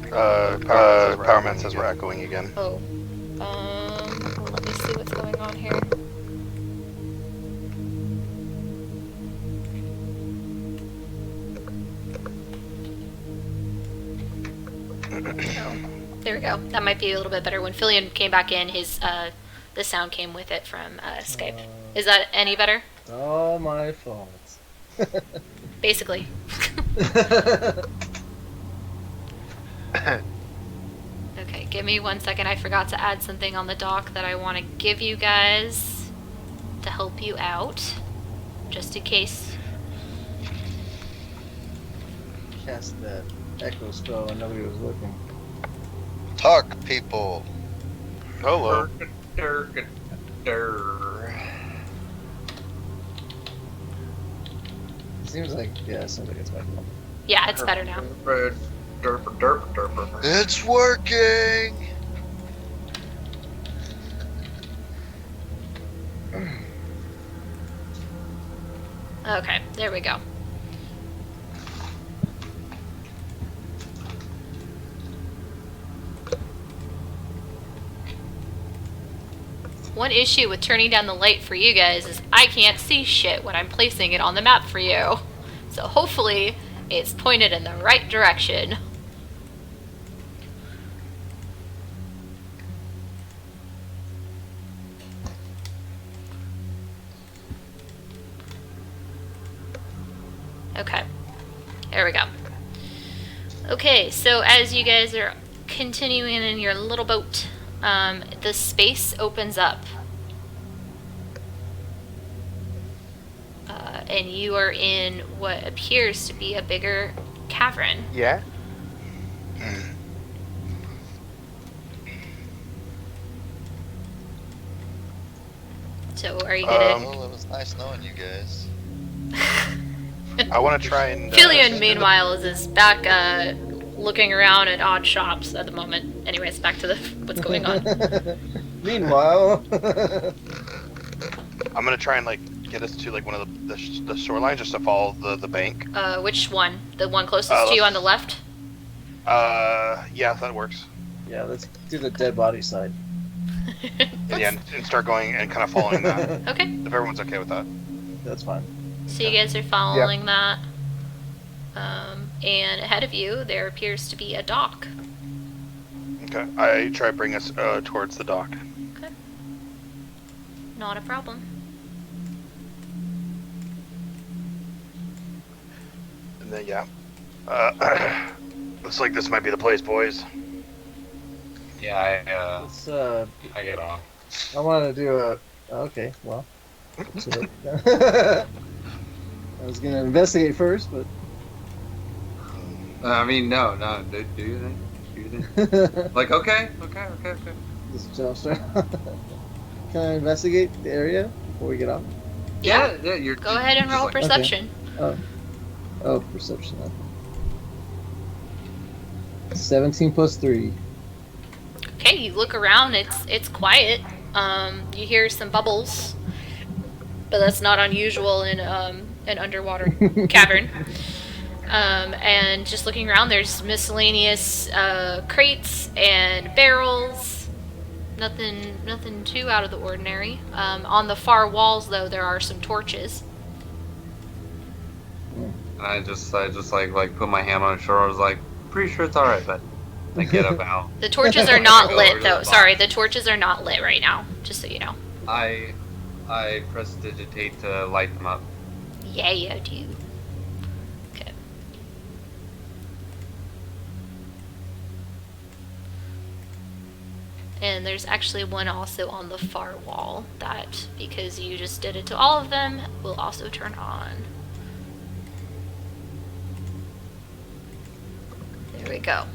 [SPEAKER 6] Powerman says we're echoing again.
[SPEAKER 2] Oh. Let me see what's going on here. There we go. That might be a little bit better. When Fillion came back in, his the sound came with it from Skype. Is that any better?
[SPEAKER 5] All my fault.
[SPEAKER 2] Basically. Okay, give me 1 second. I forgot to add something on the dock that I want to give you guys to help you out, just in case.
[SPEAKER 5] Cast that echo spell and nobody was looking.
[SPEAKER 3] Talk, people.
[SPEAKER 6] Hello.
[SPEAKER 5] Seems like it's my fault.
[SPEAKER 2] Yeah, it's better now.
[SPEAKER 3] It's working.
[SPEAKER 2] Okay, there we go. One issue with turning down the light for you guys is I can't see shit when I'm placing it on the map for you. So hopefully it's pointed in the right direction. Okay, there we go. Okay, so as you guys are continuing in your little boat, the space opens up. And you are in what appears to be a bigger cavern.
[SPEAKER 1] Yeah.
[SPEAKER 2] So are you gonna...
[SPEAKER 3] Well, it was nice knowing you guys.
[SPEAKER 6] I want to try and.
[SPEAKER 2] Killian, meanwhile, is back looking around at odd shops at the moment. Anyways, back to what's going on.
[SPEAKER 5] Meanwhile,
[SPEAKER 6] I'm gonna try and get us to one of the shorelines just to follow the bank.
[SPEAKER 2] Which one? The one closest to you on the left?
[SPEAKER 6] Yeah, that works.
[SPEAKER 5] yeah, let's do the dead body side.
[SPEAKER 6] And start going and kind of following that.
[SPEAKER 2] Okay.
[SPEAKER 6] If everyone's okay with that.
[SPEAKER 5] That's fine.
[SPEAKER 2] So you guys are following that. And ahead of you, there appears to be a dock.
[SPEAKER 6] Okay. I try to bring us towards the dock.
[SPEAKER 2] Okay. Not a problem.
[SPEAKER 6] And then, yeah. Looks like this might be the place, boys.
[SPEAKER 7] Yeah,
[SPEAKER 5] Let's,
[SPEAKER 7] I get off.
[SPEAKER 5] I want to do a. Okay, well. I was gonna investigate first, but.
[SPEAKER 7] I mean, no, do you think? Do you think? Like, okay.
[SPEAKER 5] Just jump start. Can I investigate the area before we get off?
[SPEAKER 7] Yeah, you're.
[SPEAKER 2] Go ahead and
[SPEAKER 7] just
[SPEAKER 2] roll
[SPEAKER 7] like-
[SPEAKER 2] perception.
[SPEAKER 5] Oh, perception. 17 plus 3.
[SPEAKER 2] Okay, you look around. It's quiet. You hear some bubbles, but that's not unusual in an underwater cavern. And just looking around, there's miscellaneous crates and barrels. Nothing too out of the ordinary. On the far walls, though, there are some torches.
[SPEAKER 7] I just like put my hand on his shoulder. I was like, pretty sure it's all right, but I get up out.
[SPEAKER 2] The torches are not
[SPEAKER 7] Go
[SPEAKER 2] lit,
[SPEAKER 7] over to
[SPEAKER 2] though.
[SPEAKER 7] the
[SPEAKER 2] Sorry,
[SPEAKER 7] box.
[SPEAKER 2] the torches are not lit right now. Just so you know.
[SPEAKER 7] I prestidigitate to light them up.
[SPEAKER 2] Yeah, you do. Okay. And there's actually one also on the far wall that, because you just did it to all of them, will also turn on. There we go.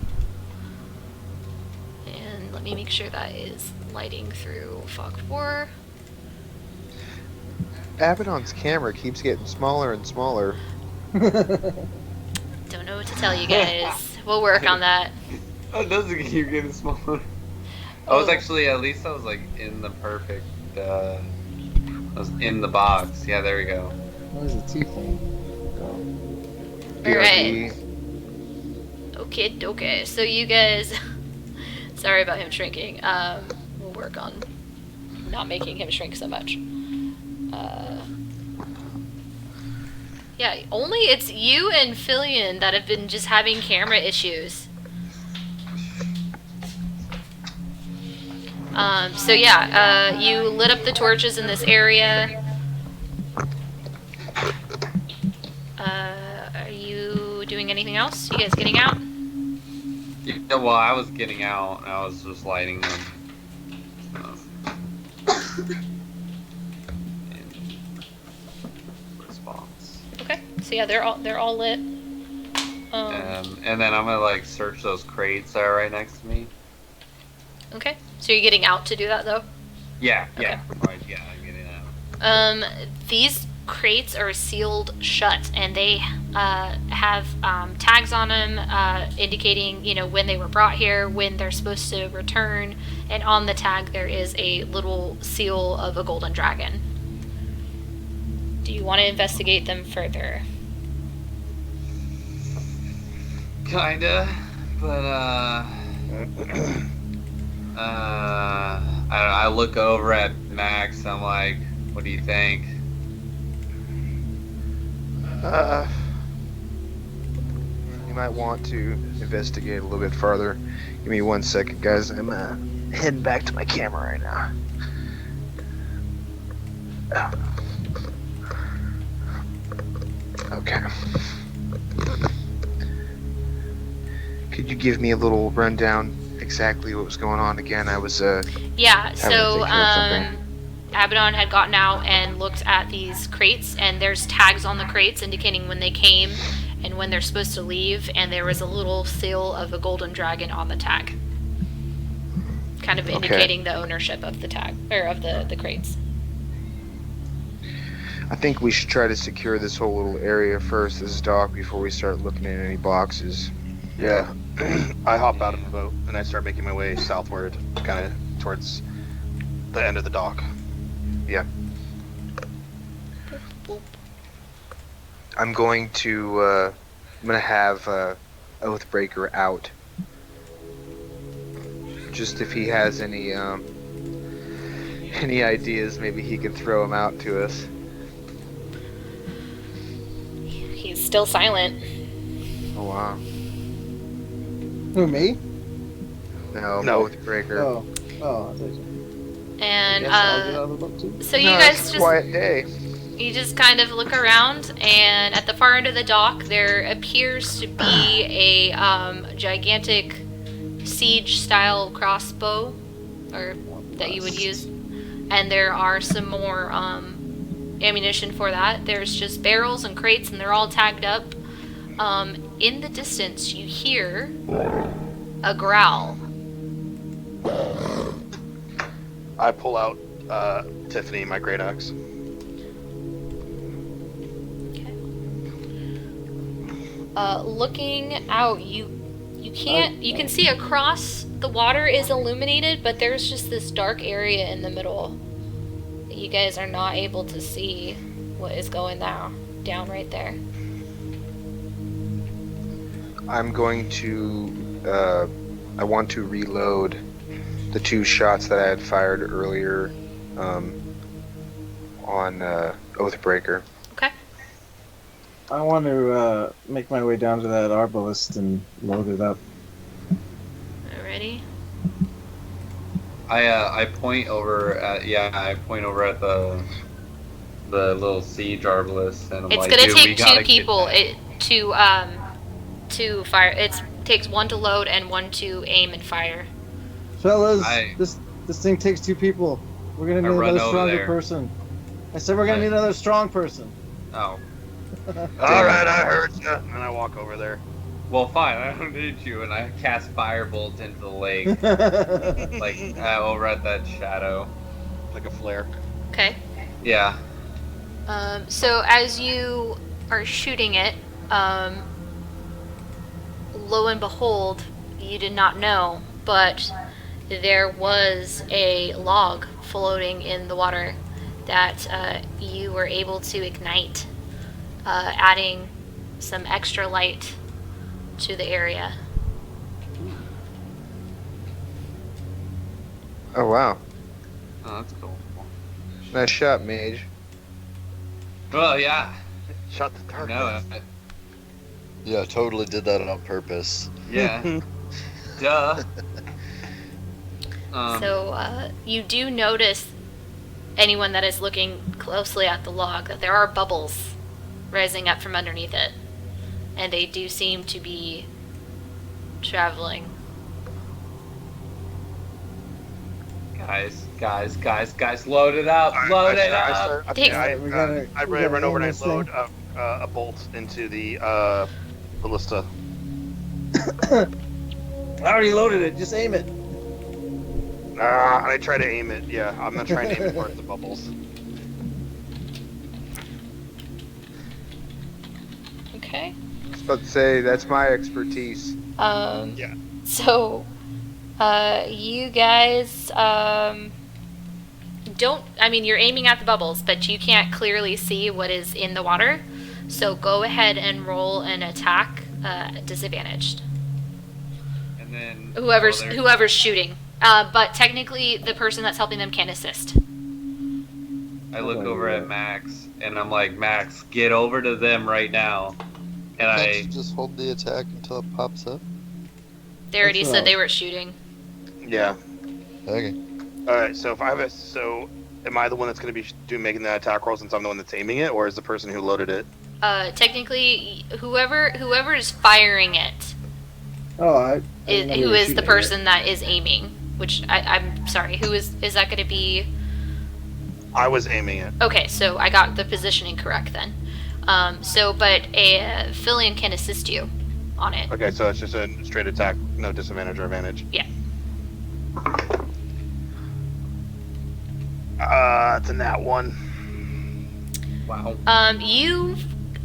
[SPEAKER 2] And let me make sure that is lighting through Fog 4.
[SPEAKER 1] Abaddon's camera keeps getting smaller and smaller.
[SPEAKER 2] Don't know what to tell you guys. We'll work on that.
[SPEAKER 7] Oh, it doesn't keep getting smaller. I was actually, at least I was like in the perfect, I was in the box. Yeah, there we go.
[SPEAKER 5] What is the T thing?
[SPEAKER 2] Alright. Okay. So you guys, sorry about him shrinking. We'll work on not making him shrink so much. Yeah, only it's you and Fillion that have been just having camera issues. So yeah, you lit up the torches in this area. Are you doing anything else? You guys getting out?
[SPEAKER 7] Yeah, well, I was getting out. I was just lighting them. In response.
[SPEAKER 2] Okay. So yeah, they're all lit.
[SPEAKER 7] And then I'm gonna like search those crates that are right next to me.
[SPEAKER 2] Okay. So you're getting out to do that though?
[SPEAKER 7] Yeah.
[SPEAKER 2] Okay.
[SPEAKER 7] Right, yeah, I'm getting out.
[SPEAKER 2] These crates are sealed shut, and they have tags on them indicating, when they were brought here, when they're supposed to return, and on the tag there is a little seal of a golden dragon. Do you want to investigate them further?
[SPEAKER 7] Kinda, but I look over at Max. I'm like, what do you think?
[SPEAKER 1] You might want to investigate a little bit further. Give me 1 second, guys. I'm heading back to my camera right now. Okay. Could you give me a little rundown exactly what was going on again? I was
[SPEAKER 2] Yeah,
[SPEAKER 1] having to
[SPEAKER 2] so
[SPEAKER 1] take care of something.
[SPEAKER 2] Abaddon had gotten out and looked at these crates, and there's tags on the crates indicating when they came and when they're supposed to leave, and there was a little seal of a golden dragon on the tag. Kind of indicating the ownership of the tag, or of the crates.
[SPEAKER 1] I think we should try to secure this whole little area first, this dock, before we start looking at any boxes.
[SPEAKER 6] Yeah. I hop out of the boat and I start making my way southward, kind of towards the end of the dock.
[SPEAKER 1] Yeah. I'm going to have Oathbreaker out. Just if he has any ideas, maybe he can throw them out to us.
[SPEAKER 2] He's still silent.
[SPEAKER 1] Oh wow.
[SPEAKER 5] Who, me?
[SPEAKER 1] No,
[SPEAKER 6] No.
[SPEAKER 1] Oathbreaker.
[SPEAKER 5] Oh, I thought you.
[SPEAKER 2] And
[SPEAKER 5] Yes, I'll get out of the boat too.
[SPEAKER 2] so you
[SPEAKER 1] No,
[SPEAKER 2] guys
[SPEAKER 1] it's a
[SPEAKER 2] just
[SPEAKER 1] quiet day.
[SPEAKER 2] you just kind of look around, and at the far end of the dock there appears to be a gigantic siege-style crossbow, or that you would use, and there are some more ammunition for that. There's just barrels and crates, and they're all tagged up. In the distance, you hear a growl.
[SPEAKER 6] I pull out Tiffany, my great axe.
[SPEAKER 2] Looking out, you can see across the water is illuminated, but there's just this dark area in the middle that you guys are not able to see what is going down right there.
[SPEAKER 1] I'm going to I want to reload the 2 shots that I had fired earlier on Oathbreaker.
[SPEAKER 2] Okay.
[SPEAKER 5] I want to make my way down to that arbalist and load it up.
[SPEAKER 2] Alrighty.
[SPEAKER 7] I point over at the little siege arbalist, and I'm
[SPEAKER 2] It's
[SPEAKER 7] like,
[SPEAKER 2] gonna
[SPEAKER 7] dude, we
[SPEAKER 2] take
[SPEAKER 7] gotta
[SPEAKER 2] 2
[SPEAKER 7] get
[SPEAKER 2] people
[SPEAKER 7] that.
[SPEAKER 2] to fire. It takes 1 to load and 1 to aim and fire.
[SPEAKER 5] Fellas,
[SPEAKER 7] I-
[SPEAKER 5] this thing takes 2 people. We're gonna need
[SPEAKER 7] run
[SPEAKER 5] another
[SPEAKER 7] over
[SPEAKER 5] stronger
[SPEAKER 7] there.
[SPEAKER 5] person. I said we're gonna need another strong person.
[SPEAKER 7] Oh,
[SPEAKER 6] Alright, I heard you. And I walk over there.
[SPEAKER 7] well, fine. I don't need you, and I cast firebolt into the lake, like over at that shadow.
[SPEAKER 6] Like a flare.
[SPEAKER 2] Okay.
[SPEAKER 7] Yeah.
[SPEAKER 2] So as you are shooting it, lo and behold, you did not know, but there was a log floating in the water that you were able to ignite, adding some extra light to the area.
[SPEAKER 1] Oh wow.
[SPEAKER 7] Oh, that's cool.
[SPEAKER 1] Nice shot, Mage.
[SPEAKER 7] Well, yeah.
[SPEAKER 6] Shut the
[SPEAKER 7] I
[SPEAKER 6] dark.
[SPEAKER 7] know it.
[SPEAKER 3] Yeah, totally did that on purpose.
[SPEAKER 7] Yeah. Duh.
[SPEAKER 2] So you do notice, anyone that is looking closely at the log, that there are bubbles rising up from underneath it, and they do seem to be traveling.
[SPEAKER 7] Guys, load it up! Load it up!
[SPEAKER 6] I run over and I
[SPEAKER 5] this
[SPEAKER 6] load a bolt into the ballista.
[SPEAKER 5] I already loaded it. Just aim it.
[SPEAKER 6] And I try to aim it. Yeah, I'm not trying to aim it towards the bubbles.
[SPEAKER 2] Okay.
[SPEAKER 1] I was about to say, that's my expertise.
[SPEAKER 6] Yeah.
[SPEAKER 2] So, you guys don't. I mean, you're aiming at the bubbles, but you can't clearly see what is in the water. So go ahead and roll an attack disadvantaged.
[SPEAKER 7] And then
[SPEAKER 2] Whoever's shooting. But technically, the person that's helping them can assist.
[SPEAKER 7] I look over at Max, and I'm like, Max, get over to them right now. And I
[SPEAKER 8] just hold the attack until it pops up.
[SPEAKER 2] They already said they were shooting.
[SPEAKER 6] Yeah.
[SPEAKER 8] Okay.
[SPEAKER 6] Alright, so if I have am I the one that's going to be making that attack roll since I'm the one that's aiming it, or is the person who loaded it?
[SPEAKER 2] Technically, whoever is firing it who is the person that is aiming. Which I'm sorry, who is that going to be?
[SPEAKER 6] I was aiming it.
[SPEAKER 2] Okay, so I got the positioning correct then. But a fill-in can assist you on it.
[SPEAKER 6] Okay, so it's just a straight attack, no disadvantage or advantage.
[SPEAKER 2] Yeah.
[SPEAKER 6] It's a nat 1.
[SPEAKER 7] wow.
[SPEAKER 2] You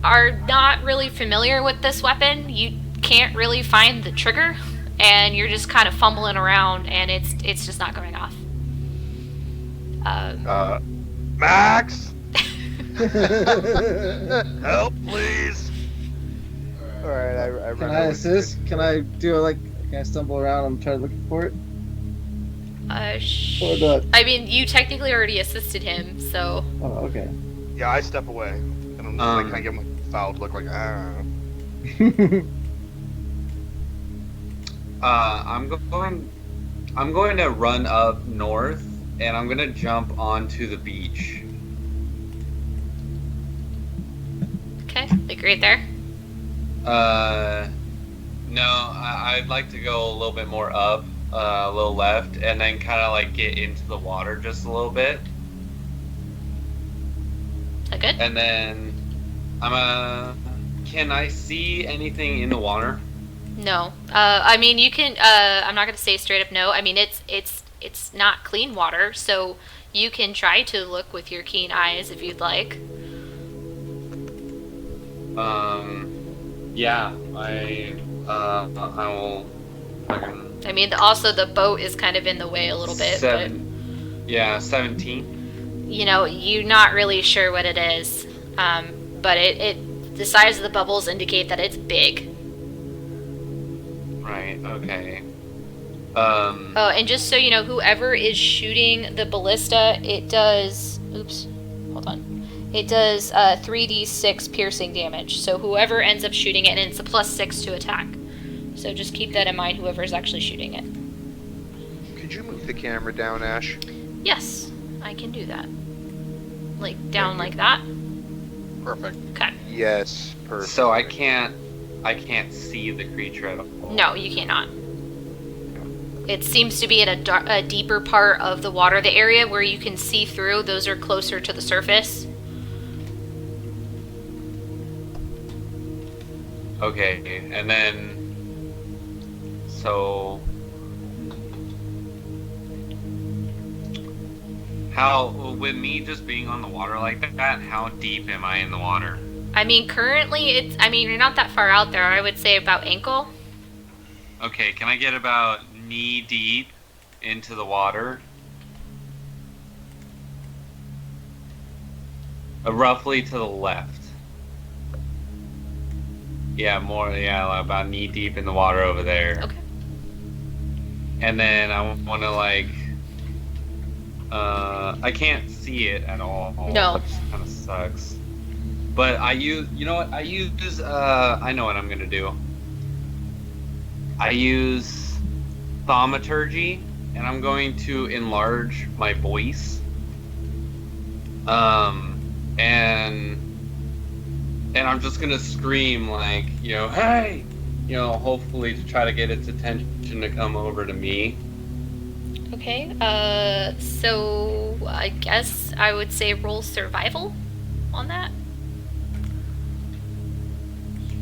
[SPEAKER 2] are not really familiar with this weapon. You can't really find the trigger, and you're just kind of fumbling around, and it's just not going off.
[SPEAKER 6] Max! Help, please!
[SPEAKER 1] Alright, I run
[SPEAKER 5] Can I
[SPEAKER 1] over
[SPEAKER 5] assist? Can I stumble around and try looking for it? Or do
[SPEAKER 2] I mean, you technically already assisted him, so.
[SPEAKER 5] Oh, okay.
[SPEAKER 6] Yeah, I step away. And I'm just kind of give him a fouled look like,
[SPEAKER 7] I'm going to run up north, and I'm going to jump onto the beach.
[SPEAKER 2] Okay, like right there.
[SPEAKER 7] No, I'd like to go a little bit more up, a little left, and then kind of like get into the water just a little bit.
[SPEAKER 2] That good?
[SPEAKER 7] And then can I see anything in the water?
[SPEAKER 2] No. I mean, you can. I'm not gonna say straight up no. I mean, it's not clean water, so you can try to look with your keen eyes if you'd like.
[SPEAKER 7] Yeah, I will.
[SPEAKER 2] I mean, also the boat is kind of in the way a little bit.
[SPEAKER 7] 17.
[SPEAKER 2] You know, you're not really sure what it is, but the size of the bubbles indicate that it's big.
[SPEAKER 7] Right. Okay.
[SPEAKER 2] Oh, and just so you know, whoever is shooting the ballista, it does. Oops, hold on. It does 3d6 piercing damage. So whoever ends up shooting it, and it's a +6 to attack. So just keep that in mind, whoever's actually shooting it.
[SPEAKER 1] Could you move the camera down, Ash?
[SPEAKER 2] Yes, I can do that. Like, down like that?
[SPEAKER 6] perfect.
[SPEAKER 2] Okay.
[SPEAKER 1] Yes, perfect.
[SPEAKER 7] So I can't see the creature at all.
[SPEAKER 2] No, you cannot. It seems to be in a deeper part of the water. The area where you can see through, those are closer to the surface.
[SPEAKER 7] Okay, and then so how, with me just being on the water like that, how deep am I in the water?
[SPEAKER 2] I mean, currently you're not that far out there. I would say about ankle.
[SPEAKER 7] Okay, can I get about knee deep into the water? Roughly to the left. Yeah, about knee deep in the water over there.
[SPEAKER 2] Okay.
[SPEAKER 7] And then I want to I can't see it at all.
[SPEAKER 2] No.
[SPEAKER 7] Which kind of sucks. But I know what I'm gonna do. I use thaumaturgy, and I'm going to enlarge my voice. And I'm just gonna scream like, hey! Hopefully to try to get its attention to come over to me.
[SPEAKER 2] Okay, so I guess I would say roll survival on that.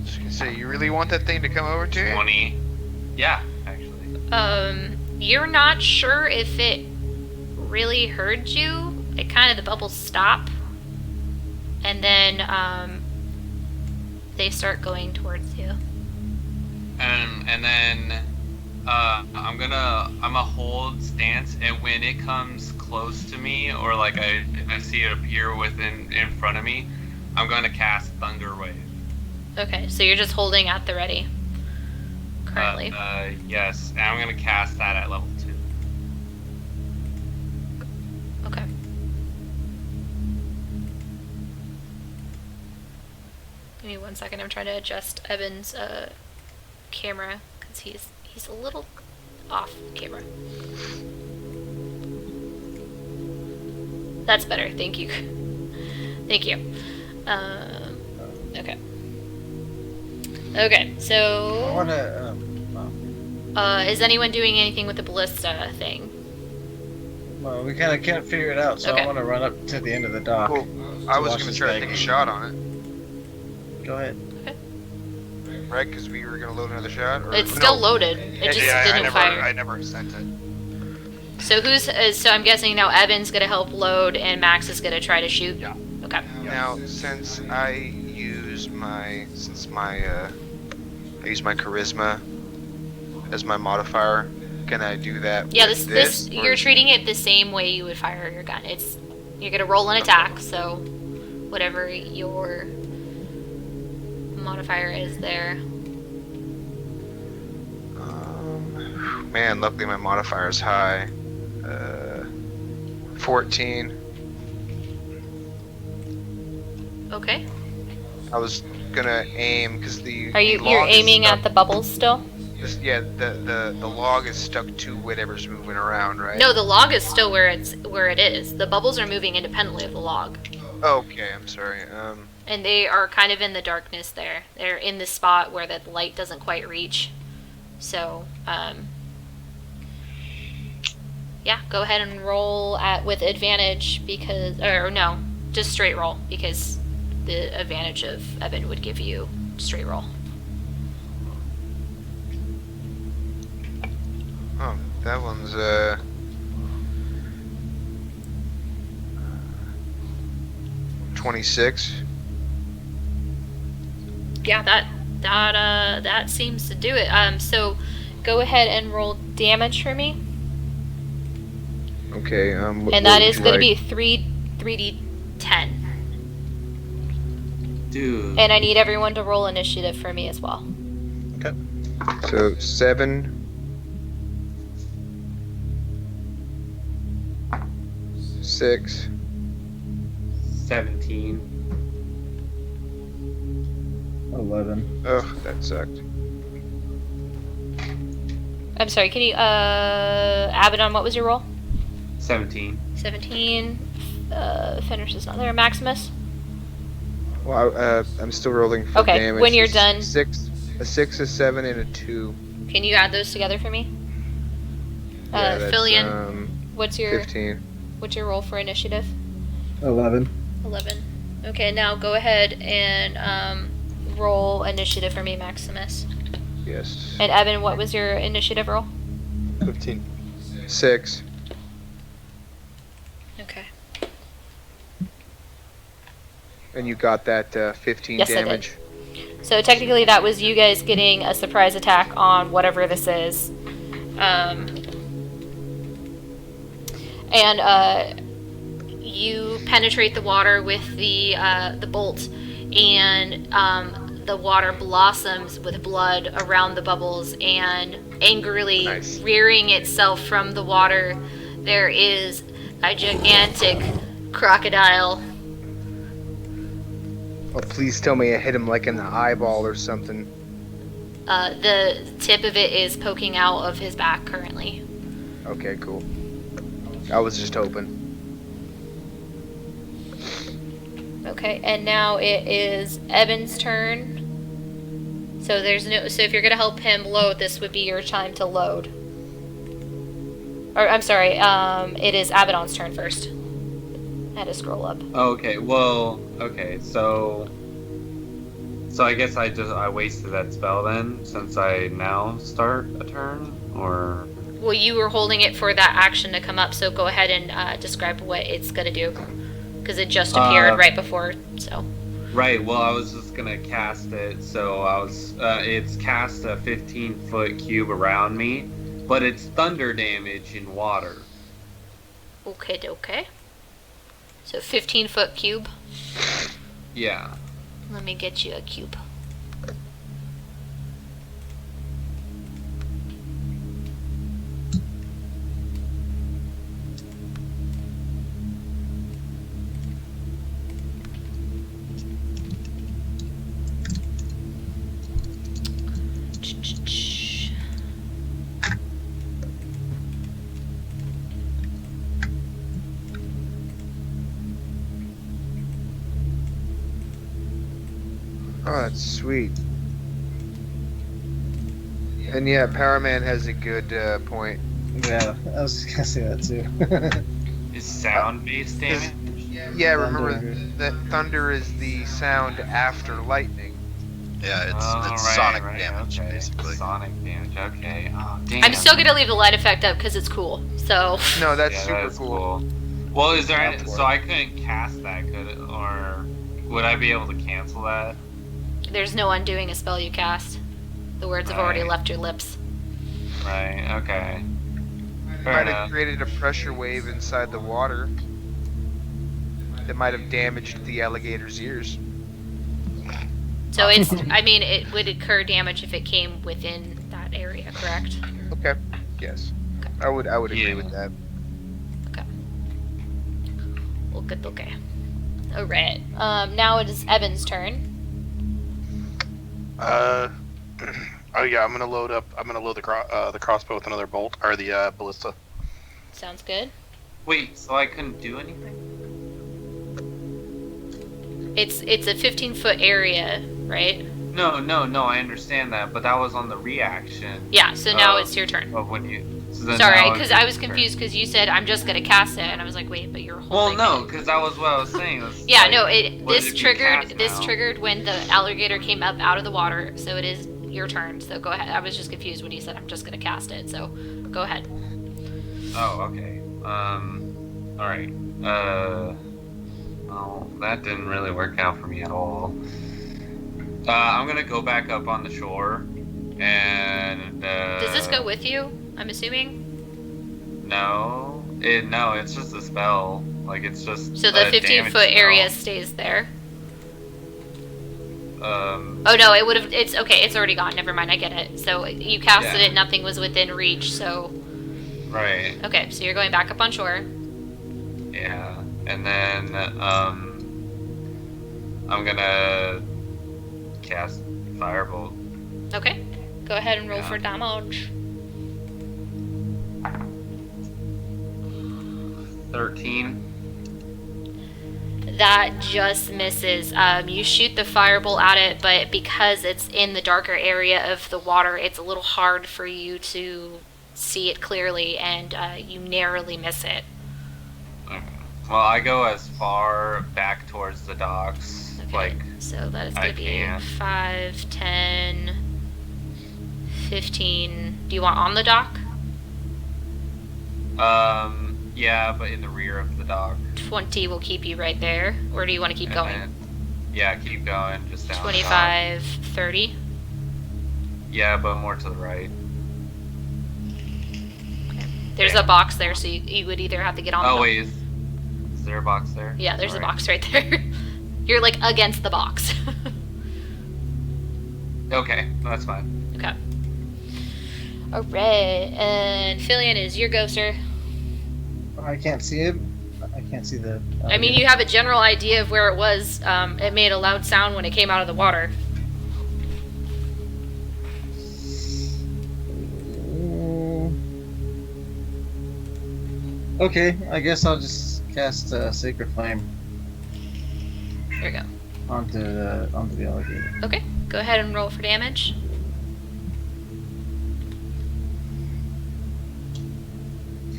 [SPEAKER 1] Just gonna say, you really want that thing to come over to you?
[SPEAKER 7] 20. Yeah, actually.
[SPEAKER 2] You're not sure if it really heard you. It kind of, the bubbles stop. And then, they start going towards you.
[SPEAKER 7] And then I'm a hold stance, and when it comes close to me, or like I see it appear in front of me, I'm gonna cast Thunder Wave.
[SPEAKER 2] Okay, so you're just holding at the ready currently.
[SPEAKER 7] Yes, and I'm gonna cast that at level 2.
[SPEAKER 2] Okay. Give me 1 second. I'm trying to adjust Evan's camera because he's a little off camera. That's better. Thank you. Thank you. Okay. Okay.
[SPEAKER 5] I
[SPEAKER 2] So,
[SPEAKER 5] want to.
[SPEAKER 2] is anyone doing anything with the ballista thing?
[SPEAKER 5] Well, we kind of can't figure it out, so
[SPEAKER 2] Okay.
[SPEAKER 5] I want to run up to the end of the dock.
[SPEAKER 1] Well, I was
[SPEAKER 5] watch
[SPEAKER 1] gonna
[SPEAKER 5] this
[SPEAKER 1] try to
[SPEAKER 5] thing.
[SPEAKER 1] take a shot on it,
[SPEAKER 5] Go ahead.
[SPEAKER 1] right? Because we were gonna load another shot. Or,
[SPEAKER 2] It's
[SPEAKER 1] no.
[SPEAKER 2] still loaded. It just didn't fire.
[SPEAKER 6] I never sent it.
[SPEAKER 2] So so I'm guessing now Evan's gonna help load and Max is gonna try to shoot.
[SPEAKER 6] Yeah.
[SPEAKER 2] Okay.
[SPEAKER 1] Now, since I use my charisma as my modifier, can I do that?
[SPEAKER 2] Yeah,
[SPEAKER 1] with
[SPEAKER 2] this
[SPEAKER 1] or
[SPEAKER 2] you're
[SPEAKER 1] is-
[SPEAKER 2] treating it the same way you would fire your gun. You're gonna roll an attack, so whatever your modifier is there.
[SPEAKER 1] Man, luckily my modifier is high. 14.
[SPEAKER 2] Okay.
[SPEAKER 1] I was gonna aim because
[SPEAKER 2] Are you're aiming at the bubbles still?
[SPEAKER 1] Yeah, the log is stuck to whatever's moving around, right?
[SPEAKER 2] No, the log is still where it is. The bubbles are moving independently of the log.
[SPEAKER 1] Okay, I'm sorry.
[SPEAKER 2] And they are kind of in the darkness there. They're in the spot where the light doesn't quite reach. So, yeah, go ahead and roll with advantage or no, just straight roll because the advantage of Evan would give you straight roll.
[SPEAKER 1] Oh, that one's 26.
[SPEAKER 2] Yeah, that seems to do it. So go ahead and roll damage for me.
[SPEAKER 1] Okay.
[SPEAKER 2] And that is going to be 3d10.
[SPEAKER 7] Dude.
[SPEAKER 2] And I need everyone to roll initiative for me as well.
[SPEAKER 5] Okay.
[SPEAKER 1] So 7. 6.
[SPEAKER 7] 17.
[SPEAKER 5] 11.
[SPEAKER 1] Ugh, that sucked.
[SPEAKER 2] I'm sorry, can you, Abaddon, what was your roll?
[SPEAKER 7] 17.
[SPEAKER 2] 17. Fenris is not there. Maximus?
[SPEAKER 1] Well, I'm still rolling for
[SPEAKER 2] Okay,
[SPEAKER 1] damage.
[SPEAKER 2] when you're done.
[SPEAKER 1] 6, a 6, a 7, and a 2.
[SPEAKER 2] Can you add those together for me?
[SPEAKER 1] Yeah, that's,
[SPEAKER 2] Fillion, what's your
[SPEAKER 1] 15.
[SPEAKER 2] what's your roll for initiative?
[SPEAKER 5] 11.
[SPEAKER 2] 11. Okay, now go ahead and roll initiative for me, Maximus.
[SPEAKER 1] Yes.
[SPEAKER 2] And Evan, what was your initiative roll?
[SPEAKER 8] 15.
[SPEAKER 1] 6.
[SPEAKER 2] Okay.
[SPEAKER 1] And you got that 15
[SPEAKER 2] Yes, I did.
[SPEAKER 1] damage.
[SPEAKER 2] So technically that was you guys getting a surprise attack on whatever this is. You penetrate the water with the bolt, and the water blossoms with blood around the bubbles, and angrily
[SPEAKER 1] Nice.
[SPEAKER 2] rearing itself from the water, there is a gigantic crocodile.
[SPEAKER 1] Oh, please tell me I hit him like in the eyeball or something.
[SPEAKER 2] The tip of it is poking out of his back currently.
[SPEAKER 1] Okay, cool. I was just hoping.
[SPEAKER 2] Okay, and now it is Evan's turn. So if you're gonna help him load, this would be your time to load. Or I'm sorry, it is Abaddon's turn first. I had to scroll up.
[SPEAKER 7] Okay, well, okay, so I guess I wasted that spell then, since I now start a turn, or...
[SPEAKER 2] Well, you were holding it for that action to come up, so go ahead and describe what it's gonna do. Because it just appeared right before, so...
[SPEAKER 7] Right, well, I was just gonna cast it, so it's cast a 15-foot cube around me, but it's thunder damage in water.
[SPEAKER 2] Okay. So 15-foot cube.
[SPEAKER 7] Yeah.
[SPEAKER 2] Let me get you a cube.
[SPEAKER 1] Oh, that's sweet. And yeah, Power Man has a good point.
[SPEAKER 5] Yeah, I was just gonna say that too.
[SPEAKER 7] Is sound-based damage?
[SPEAKER 1] Yeah, remember
[SPEAKER 5] Thunder.
[SPEAKER 1] that thunder is the sound after lightning.
[SPEAKER 3] Yeah, it's
[SPEAKER 7] Right,
[SPEAKER 3] sonic
[SPEAKER 7] right,
[SPEAKER 3] damage,
[SPEAKER 7] okay.
[SPEAKER 3] basically.
[SPEAKER 7] Sonic damage, okay. Oh, damn.
[SPEAKER 2] I'm still gonna leave the light effect up because it's cool. So.
[SPEAKER 1] No, that's
[SPEAKER 7] Yeah,
[SPEAKER 1] super
[SPEAKER 7] that's
[SPEAKER 1] cool.
[SPEAKER 7] Well, is there
[SPEAKER 5] Up
[SPEAKER 7] any,
[SPEAKER 5] for
[SPEAKER 7] so
[SPEAKER 5] it.
[SPEAKER 7] I couldn't cast that, could it? Or would I be able to cancel that?
[SPEAKER 2] There's no undoing a spell you cast. The words have already
[SPEAKER 7] Right.
[SPEAKER 2] left your lips.
[SPEAKER 7] Right, okay. Fair
[SPEAKER 1] Might have
[SPEAKER 7] enough.
[SPEAKER 1] created a pressure wave inside the water that might have damaged the alligator's ears.
[SPEAKER 2] So it's, I mean, it would incur damage if it came within that area, correct?
[SPEAKER 1] Okay. Yes. I would agree
[SPEAKER 7] Yeah.
[SPEAKER 1] with that.
[SPEAKER 2] Okay. Alright. Now it is Evan's turn.
[SPEAKER 6] Oh yeah, I'm gonna load the crossbow with another bolt or the ballista.
[SPEAKER 2] Sounds good.
[SPEAKER 7] Wait, so I couldn't do anything?
[SPEAKER 2] It's a 15-foot area, right?
[SPEAKER 7] No, I understand that, but that was on the reaction.
[SPEAKER 2] Yeah, so now
[SPEAKER 7] Oh.
[SPEAKER 2] it's your turn.
[SPEAKER 7] Of when you. So then
[SPEAKER 2] Sorry,
[SPEAKER 7] now
[SPEAKER 2] because
[SPEAKER 7] it's
[SPEAKER 2] I was
[SPEAKER 7] your turn.
[SPEAKER 2] confused because you said I'm just gonna cast it, and I was like, wait, but you're
[SPEAKER 7] Well,
[SPEAKER 2] holding
[SPEAKER 7] no,
[SPEAKER 2] it.
[SPEAKER 7] because that was what I was saying. It was
[SPEAKER 2] Yeah,
[SPEAKER 7] like,
[SPEAKER 2] no,
[SPEAKER 7] what
[SPEAKER 2] this
[SPEAKER 7] if you cast now?
[SPEAKER 2] triggered when the alligator came up out of the water, so it is your turn. So go ahead. I was just confused when you said I'm just gonna cast it, so go ahead.
[SPEAKER 7] Oh, okay. All right. Well, that didn't really work out for me at all. I'm gonna go back up on the shore, and
[SPEAKER 2] Does this go with you? I'm assuming.
[SPEAKER 7] No, it's just a spell. Like it's just.
[SPEAKER 2] So the
[SPEAKER 7] a damage
[SPEAKER 2] 15-foot area
[SPEAKER 7] spell.
[SPEAKER 2] stays there.
[SPEAKER 7] Um.
[SPEAKER 2] Oh no, it would have. It's okay. It's already gone. Never mind. I get it. So you casted
[SPEAKER 7] Yeah.
[SPEAKER 2] it. Nothing was within reach. So
[SPEAKER 7] Right.
[SPEAKER 2] okay. So you're going back up on shore.
[SPEAKER 7] Yeah, and then I'm gonna cast Firebolt.
[SPEAKER 2] Okay. Go ahead and roll
[SPEAKER 7] Yeah.
[SPEAKER 2] for damage.
[SPEAKER 7] 13.
[SPEAKER 2] That just misses. You shoot the firebolt at it, but because it's in the darker area of the water, it's a little hard for you to see it clearly, and you narrowly miss it.
[SPEAKER 7] Okay. Well, I go as far back towards the docks,
[SPEAKER 2] Okay.
[SPEAKER 7] like
[SPEAKER 2] So that is
[SPEAKER 7] I
[SPEAKER 2] going to be
[SPEAKER 7] can.
[SPEAKER 2] 5, 10, 15. Do you want on the dock?
[SPEAKER 7] yeah, but in the rear of the dock.
[SPEAKER 2] 20 will keep you right there. Or do you want to keep
[SPEAKER 7] And
[SPEAKER 2] going?
[SPEAKER 7] then- yeah, keep going, just down. the dock.
[SPEAKER 2] 25, 30.
[SPEAKER 7] Yeah, but more to the right.
[SPEAKER 2] There's
[SPEAKER 7] Yeah.
[SPEAKER 2] a box there, so you would either have to get on
[SPEAKER 7] Oh
[SPEAKER 2] the...
[SPEAKER 7] wait, is there a box there?
[SPEAKER 2] Yeah, there's a
[SPEAKER 7] Alright.
[SPEAKER 2] box right there. You're like against the box.
[SPEAKER 7] Okay, that's fine.
[SPEAKER 2] Okay. Alright, and Fillion is your go, sir.
[SPEAKER 5] I can't see it. I can't see the.
[SPEAKER 2] I mean, you have a general idea of where it was. It made a loud sound when it came out of the water.
[SPEAKER 5] Okay, I guess I'll just cast Sacred Flame
[SPEAKER 2] There you go.
[SPEAKER 5] onto the alligator.
[SPEAKER 2] Okay, go ahead and roll for damage.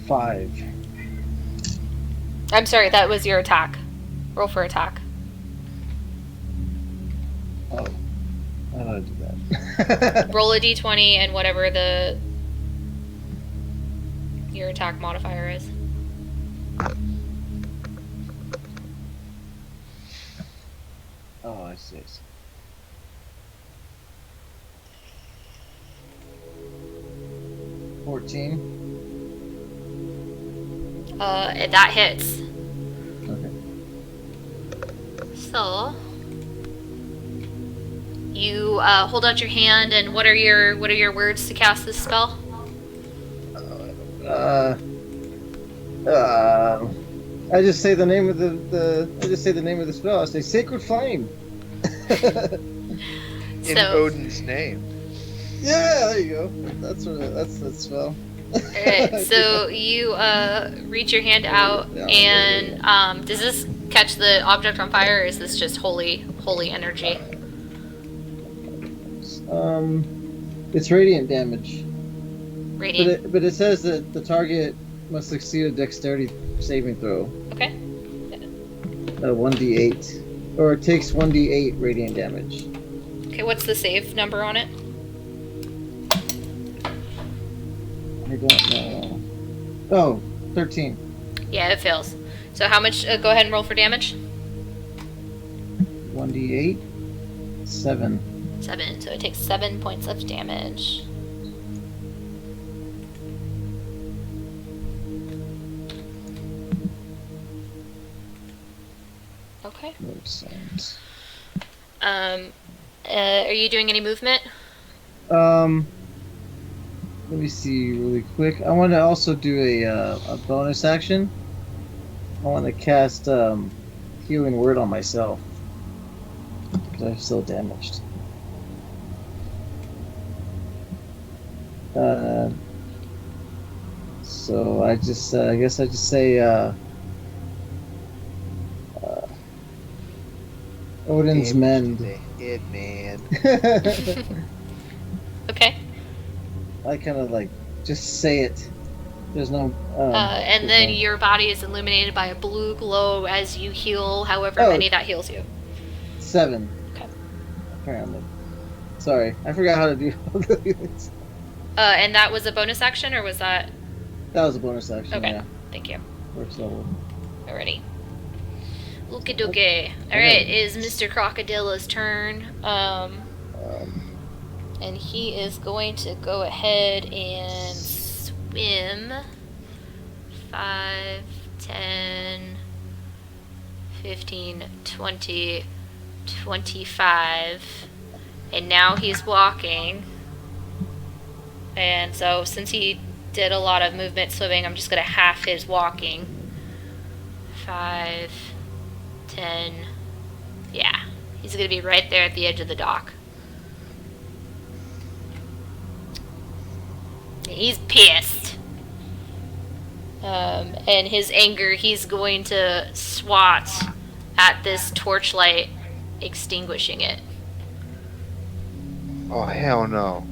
[SPEAKER 5] Five.
[SPEAKER 2] I'm sorry, that was your attack. Roll for attack.
[SPEAKER 5] Oh, how did I do that?
[SPEAKER 2] Roll a d20 and whatever your attack modifier is.
[SPEAKER 5] Oh, I 5, 6.
[SPEAKER 2] That hits.
[SPEAKER 5] Okay.
[SPEAKER 2] So you hold out your hand, and what are your words to cast this spell?
[SPEAKER 5] I just say the name of I just say the name of the spell. I say Sacred Flame.
[SPEAKER 1] In
[SPEAKER 2] So-
[SPEAKER 1] Odin's name.
[SPEAKER 5] Yeah, there you go. That's the spell.
[SPEAKER 2] Alright, so you reach your hand out,
[SPEAKER 5] Yeah.
[SPEAKER 2] and does this catch the object on fire, or is this just holy energy?
[SPEAKER 5] It's radiant damage,
[SPEAKER 2] Radiant.
[SPEAKER 5] but it says that the target must succeed a dexterity saving throw.
[SPEAKER 2] Okay.
[SPEAKER 5] 1d8, or it takes 1d8 radiant damage.
[SPEAKER 2] Okay, what's the save number on it?
[SPEAKER 5] I don't know. Oh, 13.
[SPEAKER 2] Yeah, it fails. So how much? Go ahead and roll for damage.
[SPEAKER 5] 1d8, 7.
[SPEAKER 2] 7. So it takes 7 points of damage. Okay.
[SPEAKER 5] Makes sense.
[SPEAKER 2] Are you doing any movement?
[SPEAKER 5] Let me see really quick. I want to also do a bonus action. I want to cast Healing Word on myself because I'm still damaged. So I just, I guess I just say Odin's Mend.
[SPEAKER 1] Head, man.
[SPEAKER 2] Okay.
[SPEAKER 5] I kind of like just say it. There's no.
[SPEAKER 2] And then your body is illuminated by a blue glow as you heal however
[SPEAKER 5] Oh.
[SPEAKER 2] many that heals you.
[SPEAKER 5] 7.
[SPEAKER 2] Okay.
[SPEAKER 5] Apparently. Sorry, I forgot how to do all the healings.
[SPEAKER 2] And that was a bonus action, or was that?
[SPEAKER 5] That was a bonus action.
[SPEAKER 2] Okay.
[SPEAKER 5] Yeah.
[SPEAKER 2] Thank you.
[SPEAKER 5] First level.
[SPEAKER 2] Alrighty. Okie dokie. Alright, is Mr. Crocodilla's turn. And he is going to go ahead and swim 5, 10, 15, 20, 25. And now he's walking. And so since he did a lot of movement swimming, I'm just going to half his walking. 5, 10. Yeah, he's going to be right there at the edge of the dock. He's pissed. And his anger, he's going to swat at this torchlight, extinguishing it.
[SPEAKER 1] Oh, hell no.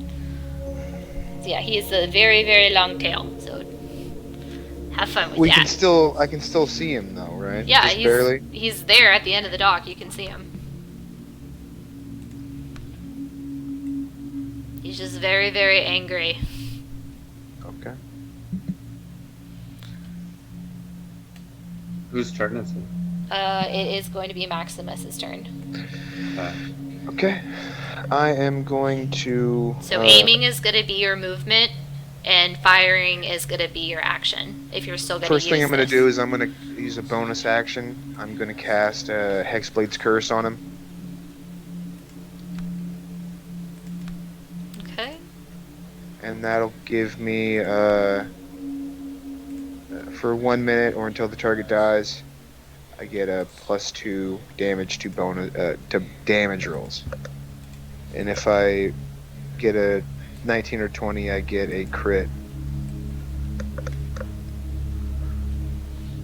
[SPEAKER 2] So yeah, he has a very, very long tail, so have fun with that.
[SPEAKER 1] I can still see him though, right?
[SPEAKER 2] Yeah,
[SPEAKER 1] Just barely.
[SPEAKER 2] he's there at the end of the dock. You can see him. He's just very, very angry.
[SPEAKER 1] Okay.
[SPEAKER 7] Whose turn is it?
[SPEAKER 2] It is going to be Maximus's turn.
[SPEAKER 1] Okay. I am going to.
[SPEAKER 2] So aiming is going to be your movement, and firing is going to be your action. If you're still going to use
[SPEAKER 1] First thing I'm going to
[SPEAKER 2] this.
[SPEAKER 1] do is I'm going to use a bonus action. I'm going to cast Hexblade's Curse on him.
[SPEAKER 2] Okay.
[SPEAKER 1] And that'll give me, for 1 minute or until the target dies, I get a +2 damage to to damage rolls. And if I get a 19 or 20, I get a crit.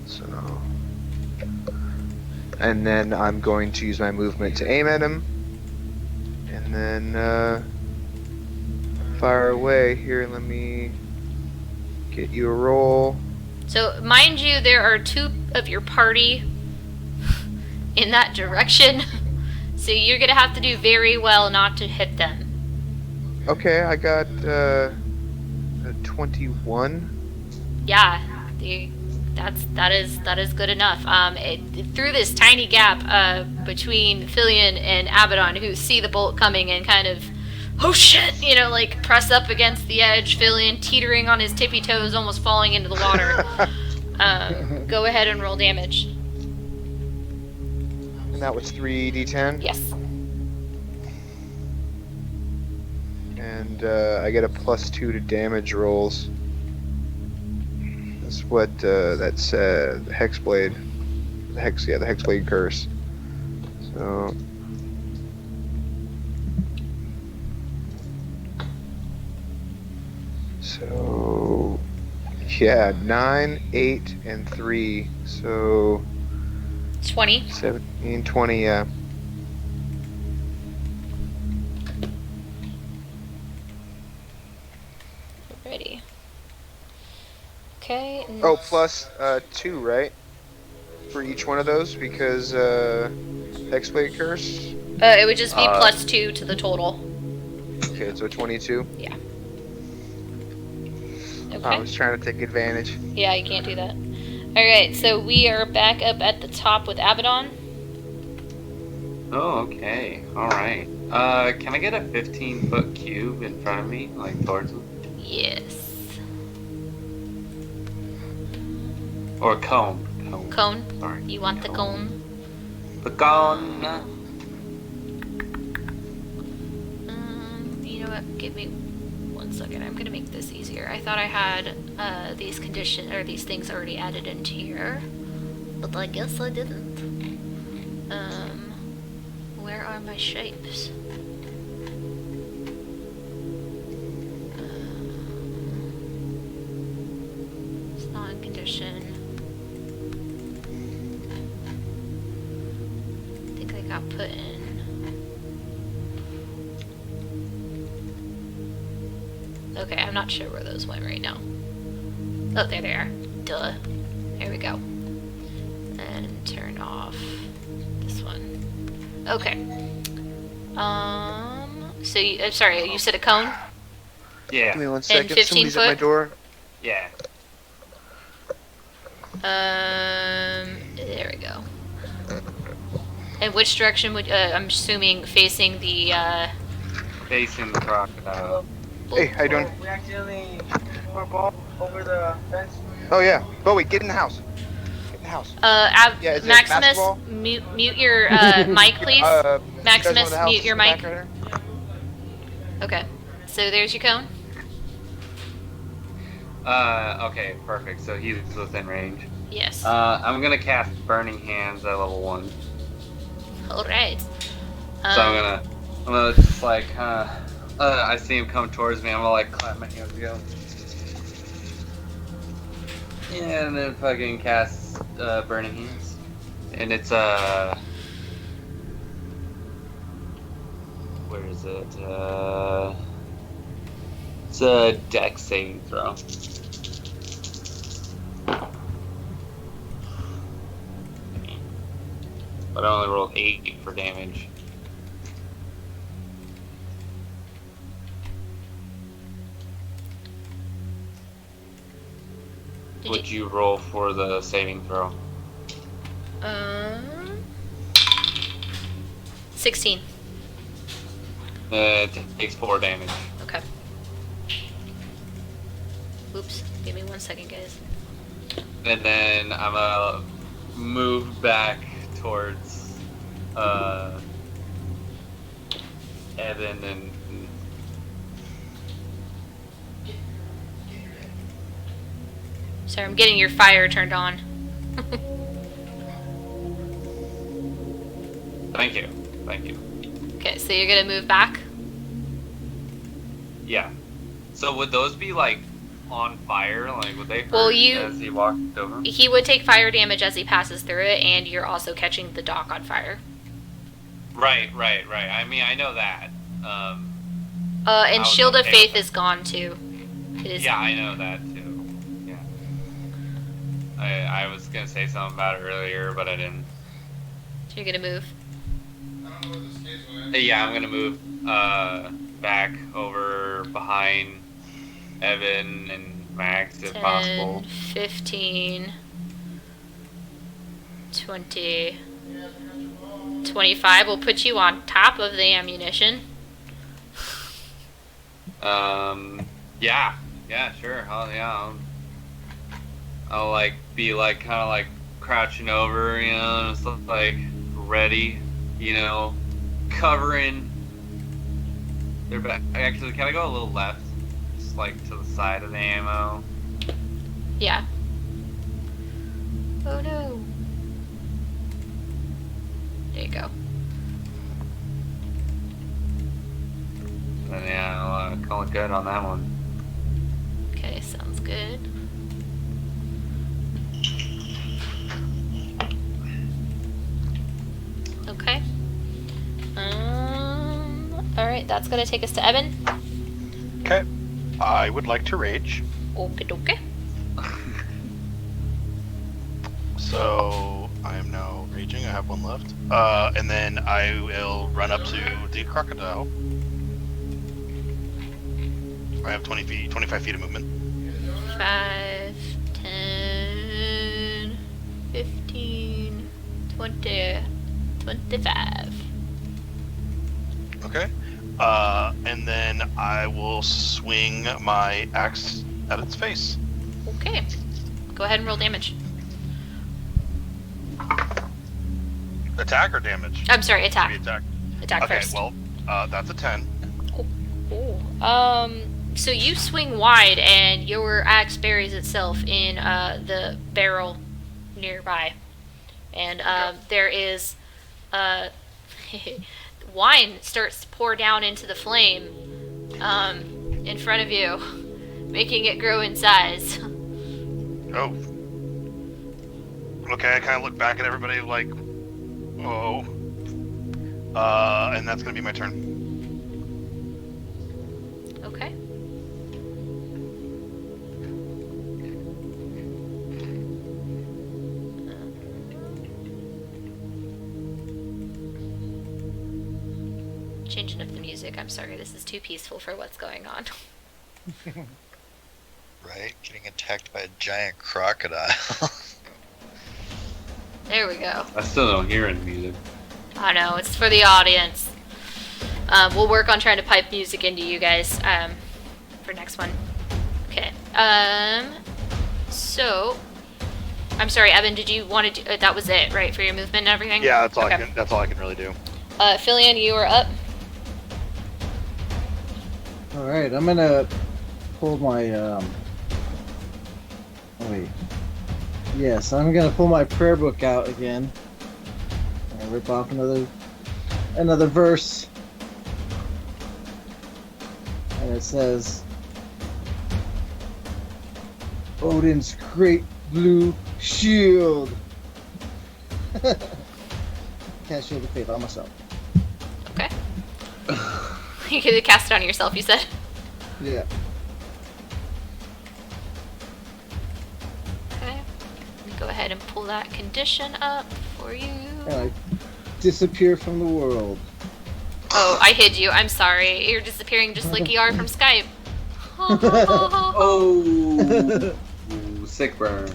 [SPEAKER 1] So, and then I'm going to use my movement to aim at him, and then fire away. Here, let me get you a roll.
[SPEAKER 2] So, mind you, there are 2 of your party in that direction. So you're going to have to do very well not to hit them.
[SPEAKER 1] Okay, I got a 21.
[SPEAKER 2] Yeah, that is good enough. Through this tiny gap between Filion and Abaddon, who see the bolt coming and kind of, oh shit, like press up against the edge. Filion teetering on his tippy toes, almost falling into the water. Go ahead and roll damage.
[SPEAKER 1] And that was 3d10?
[SPEAKER 2] Yes.
[SPEAKER 1] And I get a +2 to damage rolls. That's what, that's the Hexblade. The Hexblade curse. So, yeah, 9, 8, and 3. So
[SPEAKER 2] 20.
[SPEAKER 1] 17, 20, yeah.
[SPEAKER 2] Ready. Okay.
[SPEAKER 1] Oh, plus 2, right? For each one of those, because Hexblade curse?
[SPEAKER 2] It would just be +2 to the total.
[SPEAKER 1] Okay, so 22.
[SPEAKER 2] Yeah.
[SPEAKER 1] I
[SPEAKER 2] Okay.
[SPEAKER 1] was trying to take advantage.
[SPEAKER 2] Yeah, you can't do that. Alright, so we are back up at the top with Abaddon.
[SPEAKER 7] Oh, okay. Alright. Can I get a 15-foot cube in front of me, like towards him?
[SPEAKER 2] Yes.
[SPEAKER 7] Or cone.
[SPEAKER 2] Cone?
[SPEAKER 7] Sorry.
[SPEAKER 2] You want the cone?
[SPEAKER 7] The cone.
[SPEAKER 2] You know what? Give me 1 second. I'm gonna make this easier. I thought I had these things already added into here, but I guess I didn't. Where are my shapes? It's not in condition. I think they got put in. Okay, I'm not sure where those went right now. Oh, there they are. Duh. There we go. And turn off this one. Okay. So I'm sorry, you said a cone?
[SPEAKER 7] Yeah.
[SPEAKER 1] Give me 1 second.
[SPEAKER 2] 15
[SPEAKER 1] Somebody's at my
[SPEAKER 2] foot?
[SPEAKER 1] door.
[SPEAKER 7] Yeah.
[SPEAKER 2] There we go. And which direction would, I'm assuming facing the,
[SPEAKER 7] Facing the crocodile.
[SPEAKER 1] Hey, how you doing?
[SPEAKER 9] We accidentally threw a ball over the fence.
[SPEAKER 1] Oh yeah. Bowie, get in the house. Get in the house. Yeah, is it
[SPEAKER 2] Maximus,
[SPEAKER 1] basketball?
[SPEAKER 2] mute your, mic, please.
[SPEAKER 1] You guys know
[SPEAKER 2] Maximus,
[SPEAKER 1] the house
[SPEAKER 2] mute your
[SPEAKER 1] in the
[SPEAKER 2] mic.
[SPEAKER 1] back right there?
[SPEAKER 2] Okay. So there's your cone.
[SPEAKER 7] Okay, perfect. So he's within range.
[SPEAKER 2] Yes.
[SPEAKER 7] I'm gonna cast Burning Hands at level 1.
[SPEAKER 2] Alright.
[SPEAKER 7] So I'm gonna just like, I see him come towards me. I'm gonna like clap my hands together. Yeah, and then fucking cast Burning Hands, and it's where is it? It's a Dex saving throw. But I only rolled 8 for damage. Would you roll for the saving throw?
[SPEAKER 2] 16.
[SPEAKER 7] It takes 4 damage.
[SPEAKER 2] Okay. Oops. Give me 1 second, guys.
[SPEAKER 7] And then I'm gonna move back towards Evan and
[SPEAKER 2] Sorry, I'm getting your fire turned on.
[SPEAKER 7] Thank you. Thank you.
[SPEAKER 2] Okay, so you're gonna move back?
[SPEAKER 7] Yeah. So would those be like on fire? Like would they hurt
[SPEAKER 2] Well,
[SPEAKER 7] as he walked over?
[SPEAKER 2] He would take fire damage as he passes through it, and you're also catching the dock on fire.
[SPEAKER 7] Right. I mean, I know that.
[SPEAKER 2] And
[SPEAKER 7] was
[SPEAKER 2] Shield of
[SPEAKER 7] okay
[SPEAKER 2] Faith
[SPEAKER 7] with
[SPEAKER 2] is gone too. It is.
[SPEAKER 7] Yeah, I know that too. Yeah. I was gonna say something about it earlier, but I didn't.
[SPEAKER 2] So you're gonna move.
[SPEAKER 7] Yeah, I'm gonna move back over behind Evan and Max if
[SPEAKER 2] 10,
[SPEAKER 7] possible.
[SPEAKER 2] 15. 20, 25 will put you on top of the ammunition.
[SPEAKER 7] Yeah, sure. I'll like be like kind of like crouching over, you know, and stuff like ready, you know, covering their back. Actually, can I go a little left, just like to the side of the ammo?
[SPEAKER 2] Yeah. Oh no. There you go.
[SPEAKER 7] And yeah, I'll call it good on that one.
[SPEAKER 2] Okay, sounds good. Okay. Alright, that's gonna take us to Evan.
[SPEAKER 6] Okay. I would like to rage.
[SPEAKER 2] Okie dokie.
[SPEAKER 6] So I am now raging. I have one left. And then I will run up to the crocodile. I have 25 feet of movement.
[SPEAKER 2] 5, 10, 15, 20, 25.
[SPEAKER 6] Okay. And then I will swing my axe at its face.
[SPEAKER 2] Okay. Go ahead and roll damage.
[SPEAKER 6] Attack or damage?
[SPEAKER 2] I'm sorry, attack.
[SPEAKER 6] Maybe attack.
[SPEAKER 2] Attack
[SPEAKER 6] Okay,
[SPEAKER 2] first.
[SPEAKER 6] well, that's a 10.
[SPEAKER 2] Oh. So you swing wide and your axe buries itself in the barrel nearby. And there is wine starts to pour down into the flame in front of you, making it grow in size.
[SPEAKER 6] Oh. Okay, I kind of look back at everybody like, oh. And that's going to be my turn.
[SPEAKER 2] Okay. Changing up the music. I'm sorry, this is too peaceful for what's going on.
[SPEAKER 3] Right? Getting attacked by a giant crocodile.
[SPEAKER 2] There we go.
[SPEAKER 7] I still don't hear any music.
[SPEAKER 2] I know, it's for the audience. We'll work on trying to pipe music into you guys for next one. Okay. So, I'm sorry, Evan. Did you want to do? That was it, right, for your movement and everything?
[SPEAKER 6] Yeah, that's all
[SPEAKER 2] Okay.
[SPEAKER 6] That's all I can really do.
[SPEAKER 2] Filian, you are up.
[SPEAKER 5] Alright, I'm gonna pull my, wait. Yes, I'm gonna pull my prayer book out again. And rip off another verse. And it says, Odin's great blue shield. Can't shield the faith on myself.
[SPEAKER 2] Okay. You could cast it on yourself, you said?
[SPEAKER 5] Yeah.
[SPEAKER 2] Okay. Let me go ahead and pull that condition up for you.
[SPEAKER 5] And I disappear from the world.
[SPEAKER 2] Oh, I hid you. I'm sorry. You're disappearing just like you are from Skype.
[SPEAKER 7] Oh, ooh, sick burn.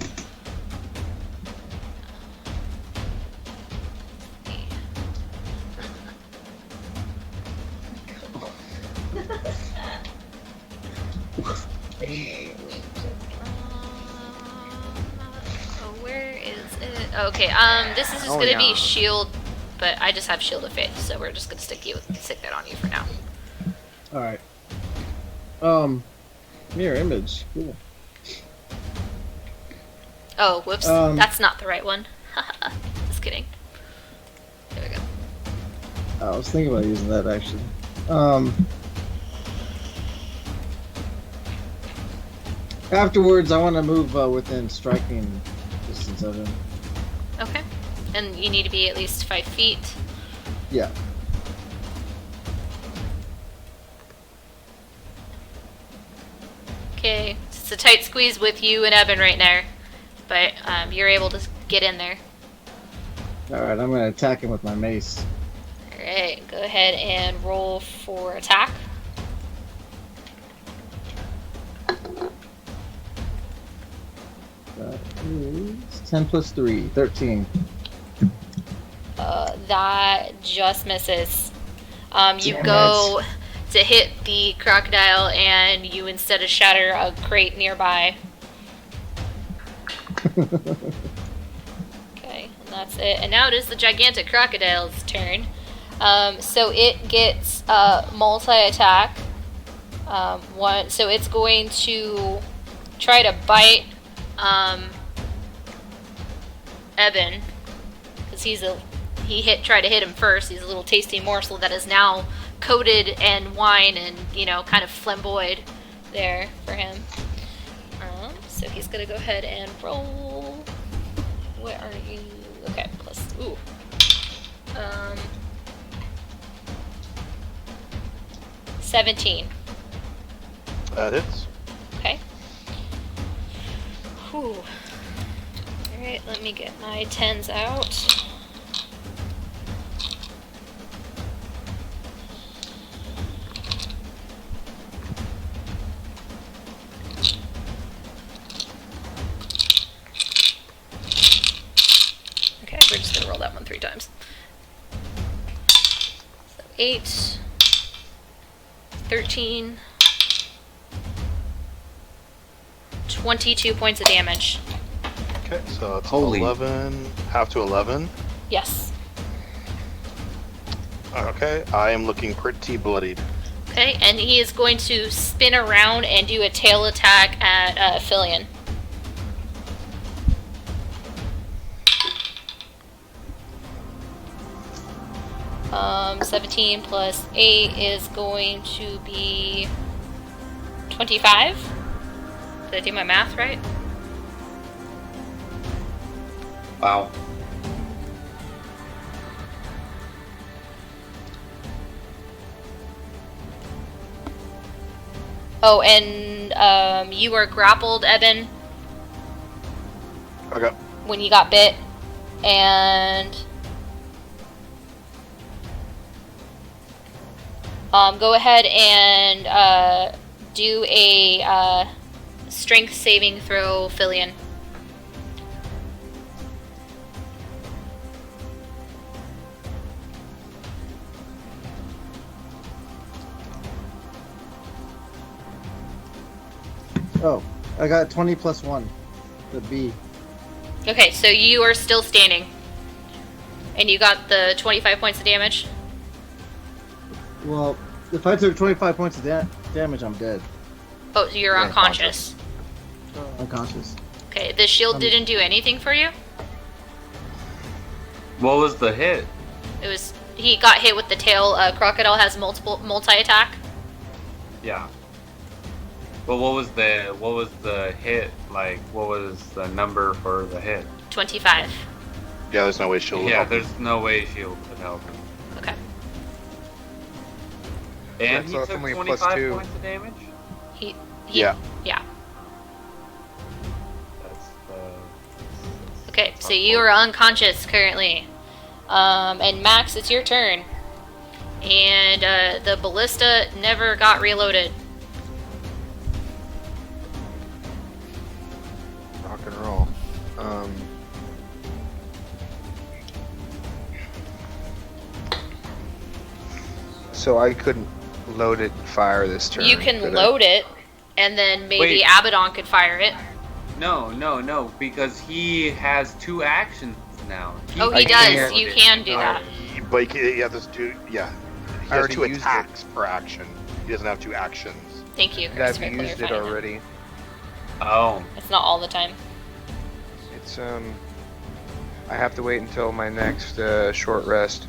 [SPEAKER 2] Where is it? Okay, this is just gonna be shield, but I just have shield of faith, so we're just gonna stick that on you for now.
[SPEAKER 5] Alright. Mirror image. Cool.
[SPEAKER 2] Oh, whoops. That's not the right one. Just kidding. There we go.
[SPEAKER 5] I was thinking about using that actually. Afterwards, I want to move within striking distance of him.
[SPEAKER 2] Okay. And you need to be at least 5 feet.
[SPEAKER 5] Yeah.
[SPEAKER 2] Okay. It's a tight squeeze with you and Evan right now, but you're able to get in there.
[SPEAKER 5] Alright, I'm going to attack him with my mace.
[SPEAKER 2] Alright, go ahead and roll for attack.
[SPEAKER 5] That is 10 plus 3, 13.
[SPEAKER 2] That just misses. You go to hit the crocodile, and you instead of shatter a crate nearby. Okay, and that's it. And now it is the gigantic crocodile's turn. So it gets multi-attack. So it's going to try to bite Eben, because tried to hit him first. He's a little tasty morsel that is now coated in wine and, kind of flamboyed there for him. So he's gonna go ahead and roll. What are you? Okay, plus 17.
[SPEAKER 6] That hits.
[SPEAKER 2] Okay. Whew. Alright, let me get my 10s out. Okay, we're just gonna roll that one 3 times. So 8, 13, 22 points of damage.
[SPEAKER 6] Okay, so it's
[SPEAKER 7] Holy.
[SPEAKER 6] 11, half to 11.
[SPEAKER 2] Yes.
[SPEAKER 6] Okay, I am looking pretty bloodied.
[SPEAKER 2] Okay, and he is going to spin around and do a tail attack at Filion. Um, 17 plus 8 is going to be 25. Did I do my math right?
[SPEAKER 7] Wow.
[SPEAKER 2] Oh, and you were grappled, Eben,
[SPEAKER 6] Okay.
[SPEAKER 2] when you got bit, and go ahead and do a strength saving throw, Filion.
[SPEAKER 5] Oh, I got 20 plus 1. The B.
[SPEAKER 2] Okay, so you are still standing. And you got the 25 points of damage?
[SPEAKER 5] Well, if I took 25 points of damage, I'm dead.
[SPEAKER 2] Oh, so you're unconscious.
[SPEAKER 5] Unconscious.
[SPEAKER 2] Okay, the shield didn't do anything for you?
[SPEAKER 7] What was the hit?
[SPEAKER 2] He got hit with the tail. Crocodile has multi-attack.
[SPEAKER 7] Yeah. But what was the hit like? What was the number for the hit?
[SPEAKER 2] 25.
[SPEAKER 6] Yeah, there's no way she'll
[SPEAKER 7] Yeah,
[SPEAKER 6] help me.
[SPEAKER 7] there's no way shield could help him.
[SPEAKER 2] Okay.
[SPEAKER 7] And he
[SPEAKER 1] So
[SPEAKER 7] took
[SPEAKER 1] it's only a
[SPEAKER 7] 25
[SPEAKER 1] +2.
[SPEAKER 7] points of damage?
[SPEAKER 6] Yeah.
[SPEAKER 2] Yeah.
[SPEAKER 7] That's
[SPEAKER 2] Okay, so you are unconscious currently. And Max, it's your turn. And the ballista never got reloaded.
[SPEAKER 1] Rock and roll. So I couldn't load it and fire this turn.
[SPEAKER 2] You can
[SPEAKER 1] could I?
[SPEAKER 2] load it, and then maybe
[SPEAKER 7] Wait.
[SPEAKER 2] Abaddon could fire it.
[SPEAKER 7] No, because he has 2 actions now.
[SPEAKER 2] Oh, he
[SPEAKER 1] I
[SPEAKER 2] does.
[SPEAKER 1] can't-
[SPEAKER 2] You can do that.
[SPEAKER 6] But he has 2. Yeah. He
[SPEAKER 1] I
[SPEAKER 6] has
[SPEAKER 1] already
[SPEAKER 6] 2
[SPEAKER 1] used
[SPEAKER 6] attacks per action. He doesn't have 2 actions.
[SPEAKER 2] Thank you, Chris,
[SPEAKER 1] I've
[SPEAKER 2] for
[SPEAKER 1] used it
[SPEAKER 2] clarifying that.
[SPEAKER 1] already.
[SPEAKER 7] Oh.
[SPEAKER 2] It's not all the time.
[SPEAKER 1] It's I have to wait until my next short rest.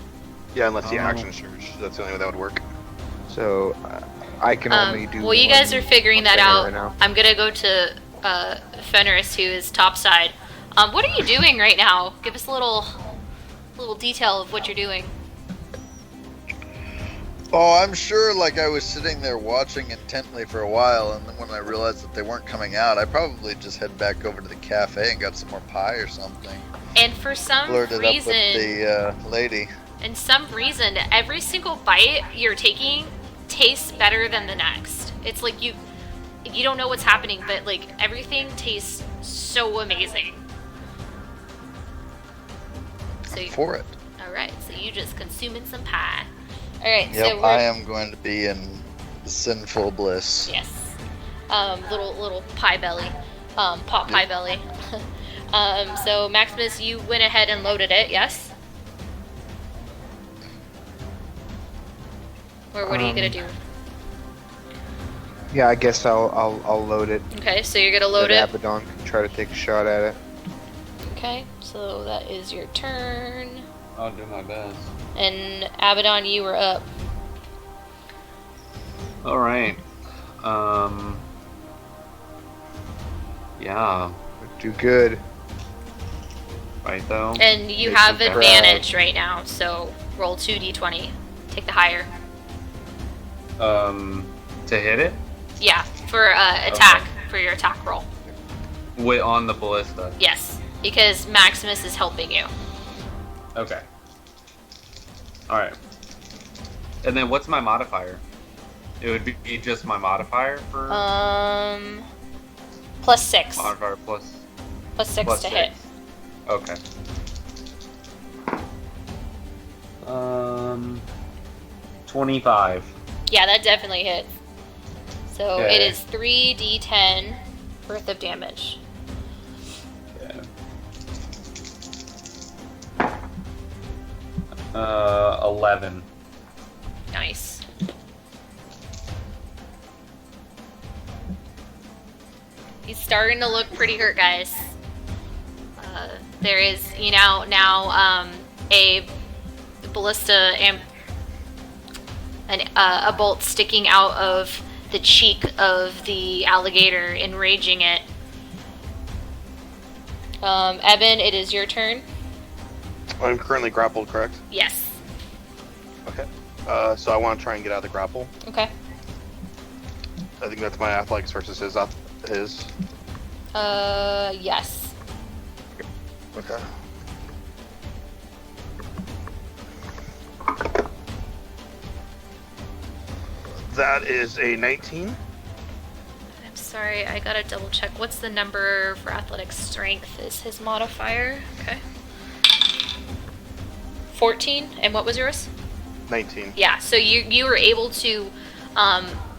[SPEAKER 6] Yeah, unless he
[SPEAKER 5] Oh.
[SPEAKER 6] action surge. That's the only way that would work.
[SPEAKER 1] So I can only do.
[SPEAKER 2] Well, you guys
[SPEAKER 1] one-
[SPEAKER 2] are figuring
[SPEAKER 1] one
[SPEAKER 2] that
[SPEAKER 1] thing
[SPEAKER 2] out.
[SPEAKER 1] right now.
[SPEAKER 2] I'm gonna go to Fenris, who is topside. What are you doing right now? Give us a little detail of what you're doing.
[SPEAKER 3] Oh, I'm sure, like, I was sitting there watching intently for a while, and then when I realized that they weren't coming out, I probably just head back over to the cafe and got some more pie or something.
[SPEAKER 2] And for some
[SPEAKER 3] Blurted up with
[SPEAKER 2] reason,
[SPEAKER 3] the lady.
[SPEAKER 2] every single bite you're taking tastes better than the next. It's like you don't know what's happening, but like everything tastes so amazing. So
[SPEAKER 3] For it.
[SPEAKER 2] all right. you just consuming some pie. Alright,
[SPEAKER 3] Yep,
[SPEAKER 2] so we're...
[SPEAKER 3] I am going to be in sinful bliss.
[SPEAKER 2] Yes. Little pie belly. Pot pie belly. So Maximus, you went ahead and loaded it, yes? Or what are you gonna do?
[SPEAKER 1] Yeah, I guess I'll load it.
[SPEAKER 2] Okay, so you're gonna load
[SPEAKER 1] Let
[SPEAKER 2] it.
[SPEAKER 1] Abaddon try to take a shot at it.
[SPEAKER 2] Okay, so that is your turn.
[SPEAKER 7] I'll do my best.
[SPEAKER 2] And Abaddon, you were up.
[SPEAKER 7] All right. Yeah.
[SPEAKER 1] Do good.
[SPEAKER 7] Right though.
[SPEAKER 2] And you
[SPEAKER 1] Make
[SPEAKER 2] have
[SPEAKER 1] me proud.
[SPEAKER 2] advantage right now, so roll 2d20. Take the higher.
[SPEAKER 7] To hit it
[SPEAKER 2] Yeah, for attack, for your attack roll.
[SPEAKER 7] with on the ballista.
[SPEAKER 2] Yes, because Maximus is helping you.
[SPEAKER 7] Okay. All right. And then what's my modifier? It would be just my modifier for
[SPEAKER 2] Plus 6.
[SPEAKER 7] modifier
[SPEAKER 2] Plus 6
[SPEAKER 7] plus
[SPEAKER 2] to
[SPEAKER 7] 6.
[SPEAKER 2] hit.
[SPEAKER 7] Okay. 25.
[SPEAKER 2] Yeah, that definitely hits. So
[SPEAKER 7] Okay.
[SPEAKER 2] it is 3d10 worth of damage.
[SPEAKER 7] Yeah. 11.
[SPEAKER 2] Nice. He's starting to look pretty hurt, guys. There is, now a ballista and a bolt sticking out of the cheek of the alligator, enraging it. Evan, it is your turn.
[SPEAKER 6] I'm currently grappled, correct?
[SPEAKER 2] Yes.
[SPEAKER 6] Okay. So I want to try and get out of the grapple.
[SPEAKER 2] Okay.
[SPEAKER 6] I think that's my athletics versus his.
[SPEAKER 2] Yes.
[SPEAKER 6] Okay. That is a 19.
[SPEAKER 2] I'm sorry, I gotta double check. What's the number for athletic strength? Is his modifier? Okay. 14. And what was yours?
[SPEAKER 6] 19.
[SPEAKER 2] Yeah, so you were able to,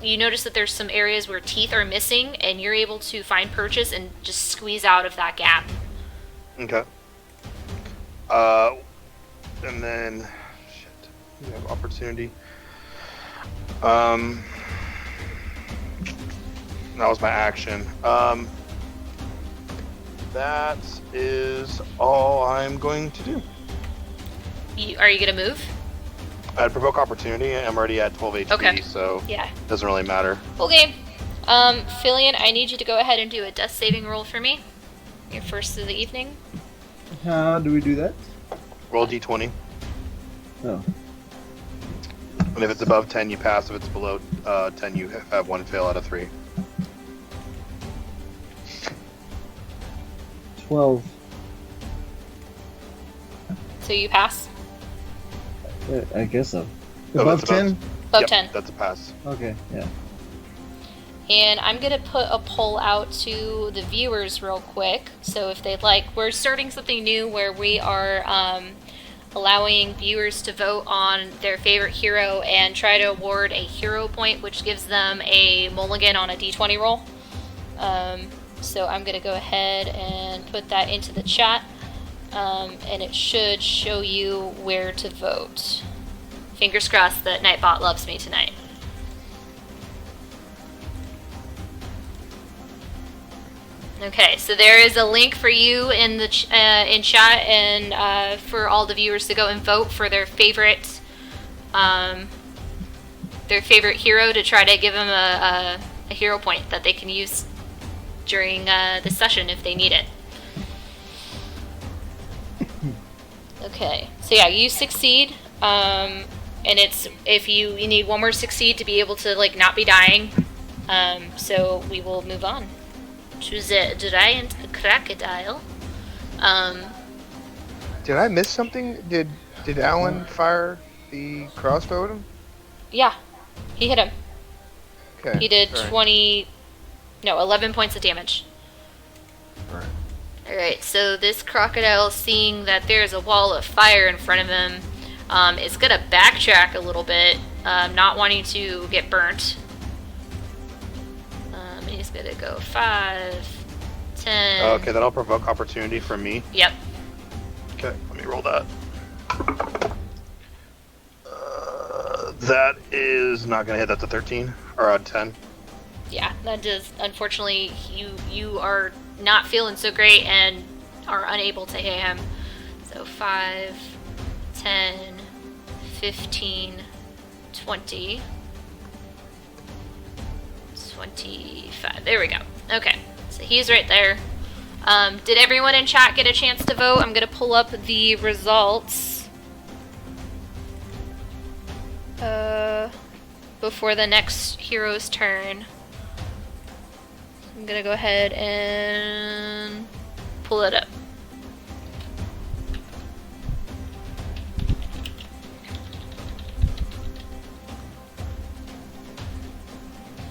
[SPEAKER 2] you notice that there's some areas where teeth are missing, and you're able to find purchase and just squeeze out of that gap.
[SPEAKER 6] Okay. And then, shit, we have opportunity. That was my action. That is all I'm going to do.
[SPEAKER 2] Are you gonna move?
[SPEAKER 6] I'd provoke opportunity. I'm already at 12 HP,
[SPEAKER 2] Okay.
[SPEAKER 6] so
[SPEAKER 2] Yeah.
[SPEAKER 6] it doesn't really matter.
[SPEAKER 2] Okay. Filion, I need you to go ahead and do a death saving roll for me. Your first of the evening.
[SPEAKER 5] How do we do that?
[SPEAKER 6] Roll D20.
[SPEAKER 5] Oh.
[SPEAKER 6] And if it's above 10, you pass. If it's below 10, you have one fail out of 3.
[SPEAKER 5] 12.
[SPEAKER 2] So you pass?
[SPEAKER 5] I guess so.
[SPEAKER 6] Oh,
[SPEAKER 5] Above
[SPEAKER 6] it's above-
[SPEAKER 5] 10?
[SPEAKER 2] Above
[SPEAKER 6] Yep,
[SPEAKER 2] 10.
[SPEAKER 6] That's a pass.
[SPEAKER 5] Okay, yeah.
[SPEAKER 2] And I'm going to put a poll out to the viewers real quick. So if they'd like, we're starting something new where we are allowing viewers to vote on their favorite hero and try to award a hero point, which gives them a mulligan on a d20 roll. So I'm going to go ahead and put that into the chat. And it should show you where to vote. Fingers crossed that Nightbot loves me tonight. Okay, so there is a link for you in the in chat, and for all the viewers to go and vote for their favorite hero to try to give them a hero point that they can use during the session if they need it. Okay, so yeah, you succeed, and it's if you need one more succeed to be able to like not be dying. So we will move on to the giant crocodile.
[SPEAKER 1] Did I miss something? Did Alan fire the crossbow at him?
[SPEAKER 2] Yeah, he hit him.
[SPEAKER 1] Okay.
[SPEAKER 2] He did
[SPEAKER 1] alright.
[SPEAKER 2] 11 points of damage.
[SPEAKER 1] Alright.
[SPEAKER 2] Alright, so this crocodile, seeing that there's a wall of fire in front of him, It's gonna backtrack a little bit, not wanting to get burnt. He's gonna go 5, 10.
[SPEAKER 6] Okay, that'll provoke opportunity from me.
[SPEAKER 2] Yep.
[SPEAKER 6] Okay, let me roll that. That is not gonna hit. That's a 13 or a 10.
[SPEAKER 2] Yeah, that does. Unfortunately, you are not feeling so great and are unable to hit him. So 5, 10, 15, 20, 25. There we go. Okay, so he's right there. Did everyone in chat get a chance to vote? I'm gonna pull up the results before the next hero's turn. I'm gonna go ahead and pull it up.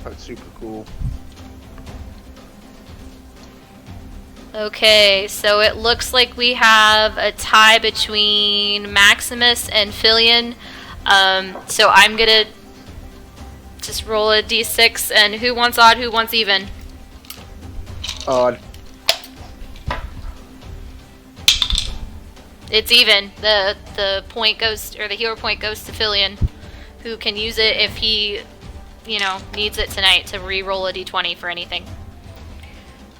[SPEAKER 1] That's super cool.
[SPEAKER 2] Okay, so it looks like we have a tie between Maximus and Filion. So I'm gonna just roll a d6, and who wants odd, who wants even?
[SPEAKER 1] Odd.
[SPEAKER 2] It's even. The point goes, or the hero point goes to Filion, who can use it if he, needs it tonight to re-roll a d20 for anything.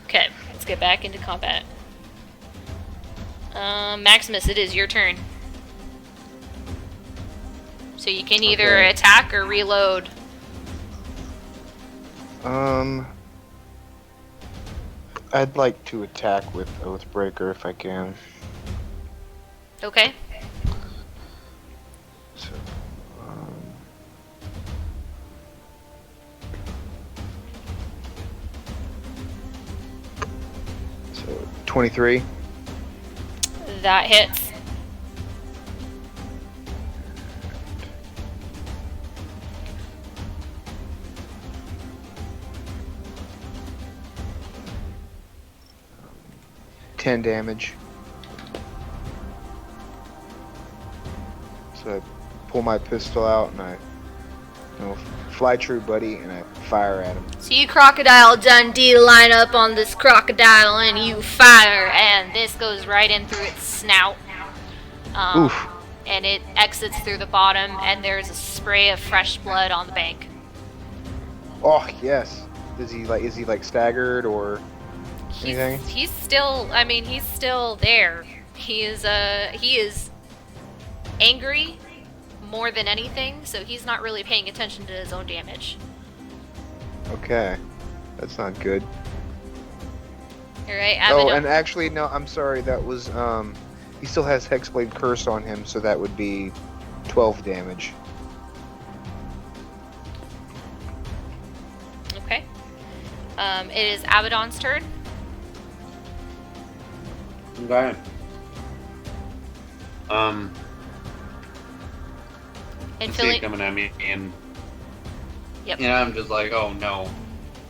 [SPEAKER 2] Okay, let's get back into combat. Maximus, it is your turn. So you can either attack or reload.
[SPEAKER 1] I'd like to attack with Oathbreaker if I can.
[SPEAKER 2] Okay.
[SPEAKER 1] So, so 23.
[SPEAKER 2] That hits.
[SPEAKER 1] $10 damage. So I pull my pistol out and I fly true, buddy, and I fire at him.
[SPEAKER 2] So you Crocodile Dundee line up on this crocodile and you fire, and this goes right in through its snout.
[SPEAKER 1] Oof.
[SPEAKER 2] And it exits through the bottom, and there's a spray of fresh blood on the bank.
[SPEAKER 1] Oh yes. Is he like staggered or anything?
[SPEAKER 2] He's still. I mean, he's still there. He is angry more than anything, so he's not really paying attention to his own damage.
[SPEAKER 1] Okay, that's not good.
[SPEAKER 2] All right.
[SPEAKER 1] Oh, and actually, no, I'm sorry. That was he still has Hexblade Curse on him, so that would be 12 damage.
[SPEAKER 2] Okay. It is Abaddon's turn.
[SPEAKER 7] Okay.
[SPEAKER 2] And
[SPEAKER 7] I see it coming at me, and
[SPEAKER 2] yep.
[SPEAKER 7] I'm just like, oh no,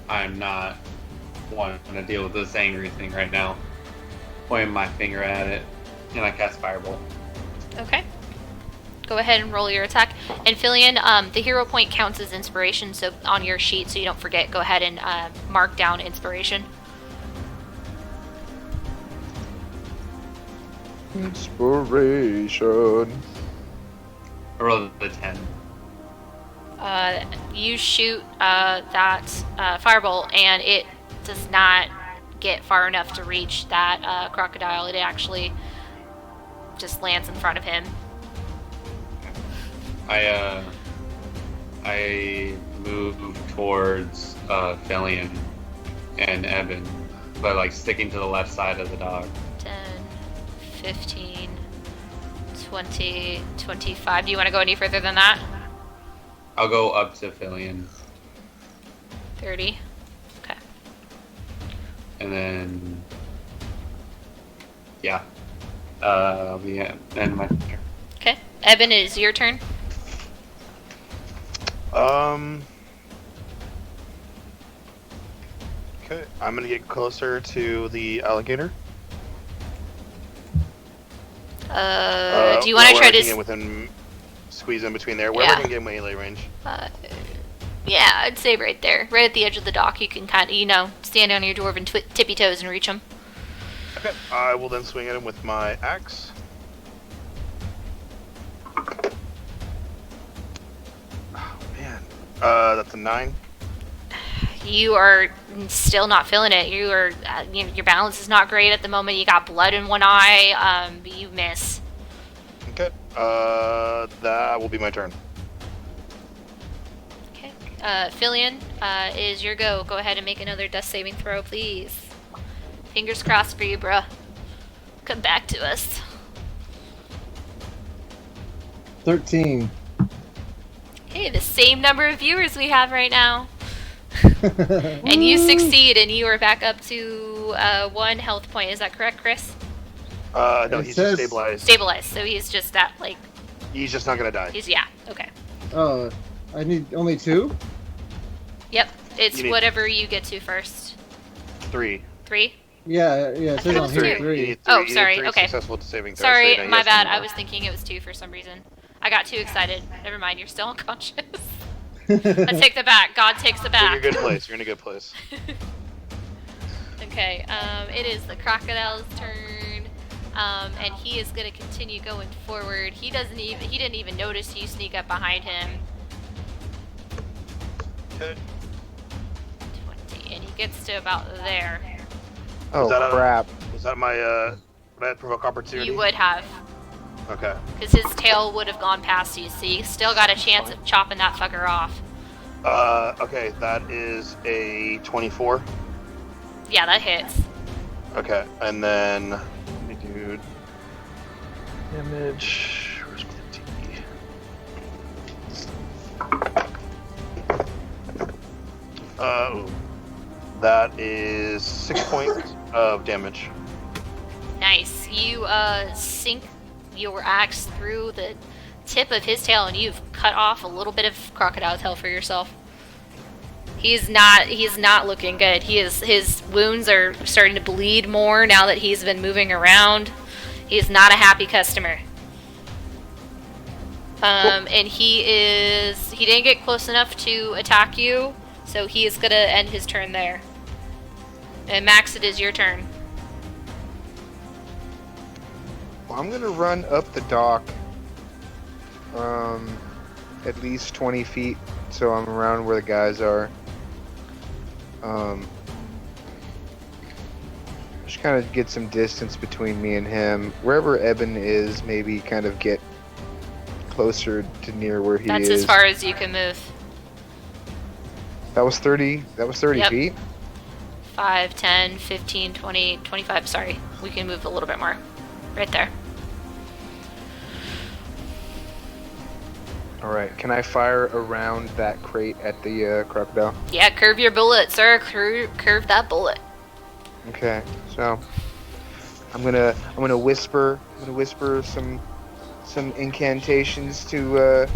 [SPEAKER 7] I'm not wanting to deal with this angry thing right now. Pointing my finger at it, and I cast Fireball.
[SPEAKER 2] Okay. Go ahead and roll your attack. And Filion, the hero point counts as inspiration, so on your sheet, so you don't forget, go ahead and mark down inspiration.
[SPEAKER 1] Inspiration.
[SPEAKER 7] I rolled a 10.
[SPEAKER 2] You shoot that fireball, and it does not get far enough to reach that crocodile. It actually just lands in front of him.
[SPEAKER 7] I move towards Felion and Evan, but like sticking to the left side of the dog.
[SPEAKER 2] 10, 15, 20, 25. Do you want to go any further than that?
[SPEAKER 7] I'll go up to Felion.
[SPEAKER 2] 30. Okay.
[SPEAKER 7] And then, yeah, I'll be at end of my turn.
[SPEAKER 2] Okay. Evan, it is your turn.
[SPEAKER 6] Okay, I'm gonna get closer to the alligator.
[SPEAKER 2] Do you want to try
[SPEAKER 6] to squeeze in between there? Wherever I can get melee range.
[SPEAKER 2] Yeah, I'd say right there, right at the edge of the dock. You can kind of, stand on your dwarven tippy toes and reach him.
[SPEAKER 6] Okay, I will then swing at him with my axe. Oh man, that's a 9.
[SPEAKER 2] You are still not feeling it. You are, your balance is not great at the moment. You got blood in one eye. You miss.
[SPEAKER 6] Okay, that will be my turn.
[SPEAKER 2] Okay, Filion, is your go. Go ahead and make another death saving throw, please. Fingers crossed for you, bruh. Come back to us.
[SPEAKER 5] 13.
[SPEAKER 2] Hey, the same number of viewers we have right now. And you succeed, and you are back up to 1 health point. Is that correct, Chris?
[SPEAKER 6] No, he's just stabilized.
[SPEAKER 2] Stabilized, so he's just at,
[SPEAKER 6] He's just not gonna die.
[SPEAKER 2] Yeah, okay.
[SPEAKER 5] Oh, I need only 2?
[SPEAKER 2] Yep, it's whatever you get to first.
[SPEAKER 6] 3.
[SPEAKER 2] 3?
[SPEAKER 5] Yeah, it says on here 3.
[SPEAKER 2] Oh, sorry, okay.
[SPEAKER 6] Successful saving throw,
[SPEAKER 2] sorry,
[SPEAKER 6] so
[SPEAKER 2] my bad. I was thinking it was 2 for some reason. I got too excited. Never mind, you're still unconscious. I take the back. God takes the back.
[SPEAKER 6] You're in a good place. You're in a good place.
[SPEAKER 2] Okay, it is the crocodile's turn, and he is going to continue going forward. He didn't even notice you sneak up behind him.
[SPEAKER 6] Okay.
[SPEAKER 2] 20, and he gets to about there.
[SPEAKER 1] Oh, crap.
[SPEAKER 6] Was that my, would I have provoke opportunity?
[SPEAKER 2] You would have.
[SPEAKER 6] Okay.
[SPEAKER 2] Because his tail would have gone past you, so you still got a chance of chopping that fucker off.
[SPEAKER 6] Okay, that is a 24.
[SPEAKER 2] Yeah, that hits.
[SPEAKER 6] Okay, and then let me do damage. Where's my D? That is 6 points of damage.
[SPEAKER 2] Nice. You sink your axe through the tip of his tail, and you've cut off a little bit of crocodile tail for yourself. He's not looking good. His wounds are starting to bleed more now that he's been moving around. He's not a happy customer. And he didn't get close enough to attack you, so he is gonna end his turn there. And Max, it is your turn.
[SPEAKER 1] Well, I'm gonna run up the dock, at least 20 feet, so I'm around where the guys are. Just kind of get some distance between me and him. Wherever Eben is, maybe kind of get closer to near where he is.
[SPEAKER 2] That's as far as you can move.
[SPEAKER 1] That was 30
[SPEAKER 2] Yep.
[SPEAKER 1] feet?
[SPEAKER 2] 5, 10, 15, 20, 25, sorry. We can move a little bit more. Right there.
[SPEAKER 1] Alright, can I fire around that crate at the crocodile?
[SPEAKER 2] Yeah, curve your bullet, sir. Curve that bullet.
[SPEAKER 1] Okay, so I'm gonna whisper some incantations to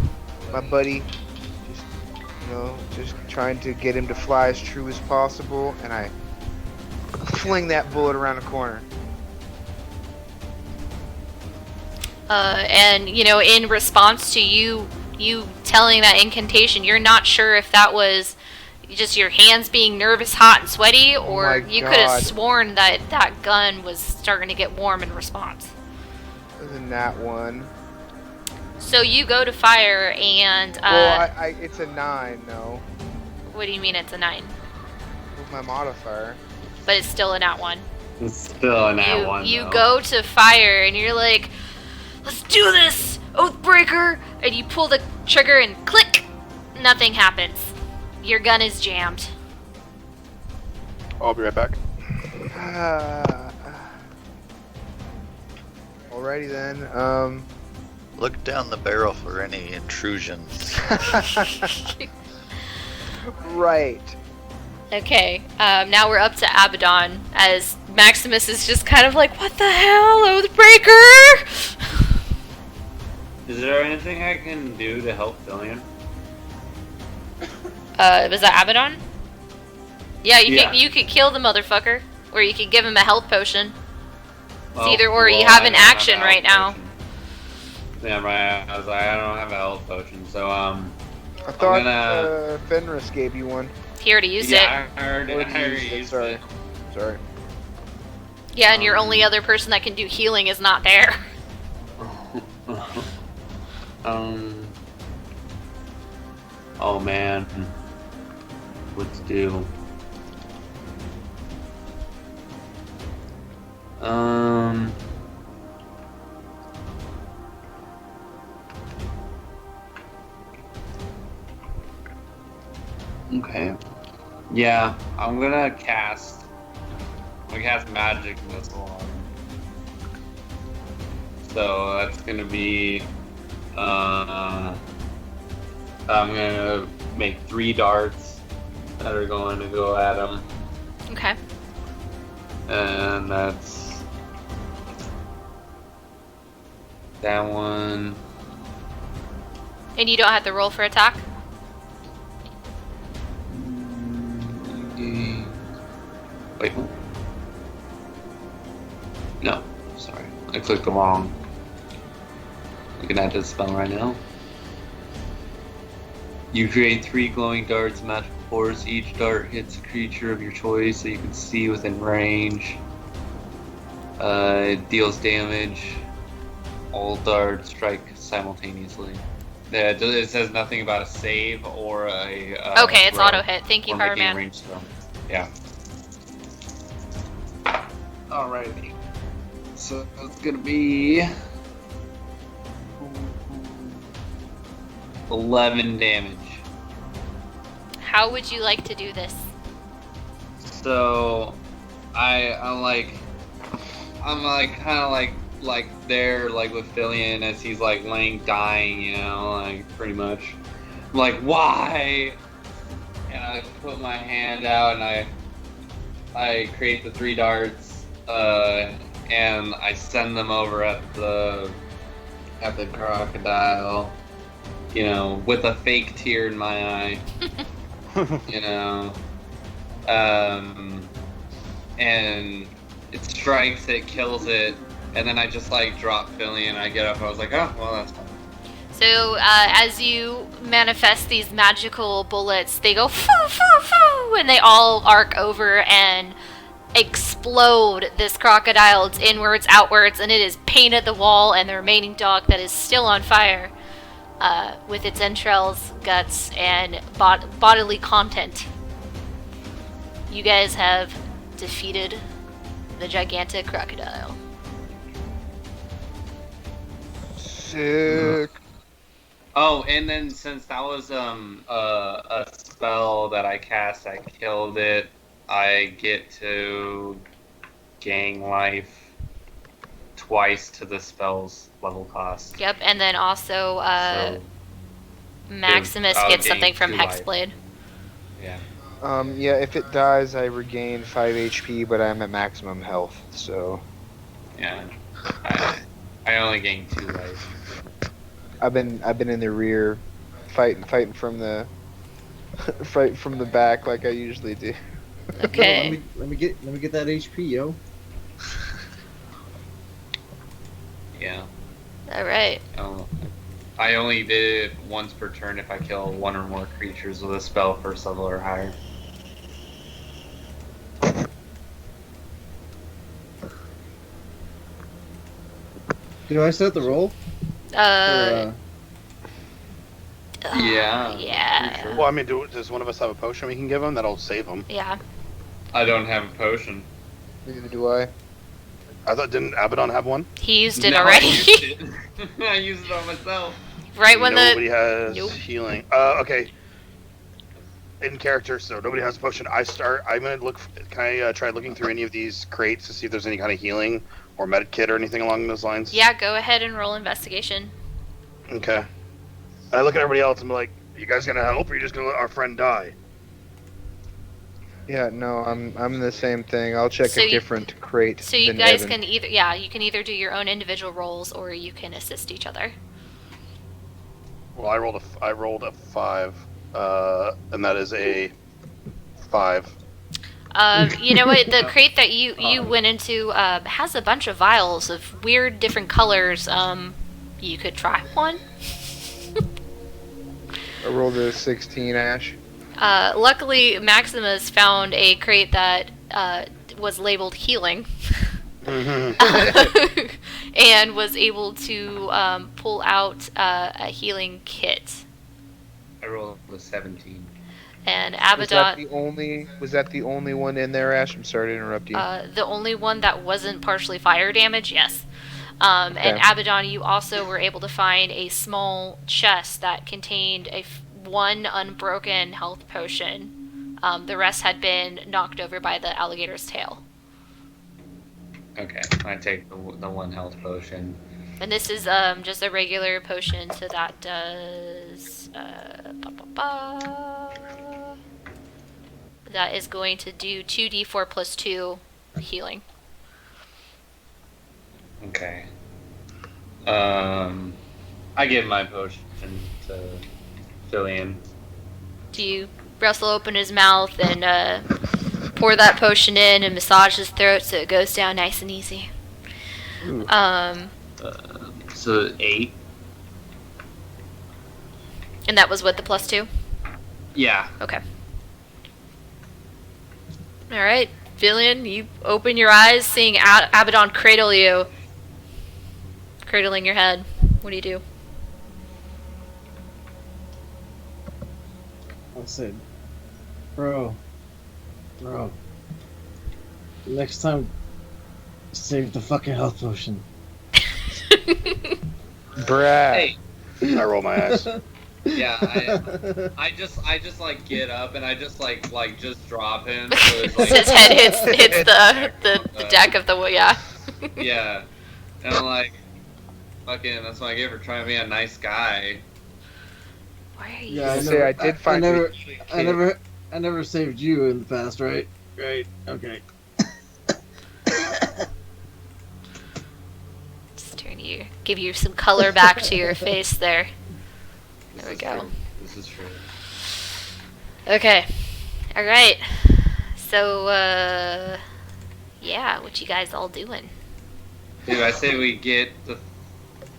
[SPEAKER 1] my buddy. Just trying to get him to fly as true as possible, and I fling that bullet around the corner.
[SPEAKER 2] And in response to you telling that incantation, you're not sure if that was just your hands being nervous, hot, and sweaty, or you could have sworn that gun was starting to get warm in response.
[SPEAKER 1] Isn't that one?
[SPEAKER 2] So you go to fire, and
[SPEAKER 1] well, it's a 9, no.
[SPEAKER 2] What do you mean it's a 9?
[SPEAKER 1] With my modifier.
[SPEAKER 2] But it's still a nat 1.
[SPEAKER 7] It's still a nat 1.
[SPEAKER 2] You go to fire, and you're like, "Let's do this, Oathbreaker!" And you pull the trigger, and click, nothing happens. Your gun is jammed.
[SPEAKER 6] I'll be right back.
[SPEAKER 1] Alrighty then.
[SPEAKER 3] Look down the barrel for any intrusions.
[SPEAKER 1] Right.
[SPEAKER 2] Okay, now we're up to Abaddon, as Maximus is just kind of like, "What the hell, Oathbreaker?"
[SPEAKER 7] Is there anything I can do to help Filion?
[SPEAKER 2] Was that Abaddon? Yeah, you could kill the motherfucker, or you could give him a health potion. It's either or. You have an action right now.
[SPEAKER 7] Yeah, right. I was like, I don't have a health potion, so
[SPEAKER 1] I thought
[SPEAKER 7] gonna...
[SPEAKER 1] Fenris gave you one.
[SPEAKER 2] Here to use
[SPEAKER 7] yeah,
[SPEAKER 2] it.
[SPEAKER 7] I already used it.
[SPEAKER 1] Sorry.
[SPEAKER 2] Yeah, and your only other person that can do healing is not there.
[SPEAKER 7] Oh man. What to do? Okay. Yeah, I'm gonna cast magic missile on him. So that's gonna be I'm gonna make 3 darts that are going to go at him.
[SPEAKER 2] Okay.
[SPEAKER 7] And that's that one.
[SPEAKER 2] And you don't have to roll for attack?
[SPEAKER 7] Wait. No, sorry. I clicked the wrong. Looking at this spell right now. You create 3 glowing darts of magical force. Each dart hits a creature of your choice so you can see within range. It deals damage. All darts strike simultaneously. Yeah, it says nothing about a save or a.
[SPEAKER 2] Okay, it's auto hit. Thank you,
[SPEAKER 7] Power
[SPEAKER 2] Man.
[SPEAKER 7] Man. Yeah. Alrighty. So it's gonna be 11 damage.
[SPEAKER 2] How would you like to do this?
[SPEAKER 7] So I'm kind of like there, like with Fillion as he's like laying dying, you know, like pretty much. I'm like, why? And I put my hand out and I create the 3 darts, and I send them over at the crocodile, you know, with a fake tear in my eye, you know, and it strikes, it kills it, and then I just like drop Fillion, I get up, I was like, oh, well, that's fine.
[SPEAKER 2] So, as you manifest these magical bullets, they go foo, foo, foo, and they all arc over and explode this crocodile's inwards, outwards, and it is painted the wall, and the remaining dog that is still on fire, with its entrails, guts, and bodily content. You guys have defeated the gigantic crocodile.
[SPEAKER 1] Sick.
[SPEAKER 7] Oh, and then since that was a spell that I cast, I killed it. I get to gain life twice to the spell's level cost.
[SPEAKER 2] Yep, and then also Maximus gets something from Hexblade.
[SPEAKER 7] Yeah.
[SPEAKER 1] Yeah, if it dies, I regain 5 HP, but I'm at maximum health, so.
[SPEAKER 7] Yeah. I only gain 2 life.
[SPEAKER 1] I've been in the rear, fighting from the back like I usually do.
[SPEAKER 2] Okay.
[SPEAKER 5] let me get that HP, yo.
[SPEAKER 7] Yeah.
[SPEAKER 2] All right.
[SPEAKER 7] I only did it once per turn if I kill 1 or more creatures with a spell first level or higher.
[SPEAKER 5] Do I set the roll?
[SPEAKER 7] Yeah.
[SPEAKER 2] Yeah.
[SPEAKER 7] Sure.
[SPEAKER 6] Well, I mean, does one of us have a potion we can give him that'll save him?
[SPEAKER 2] Yeah.
[SPEAKER 7] I don't have a potion.
[SPEAKER 1] Neither do I.
[SPEAKER 6] I thought, didn't Abaddon have one?
[SPEAKER 2] He used it
[SPEAKER 7] No,
[SPEAKER 2] already.
[SPEAKER 7] I used it. I used it on myself.
[SPEAKER 2] Right when
[SPEAKER 6] Nobody has
[SPEAKER 2] Nope.
[SPEAKER 6] healing. Okay. In character, so nobody has a potion. I'm gonna look. Can I try looking through any of these crates to see if there's any kind of healing or med kit or anything along those lines?
[SPEAKER 2] Yeah, go ahead and roll investigation.
[SPEAKER 6] Okay. I look at everybody else and I'm like, you guys gonna help or are you just gonna let our friend die?
[SPEAKER 1] Yeah, no, I'm the same thing. I'll check
[SPEAKER 2] So
[SPEAKER 1] a
[SPEAKER 2] you-
[SPEAKER 1] different crate.
[SPEAKER 2] So you
[SPEAKER 1] than
[SPEAKER 2] guys
[SPEAKER 1] Evan.
[SPEAKER 2] can you can either do your own individual rolls or you can assist each other.
[SPEAKER 6] Well, I rolled a 5, and that is a 5.
[SPEAKER 2] You know what? The crate that you went into has a bunch of vials of weird, different colors. You could try one.
[SPEAKER 1] I rolled a 16, Ash.
[SPEAKER 2] Luckily, Maximus found a crate that was labeled healing. And was able to pull out a healing kit.
[SPEAKER 7] I rolled a 17.
[SPEAKER 2] And
[SPEAKER 1] Was that
[SPEAKER 2] Abaddon,
[SPEAKER 1] the only one in there, Ash? I'm sorry to interrupt you.
[SPEAKER 2] the only one that wasn't partially fire damage, yes. And
[SPEAKER 1] Okay.
[SPEAKER 2] Abaddon, you also were able to find a small chest that contained one unbroken health potion. The rest had been knocked over by the alligator's tail.
[SPEAKER 7] Okay, I take the one health potion.
[SPEAKER 2] And this is just a regular potion, so that does... That is going to do 2d4 plus 2 healing.
[SPEAKER 7] Okay. I give my potion to Fillion.
[SPEAKER 2] Do you wrestle open his mouth and pour that potion in and massage his throat so it goes down nice and easy?
[SPEAKER 7] So 8.
[SPEAKER 2] And that was what, the plus 2?
[SPEAKER 7] Yeah.
[SPEAKER 2] Okay. Alright, Villian, you open your eyes, seeing Abaddon cradle you. Cradling your head. What do you do?
[SPEAKER 5] I said, bro. Next time, save the fucking health potion.
[SPEAKER 1] Brad.
[SPEAKER 7] Hey.
[SPEAKER 6] I roll my eyes.
[SPEAKER 7] Yeah, I just like get up and I just like just drop him. So it's like,
[SPEAKER 2] His head hits the deck of the yeah.
[SPEAKER 7] Yeah, and I'm like, fucking. That's what I get for trying to be a nice guy.
[SPEAKER 2] Why are you?
[SPEAKER 5] Yeah, I never saved you in the past, right? Right. Okay.
[SPEAKER 2] Just give you some color back to your face there. There we go.
[SPEAKER 7] This is true.
[SPEAKER 2] Okay. Alright. So, yeah, what you guys all doing?
[SPEAKER 7] Dude, I say we get the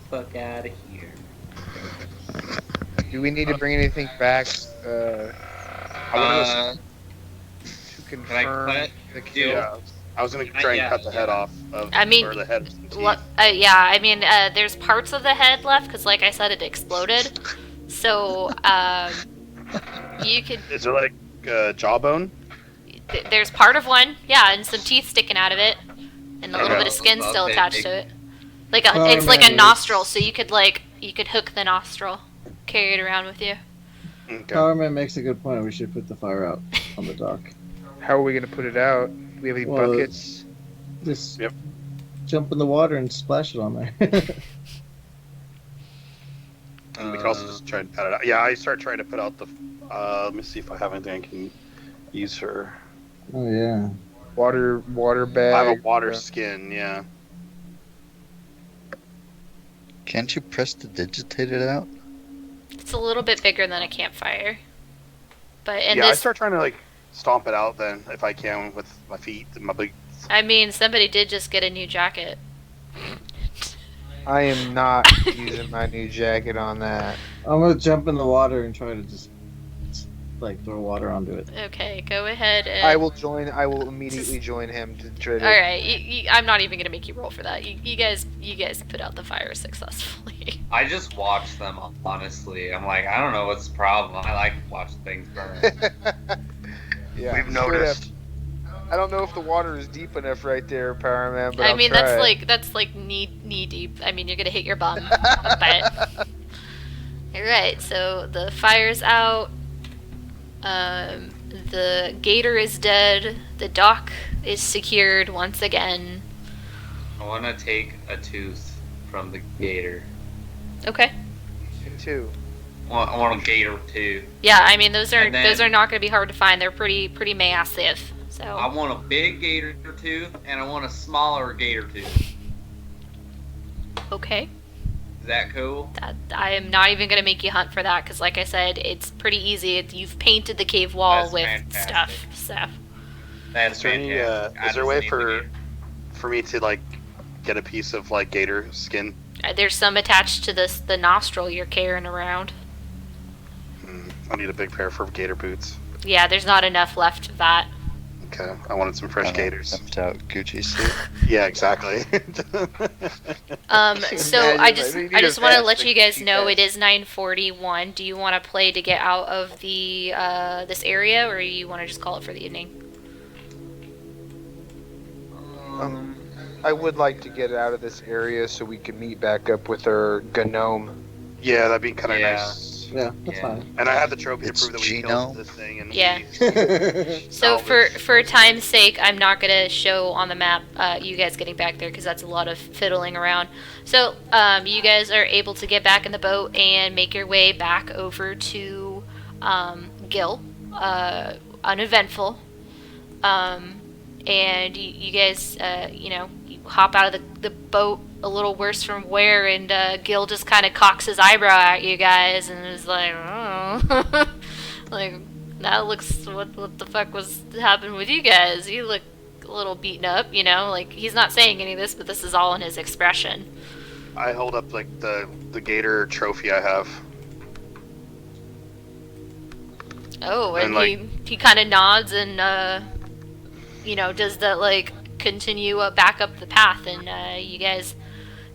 [SPEAKER 7] fuck out of here.
[SPEAKER 1] Do we need to bring anything back to confirm
[SPEAKER 7] Can I cut?
[SPEAKER 1] the kill?
[SPEAKER 6] Yeah, I was gonna try and cut the head off of,
[SPEAKER 2] I mean,
[SPEAKER 6] or the head of some teeth.
[SPEAKER 2] yeah, I mean, there's parts of the head left, because like I said, it exploded. So, you could...
[SPEAKER 6] Is there like jawbone?
[SPEAKER 2] There's part of one, yeah, and some teeth sticking out of it. And a little bit of skin still
[SPEAKER 7] Okay.
[SPEAKER 2] attached to it. It's like a nostril, so you could hook the nostril, carry it around with you.
[SPEAKER 6] Okay.
[SPEAKER 5] Powerman makes a good point. We should put the fire out on the dock.
[SPEAKER 1] How are we going to put it out? Do we have any buckets?
[SPEAKER 5] Just
[SPEAKER 6] Yep.
[SPEAKER 5] jump in the water and splash it on there.
[SPEAKER 6] And we can also just try and pat it out. Yeah, I start trying to put out the. Let me see if I have anything I can use for.
[SPEAKER 5] Oh yeah.
[SPEAKER 1] Water bag.
[SPEAKER 6] I have a water skin. Yeah.
[SPEAKER 8] Can't you press to digitate it out?
[SPEAKER 2] It's a little bit bigger than a campfire. But in
[SPEAKER 6] Yeah, I
[SPEAKER 2] this,
[SPEAKER 6] start trying to like stomp it out then if I can with my feet and my big.
[SPEAKER 2] I mean, somebody did just get a new jacket.
[SPEAKER 1] I am not using my new jacket on that.
[SPEAKER 5] I'm gonna jump in the water and try to just like throw water onto it.
[SPEAKER 2] Okay, go ahead and...
[SPEAKER 1] I will immediately join him to try to...
[SPEAKER 2] Alright, I'm not even gonna make you roll for that. You guys put out the fire successfully.
[SPEAKER 7] I just watch them, honestly. I'm like, I don't know what's the problem. I like watching things burn.
[SPEAKER 1] Yeah,
[SPEAKER 6] We've noticed.
[SPEAKER 1] I don't know if the water is deep enough right there, Powerman, but
[SPEAKER 2] I
[SPEAKER 1] I'll
[SPEAKER 2] mean,
[SPEAKER 1] try.
[SPEAKER 2] that's like knee deep. I mean, you're gonna hit your bum. But... Alright, so the fire's out. The gator is dead. The dock is secured once again.
[SPEAKER 7] I want to take a tooth from the gator.
[SPEAKER 2] Okay.
[SPEAKER 1] Two.
[SPEAKER 7] I want a gator too.
[SPEAKER 2] Yeah, I mean those are
[SPEAKER 7] And then-
[SPEAKER 2] not going to be hard to find. They're pretty massive. So
[SPEAKER 7] I want a big gator tooth and I want a smaller gator tooth.
[SPEAKER 2] okay.
[SPEAKER 7] Is that cool?
[SPEAKER 2] That I am not even going to make you hunt for that because, like I said, it's pretty easy. You've painted the cave wall
[SPEAKER 7] That's
[SPEAKER 2] with
[SPEAKER 7] fantastic.
[SPEAKER 2] stuff. So
[SPEAKER 6] Is there a way for me to like get a piece of like gator skin?
[SPEAKER 2] There's some attached to the nostril you're carrying around.
[SPEAKER 6] I need a big pair for gator boots.
[SPEAKER 2] Yeah, there's not enough left of that.
[SPEAKER 6] Okay, I wanted some fresh gators.
[SPEAKER 8] Empty out Gucci suit.
[SPEAKER 6] Yeah, exactly.
[SPEAKER 2] So I just want to let you guys know it is 9:41. Do you want to play to get out of the this area, or you want to just call it for the evening?
[SPEAKER 1] I would like to get out of this area so we can meet back up with our gnome.
[SPEAKER 6] Yeah, that'd be kind of nice.
[SPEAKER 5] Yeah, that's fine.
[SPEAKER 6] And I have the trophy
[SPEAKER 8] It's
[SPEAKER 6] to prove that we
[SPEAKER 8] Gino.
[SPEAKER 6] killed this thing. And
[SPEAKER 2] Yeah.
[SPEAKER 6] we
[SPEAKER 2] So
[SPEAKER 6] salvaged-
[SPEAKER 2] for time's sake, I'm not gonna show on the map you guys getting back there because that's a lot of fiddling around. So you guys are able to get back in the boat and make your way back over to Gil, uneventful. And you guys, you hop out of the boat a little worse from wear, and Gil just kind of cocks his eyebrow at you guys and is like, oh, like, that looks, what the fuck was happening with you guys? You look a little beaten up, like, he's not saying any of this, but this is all in his expression.
[SPEAKER 6] I hold up like the gator trophy I have.
[SPEAKER 2] Oh, and
[SPEAKER 6] like-
[SPEAKER 2] he kind of nods and, does the, like, continue back up the path, and you guys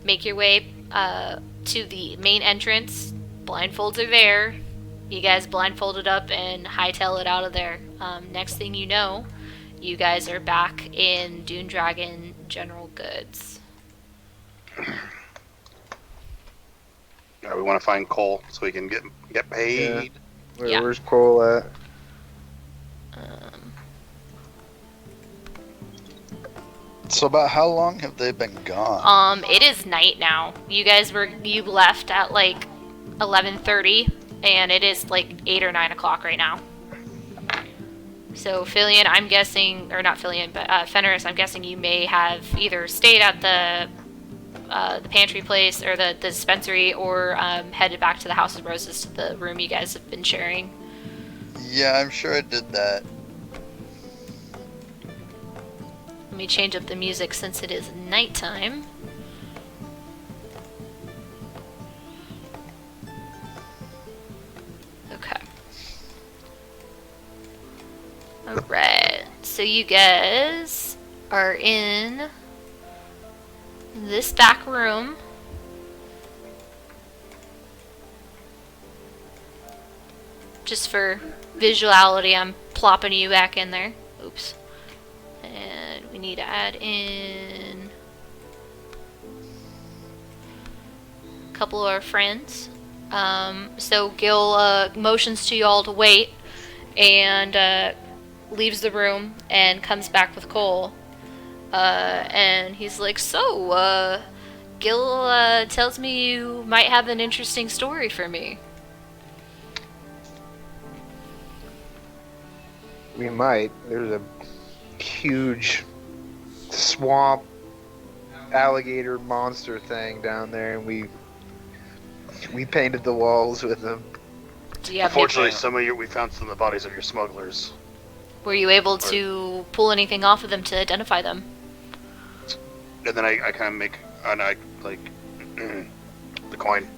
[SPEAKER 2] make your way to the main entrance. Blindfolds are there. You guys blindfolded up and hightail it out of there. Next thing you know, you guys are back in Dunedragon General Goods.
[SPEAKER 6] We want to find Cole so we can get paid.
[SPEAKER 2] Yeah.
[SPEAKER 1] Where's Cole at?
[SPEAKER 8] So about how long have they been gone?
[SPEAKER 2] It is night now. You left at like 11:30, and it is like 8 or 9 o'clock right now. So Fillion, I'm guessing, or not Fillion, but Fenris, I'm guessing you may have either stayed at the pantry place or the dispensary, or headed back to the House of Roses to the room you guys have been sharing.
[SPEAKER 8] Yeah, I'm sure I did that.
[SPEAKER 2] Let me change up the music since it is nighttime. Okay. Alright, so you guys are in this back room. Just for visuality, I'm plopping you back in there. Oops. And we need to add in a couple of our friends. So Gil motions to you all to wait, and leaves the room and comes back with Cole. And he's like, so, Gil tells me you might have an interesting story for me.
[SPEAKER 1] We might. There's a huge swamp alligator monster thing down there, and we painted the walls with them.
[SPEAKER 2] Do you have
[SPEAKER 6] Unfortunately, we found some of the bodies of your smugglers.
[SPEAKER 2] Were you able to pull anything off of them to identify them?
[SPEAKER 6] And then I kind of make like the coin.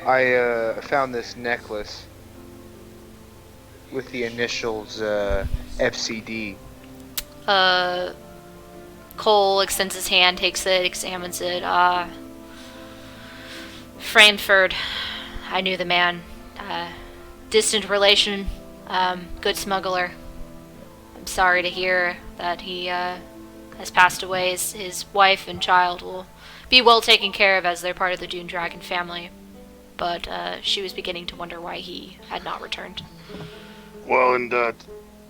[SPEAKER 1] I found this necklace with the initials FCD.
[SPEAKER 2] Cole extends his hand, takes it, examines it. Franford, I knew the man. Distant relation, good smuggler. I'm sorry to hear that he has passed away. His wife and child will be well taken care of as they're part of the Dunedragon family. But she was beginning to wonder why he had not returned.
[SPEAKER 6] Well, and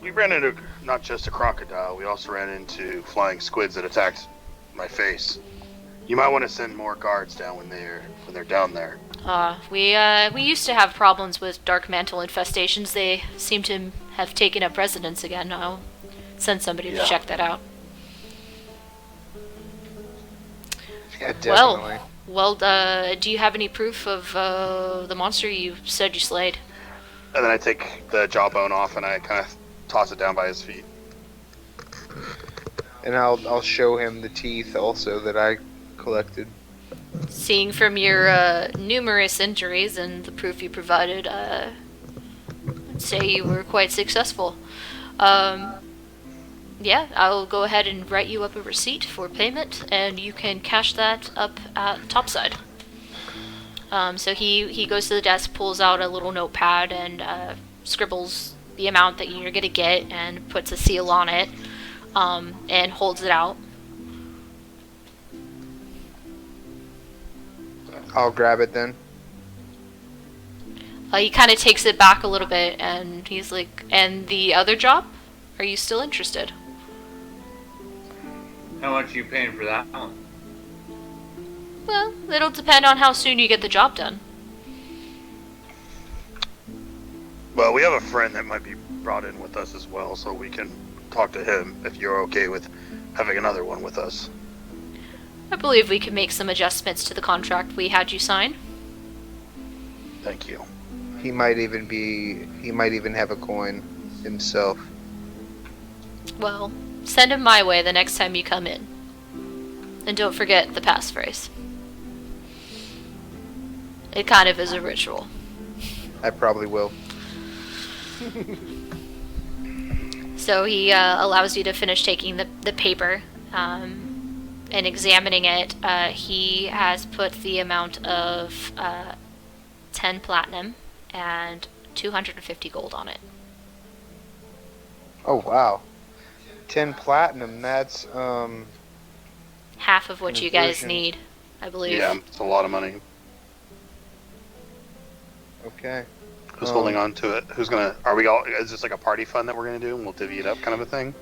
[SPEAKER 6] we ran into not just a crocodile, we also ran into flying squids that attacked my face. You might want to send more guards down when they're down there.
[SPEAKER 2] We used to have problems with dark mantle infestations. They seem to have taken up residence again. I'll send somebody to check that out.
[SPEAKER 1] Yeah, definitely.
[SPEAKER 2] Well, do you have any proof of the monster you said you slayed?
[SPEAKER 6] And then I take the jawbone off and I kind of toss it down by his feet.
[SPEAKER 1] And I'll show him the teeth also that I collected.
[SPEAKER 2] Seeing from your numerous injuries and the proof you provided, I'd say you were quite successful. Yeah, I'll go ahead and write you up a receipt for payment, and you can cash that up at topside. So he goes to the desk, pulls out a little notepad, and scribbles the amount that you're gonna get, and puts a seal on it, and holds it out.
[SPEAKER 1] I'll grab it then.
[SPEAKER 2] He kind of takes it back a little bit, and he's like, "And the other job? Are you still interested?"
[SPEAKER 7] How much are you paying for that one?
[SPEAKER 2] Well, it'll depend on how soon you get the job done.
[SPEAKER 6] Well, we have a friend that might be brought in with us as well, so we can talk to him if you're okay with having another one with us.
[SPEAKER 2] I believe we can make some adjustments to the contract we had you sign.
[SPEAKER 6] Thank you.
[SPEAKER 1] He might even have a coin himself.
[SPEAKER 2] Well, send him my way the next time you come in. And don't forget the passphrase. It kind of is a ritual.
[SPEAKER 1] I probably will.
[SPEAKER 2] So he allows you to finish taking the paper, and examining it. He has put the amount of 10 platinum and 250 gold on it.
[SPEAKER 1] Oh wow. 10 platinum, that's
[SPEAKER 2] Half of what you guys
[SPEAKER 1] Conversion.
[SPEAKER 2] need, I believe.
[SPEAKER 6] Yeah, it's a lot of money.
[SPEAKER 1] okay.
[SPEAKER 6] Who's holding on to it? Who's gonna? Are we all? Is this like a party fund that we're gonna do, and we'll divvy it up, kind of a thing?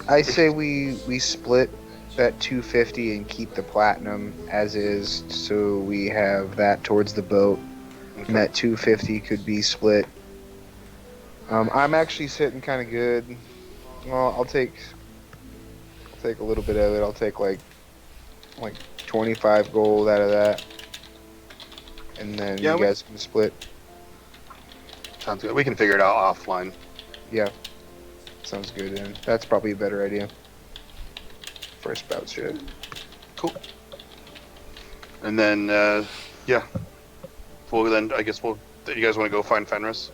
[SPEAKER 1] I say we split that 250 and keep the platinum as is, so we have that towards the boat, and that 250 could be split. I'm actually sitting kind of good. Well, I'll take a little bit of it. I'll take like 25 gold out of that, and then
[SPEAKER 6] Yeah,
[SPEAKER 1] you guys can split.
[SPEAKER 6] Sounds good. We can figure it out offline.
[SPEAKER 1] Yeah, sounds good. And that's probably a better idea. First bout shit.
[SPEAKER 6] Cool. And then, yeah. Well, then I guess you guys want to go find Fenris?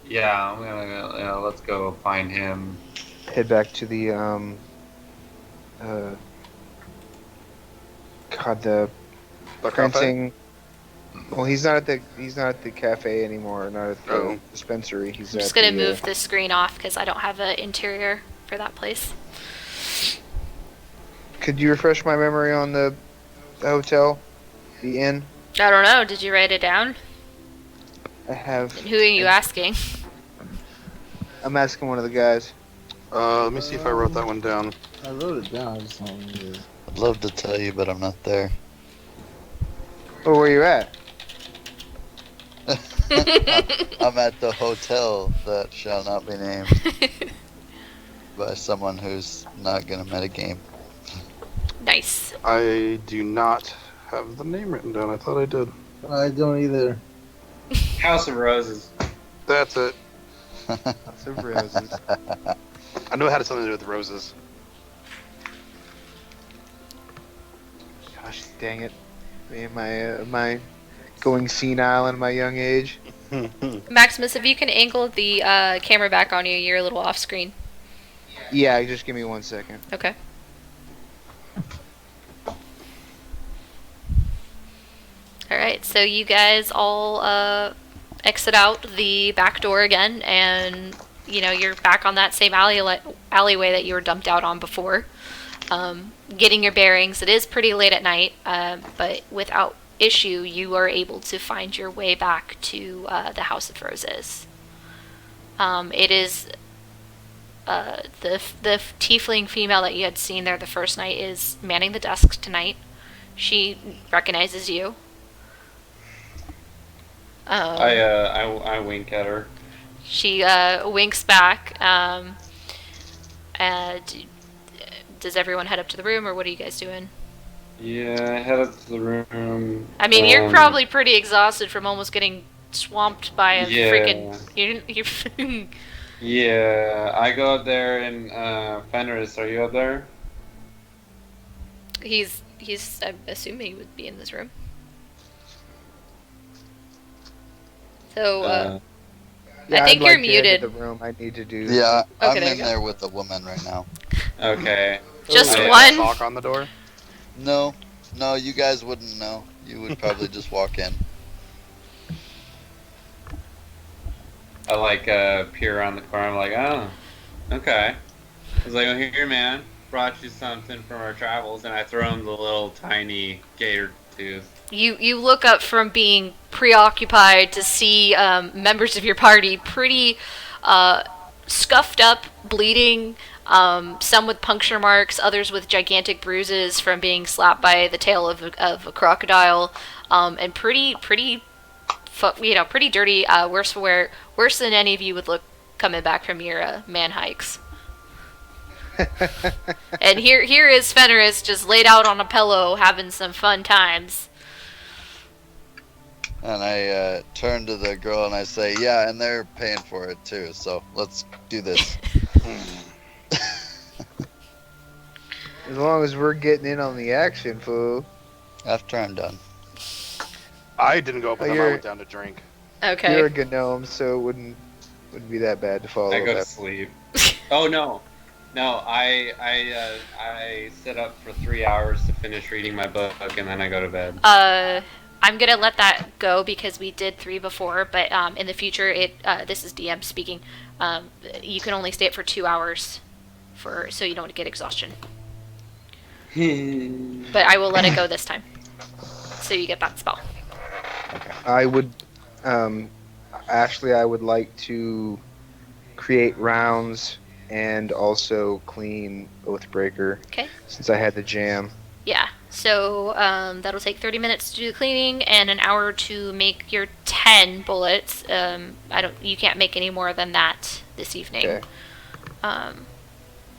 [SPEAKER 7] Yeah, I'm gonna let's go find him.
[SPEAKER 1] Head back to the the
[SPEAKER 6] The
[SPEAKER 1] printing. Well, he's not at the cafe anymore. Not at the dispensary. He's
[SPEAKER 2] I'm just
[SPEAKER 1] at
[SPEAKER 2] gonna
[SPEAKER 1] the,
[SPEAKER 2] move the screen off because I don't have an interior for that place.
[SPEAKER 1] Could you refresh my memory on the hotel, the inn?
[SPEAKER 2] I don't know. Did you write it down?
[SPEAKER 1] I have.
[SPEAKER 2] And who are you asking?
[SPEAKER 1] I'm asking one of the guys.
[SPEAKER 6] Let me see if I wrote that one down.
[SPEAKER 5] I wrote it down. I just don't remember.
[SPEAKER 8] I'd love to tell you, but I'm not there.
[SPEAKER 1] Oh, where you at?
[SPEAKER 8] I'm at the hotel that shall not be named by someone who's not gonna metagame.
[SPEAKER 2] Nice.
[SPEAKER 6] I do not have the name written down. I thought I did.
[SPEAKER 5] I don't either.
[SPEAKER 7] House of Roses.
[SPEAKER 6] That's it.
[SPEAKER 1] Lots of roses.
[SPEAKER 6] I knew it had something to do with roses.
[SPEAKER 1] Gosh, dang it! Me and my going senile in my young age.
[SPEAKER 2] Maximus, if you can angle the camera back on you, you're a little off screen.
[SPEAKER 1] Yeah, just give me 1 second.
[SPEAKER 2] Okay. Alright, so you guys all exit out the back door again, and you're back on that same alleyway that you were dumped out on before. Getting your bearings. It is pretty late at night, but without issue, you are able to find your way back to the House of Roses. It is the tiefling female that you had seen there the first night is manning the desk tonight. She recognizes you.
[SPEAKER 7] I wink at her.
[SPEAKER 2] She winks back. Does everyone head up to the room, or what are you guys doing?
[SPEAKER 7] Yeah, I head up to the room.
[SPEAKER 2] I mean, you're probably pretty exhausted from almost getting swamped by a freaking. You're
[SPEAKER 7] Yeah, I go up there and Fenris, are you up there?
[SPEAKER 2] he's. I'm assuming he would be in this room. So,
[SPEAKER 1] Yeah,
[SPEAKER 2] I think
[SPEAKER 1] I'd
[SPEAKER 2] you're
[SPEAKER 1] like to enter
[SPEAKER 2] muted.
[SPEAKER 1] the room. I need to do.
[SPEAKER 8] Yeah,
[SPEAKER 2] Okay,
[SPEAKER 8] I'm
[SPEAKER 2] there you
[SPEAKER 8] in
[SPEAKER 2] go.
[SPEAKER 8] there with the woman right now.
[SPEAKER 7] Okay.
[SPEAKER 2] Just
[SPEAKER 7] Oh, yeah.
[SPEAKER 2] one.
[SPEAKER 6] Knock on the door.
[SPEAKER 8] No, you guys wouldn't know. You would probably just walk in.
[SPEAKER 7] I like peer around the corner. I'm like, oh, okay. I was like, oh, here, man, brought you something from our travels, and I throw him the little tiny gator tooth.
[SPEAKER 2] You look up from being preoccupied to see members of your party pretty scuffed up, bleeding, some with puncture marks, others with gigantic bruises from being slapped by the tail of a crocodile, and pretty dirty, worse than any of you would look coming back from your man hikes. And here is Fenris just laid out on a pillow having some fun times.
[SPEAKER 8] And I turn to the girl and I say, yeah, and they're paying for it too, so let's do this.
[SPEAKER 1] As long as we're getting in on the action, fool.
[SPEAKER 8] After I'm done.
[SPEAKER 6] I didn't go up with
[SPEAKER 1] Oh,
[SPEAKER 6] them. I
[SPEAKER 1] you're-
[SPEAKER 6] went down to drink.
[SPEAKER 2] Okay.
[SPEAKER 1] You're a gnome, so it wouldn't be that bad to follow.
[SPEAKER 7] I go to
[SPEAKER 1] that.
[SPEAKER 7] sleep. Oh no, I sit up for 3 hours to finish reading my book, and then I go to bed.
[SPEAKER 2] I'm gonna let that go because we did 3 before, but in the future, this is DM speaking. You can only stay up for 2 hours, so you don't get exhaustion. But I will let it go this time, so you get that spell.
[SPEAKER 1] I would, Ashley, I would like to create rounds and also clean Oathbreaker.
[SPEAKER 2] Okay.
[SPEAKER 1] Since I had the jam.
[SPEAKER 2] Yeah. So that'll take 30 minutes to do the cleaning and an hour to make your 10 bullets. You can't make any more than that this evening.
[SPEAKER 1] Okay.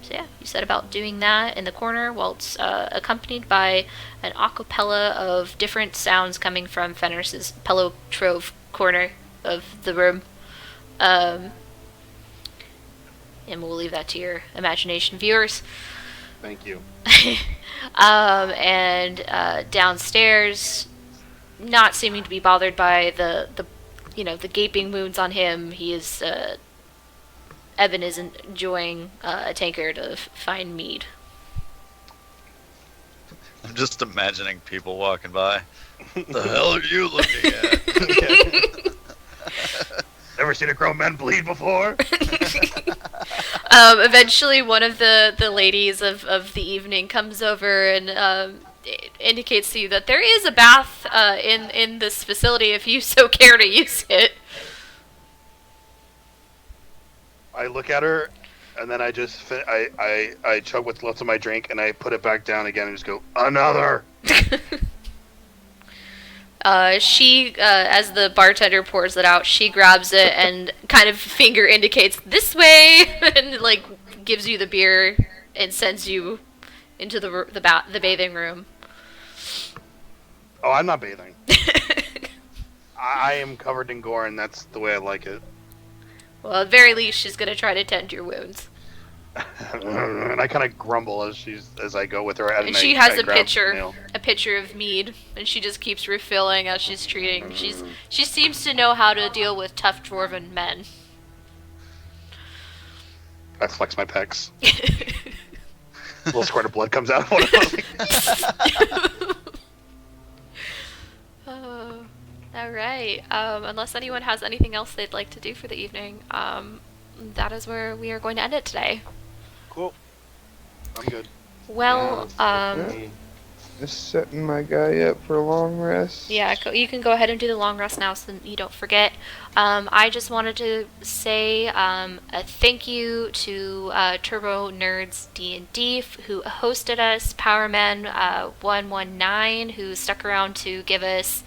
[SPEAKER 2] So yeah, you said about doing that in the corner while it's accompanied by an acapella of different sounds coming from Fenris's pillow trove corner of the room. And we'll leave that to your imagination, viewers.
[SPEAKER 6] Thank you.
[SPEAKER 2] And downstairs, not seeming to be bothered by the gaping wounds on him, he is Evan is enjoying a tankard of fine mead.
[SPEAKER 8] I'm just imagining people walking by. The hell are you looking at?
[SPEAKER 6] Ever seen a grown man bleed before?
[SPEAKER 2] Eventually, one of the ladies of the evening comes over and indicates to you that there is a bath in this facility if you so care to use it.
[SPEAKER 6] I look at her, and then I just I chug what's left of my drink, and I put it back down again, and just go, another.
[SPEAKER 2] She, as the bartender pours it out, she grabs it and kind of finger indicates this way, and like gives you the beer and sends you into the bathing room.
[SPEAKER 6] Oh, I'm not bathing. I am covered in gore, and that's the way I like it.
[SPEAKER 2] Well, at the very least, she's gonna try to tend your wounds.
[SPEAKER 6] And I kind of grumble as I go with her.
[SPEAKER 2] And she has a pitcher of mead, and she just keeps refilling as she's treating. She seems to know how to deal with tough dwarven men.
[SPEAKER 6] I flex my pecs. A little squirt of blood comes out of one of them.
[SPEAKER 2] All right. Unless anyone has anything else they'd like to do for the evening, that is where we are going to end it today.
[SPEAKER 6] Cool. I'm good.
[SPEAKER 2] Well,
[SPEAKER 1] Just setting my guy up for a long rest.
[SPEAKER 2] yeah, you can go ahead and do the long rest now so you don't forget. I just wanted to say a thank you to Turbo Nerds D&D who hosted us, Powerman 119 who stuck around to give us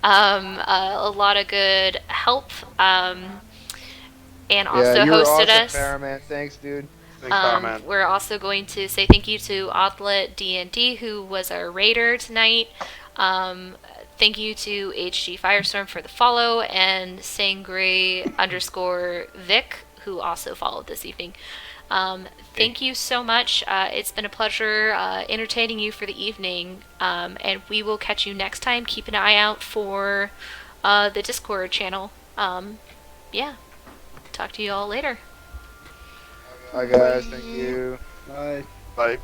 [SPEAKER 2] a lot of good help, and also
[SPEAKER 1] you were
[SPEAKER 2] hosted
[SPEAKER 1] awesome,
[SPEAKER 2] us.
[SPEAKER 1] Powerman. Thanks, dude.
[SPEAKER 6] Thanks, Powerman.
[SPEAKER 2] We're also going to say thank you to Outlet D&D, who was our raider tonight. Thank you to HG Firestorm for the follow, and Sangre_Vic, who also followed this evening. Thank you so much. It's been a pleasure entertaining you for the evening, and we will catch you next time. Keep an eye out for the Discord channel. Yeah. Talk to you all later.
[SPEAKER 1] Bye, guys. Thank you.
[SPEAKER 5] Bye.
[SPEAKER 6] Bye.